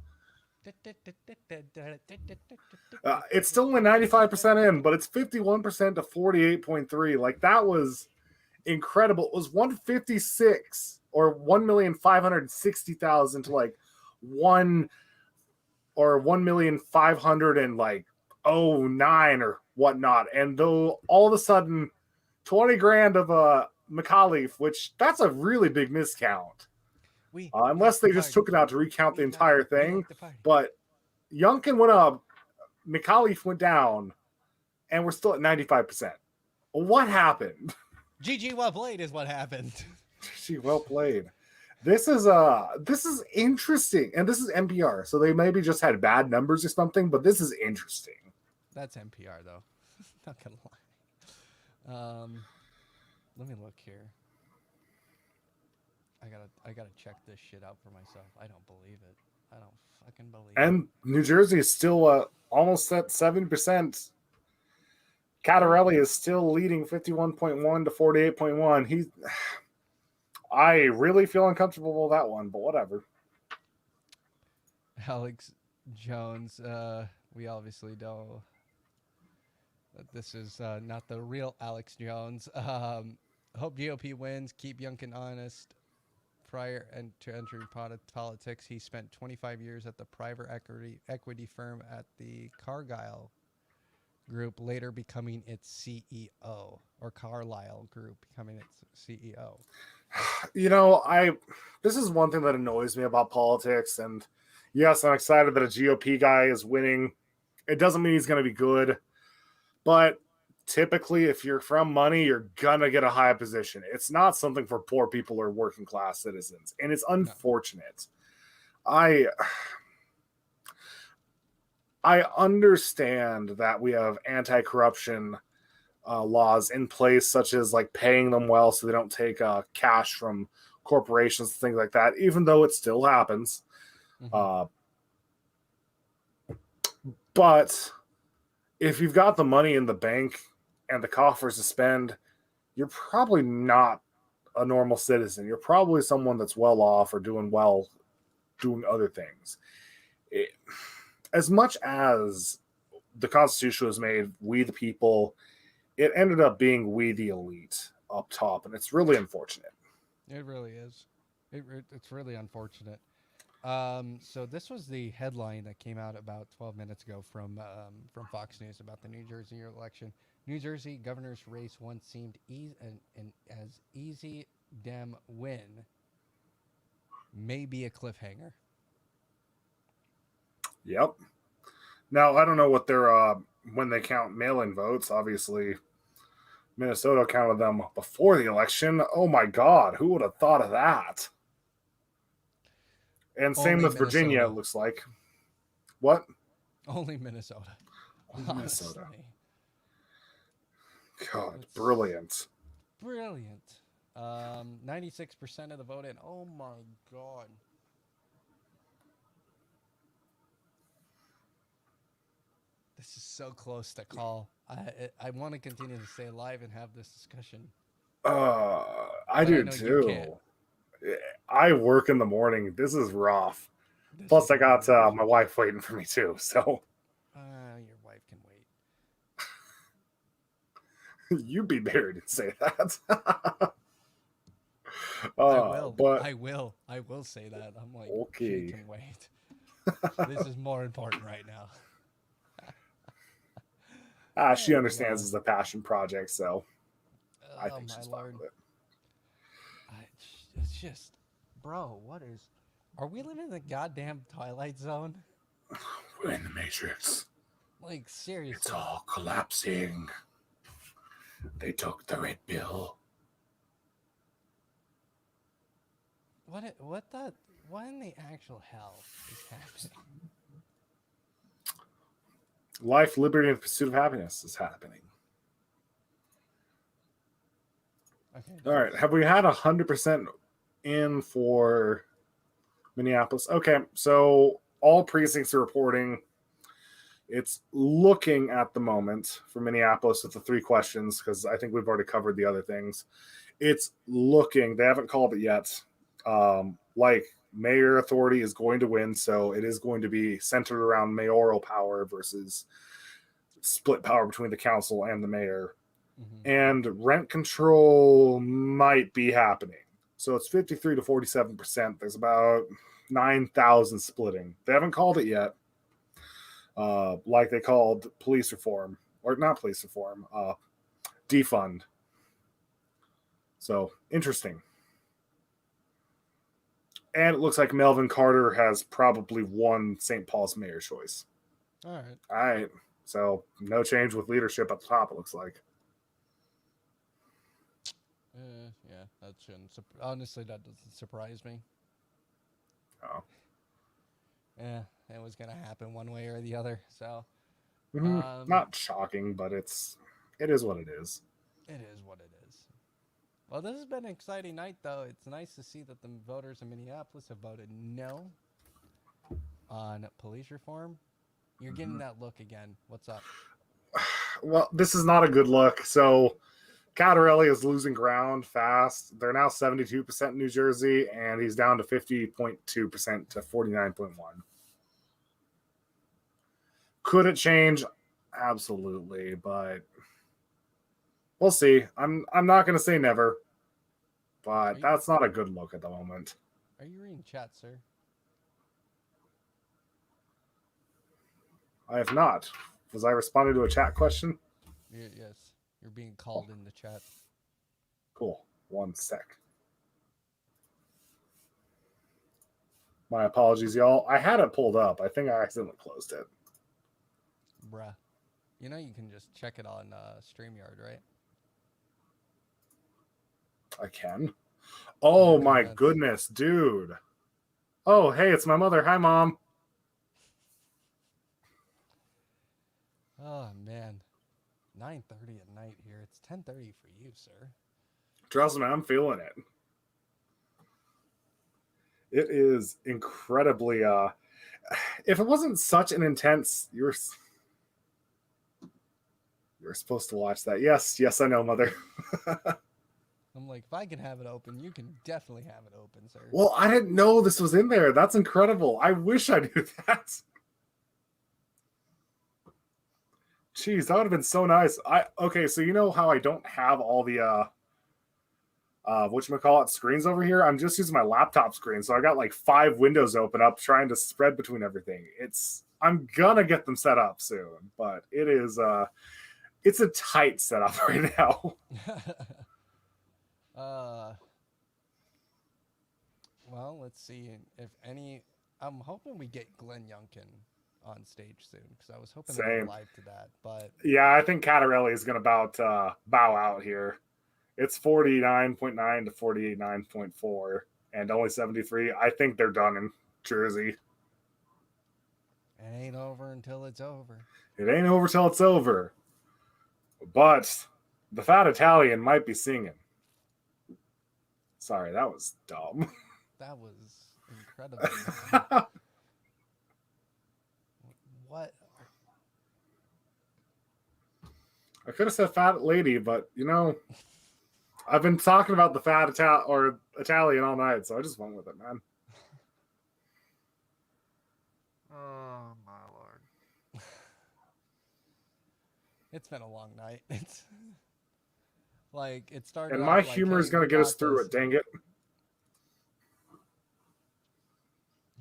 Speaker 2: It's still only 95% in, but it's 51% to 48.3. Like, that was incredible. It was 156 or 1,560,000 to like 1,500 and like 09 or whatnot. And though all of a sudden 20 grand of a McAuliffe, which that's a really big miscount. Unless they just took it out to recount the entire thing. But Youngkin went up, McAuliffe went down, and we're still at 95%. What happened?
Speaker 1: GG, well played is what happened.
Speaker 2: GG, well played. This is interesting, and this is NPR, so they maybe just had bad numbers or something, but this is interesting.
Speaker 1: That's NPR though. Not gonna lie. Let me look here. I gotta check this shit out for myself. I don't believe it. I don't fucking believe it.
Speaker 2: And New Jersey is still almost at 7%. Cattarelli is still leading 51.1 to 48.1. I really feel uncomfortable with that one, but whatever.
Speaker 1: Alex Jones, we obviously know that this is not the real Alex Jones. Hope GOP wins. Keep Youngkin honest. Prior to entering politics, he spent 25 years at the private equity firm at the Cargill Group, later becoming its CEO, or Carlyle Group becoming its CEO.
Speaker 2: You know, this is one thing that annoys me about politics, and yes, I'm excited that a GOP guy is winning. It doesn't mean he's going to be good, but typically, if you're from money, you're gonna get a high position. It's not something for poor people or working class citizens, and it's unfortunate. No. I understand that we have anti-corruption laws in place, such as like paying them well so they don't take cash from corporations, things like that, even though it still happens. Mm-hmm. But if you've got the money in the bank and the coffers to spend, you're probably not a normal citizen. You're probably someone that's well off or doing well, doing other things. As much as the Constitution was made, we the people, it ended up being we the elite up top, and it's really unfortunate.
Speaker 1: It really is. It's really unfortunate. So this was the headline that came out about 12 minutes ago from Fox News about the New Jersey election. New Jersey governor's race once seemed as easy Dem win may be a cliffhanger.
Speaker 2: Yep. Now, I don't know what they're when they count mail-in votes. Obviously, Minnesota counted them before the election. Oh my God, who would have thought of that? And same with Minnesota. Virginia, it looks like. What?
Speaker 1: Only Minnesota.
Speaker 2: Only Minnesota. God, it's brilliant.
Speaker 1: Brilliant. 96% of the vote in. Oh my God. This is so close to call. I want to continue to stay alive and have this discussion.
Speaker 2: I do too. I work in the morning. This is rough.
Speaker 1: This
Speaker 2: Plus,
Speaker 1: is
Speaker 2: I got
Speaker 1: rough.
Speaker 2: my wife waiting for me too. So
Speaker 1: Your wife can wait.
Speaker 2: you'd be married and say that.
Speaker 1: I will.
Speaker 2: But
Speaker 1: I will. I will say that. I'm like, she
Speaker 2: okay.
Speaker 1: can wait. This is more important right now.
Speaker 2: She
Speaker 1: Oh,
Speaker 2: understands
Speaker 1: God.
Speaker 2: it's a passion project, so I
Speaker 1: Oh
Speaker 2: think
Speaker 1: my
Speaker 2: she's fine
Speaker 1: lord.
Speaker 2: with it.
Speaker 1: It's just, bro. What is? Are we living in the goddamn Twilight Zone?
Speaker 2: We're in the Matrix.
Speaker 1: Like
Speaker 2: It's
Speaker 1: seriously.
Speaker 2: all collapsing. They took the red pill.
Speaker 1: What in the actual hell is happening?
Speaker 2: Life, liberty, and pursuit of happiness is happening.
Speaker 1: Okay.
Speaker 2: All right. Have we had 100% in for Minneapolis? Okay. So all precincts are reporting. It's looking at the moment for Minneapolis with the 3 questions, because I think we've already covered the other things. It's looking. They haven't called it yet. Like mayor authority is going to win, so it is going to be centered around mayoral power versus split power between the council and the mayor.
Speaker 1: Mm-hmm.
Speaker 2: And rent control might be happening. So it's 53 to 47%. There's about 9,000 splitting. They haven't called it yet. Like they called police reform, or not police reform, defund. So interesting. And it looks like Melvin Carter has probably won St. Paul's mayor choice.
Speaker 1: All right.
Speaker 2: All right. So no change with leadership at the top, it looks like.
Speaker 1: Yeah, that shouldn't. Honestly, that doesn't surprise me.
Speaker 2: Oh.
Speaker 1: Yeah, it was gonna happen one way or the other. So,
Speaker 2: Not shocking, but it is what it is.
Speaker 1: it is what it is. Well, this has been an exciting night, though. It's nice to see that the voters in Minneapolis have voted no on police reform. You're getting that look again. What's up?
Speaker 2: Well, this is not a good look. So Cattarelli is losing ground fast. They're now 72% in New Jersey, and he's down to 50.2% to 49.1%. Could it change? Absolutely, but we'll see. I'm not going to say never, but that's not a good look at the moment.
Speaker 1: Are you reading chat, sir?
Speaker 2: I have not. Was I responding to a chat question?
Speaker 1: Yes, you're being called in the chat.
Speaker 2: Cool. 1 sec. My apologies, y'all. I had it pulled up. I think I accidentally closed it.
Speaker 1: Bruh. You know you can just check it on StreamYard, right?
Speaker 2: I can. Oh my
Speaker 1: comments.
Speaker 2: goodness, dude. Oh, hey, it's my mother. Hi, Mom.
Speaker 1: Oh man, 9:30 at night here. It's 10:30 for you, sir.
Speaker 2: Trust me, I'm feeling it. It is incredibly if it wasn't such an intense, you're supposed to watch that. Yes, I know, Mother.
Speaker 1: I'm like, if I can have it open, you can definitely have it open, sir.
Speaker 2: Well, I didn't know this was in there. That's incredible. I wish I knew that. Jeez, that would have been so nice. Okay, so you know how I don't have all the whatchamacallit screens over here? I'm just using my laptop screen. So I got like 5 windows open up trying to spread between everything. I'm gonna get them set up soon, but it's a tight setup right now.
Speaker 1: Well, let's see if any. I'm hoping we get Glenn Youngkin on stage soon because I was hoping to go live to that. But
Speaker 2: yeah, I think Cattarelli is going to bow out here. It's 49.9 to 49.4 and only 73. I think they're done in Jersey.
Speaker 1: It ain't over until it's over.
Speaker 2: It ain't over till it's over. But the fat Italian might be singing. Sorry, that was dumb.
Speaker 1: That was incredible. Dumb. What?
Speaker 2: I could have said fat lady, but you know, I've been talking about the fat Italian or Italian all night, so I just went with it, man.
Speaker 5: Oh my lord.
Speaker 1: It's been a long night. It's like it started
Speaker 2: And
Speaker 1: off
Speaker 2: my
Speaker 1: like,
Speaker 2: humor is
Speaker 1: hey,
Speaker 2: going
Speaker 1: we
Speaker 2: to get us
Speaker 1: got
Speaker 2: through
Speaker 1: this.
Speaker 2: it, dang it.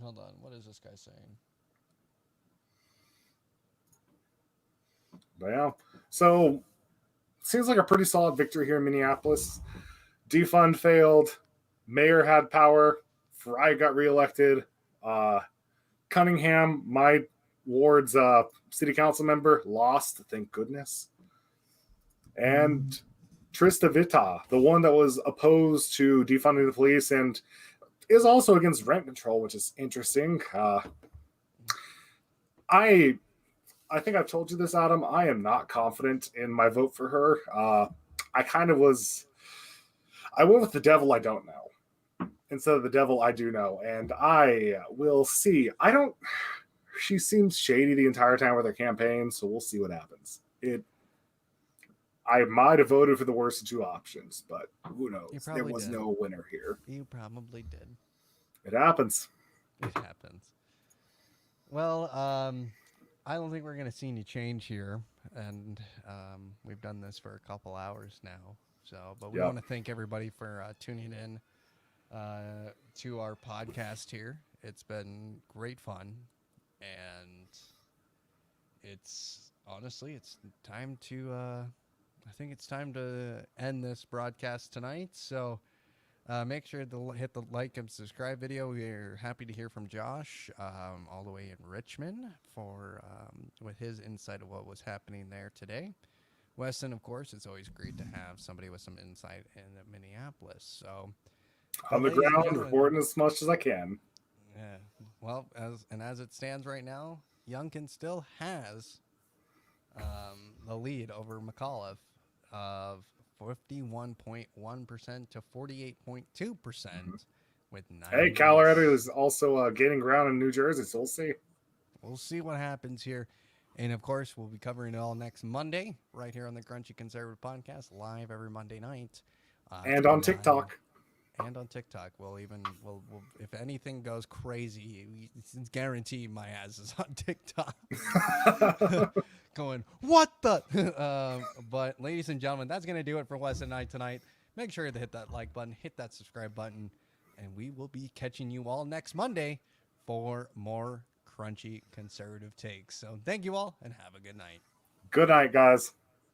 Speaker 1: Hold on, what is this guy saying?
Speaker 2: But yeah. So, seems like a pretty solid victory here in Minneapolis. Defund failed. Mayor had power. Fry got reelected. Cunningham, my ward's city council member, lost, thank goodness. And Trista Vita, the one that was opposed to defunding the police and is also against rent control, which is interesting. I think I've told you this, Adam. I am not confident in my vote for her. I kind of was. I went with the devil I don't know instead of the devil I do know, and I will see. I don't. She seems shady the entire time with her campaign, so we'll see what happens. I might have voted for the worst of two options, but who knows? There was no winner here.
Speaker 1: You probably did.
Speaker 2: It happens.
Speaker 1: It happens. Well, I don't think we're going to see any change here, and we've done this for a couple hours now. So, but we want to thank everybody for tuning in to our podcast here. It's been great fun, and it's honestly, it's time to. I think it's time to end this broadcast tonight. So. Make sure to hit the like and subscribe video. We're happy to hear from Josh all the way in Richmond for with his insight of what was happening there today. Weston, of course, it's always great to have somebody with some insight in Minneapolis. So
Speaker 2: on the ground, reporting as much as I can.
Speaker 1: Yeah. Well, as it stands right now, Youngkin still has the lead over McAuliffe of 51.1% to 48.2% with 9.
Speaker 2: Hey, Colorado is also gaining ground in New Jersey, so we'll see.
Speaker 1: We'll see what happens here. And, of course, we'll be covering it all next Monday right here on the Crunchy Conservative Podcast, live every Monday night.
Speaker 2: And on TikTok.
Speaker 1: And on TikTok. We'll if anything goes crazy, it's guaranteed my ass is on TikTok. Going, what the? But, ladies and gentlemen, that's going to do it for Wes and I tonight. Make sure to hit that like button, hit that subscribe button, and we will be catching you all next Monday for more Crunchy Conservative Takes. So thank you all, and have a good night.
Speaker 2: Good night, guys.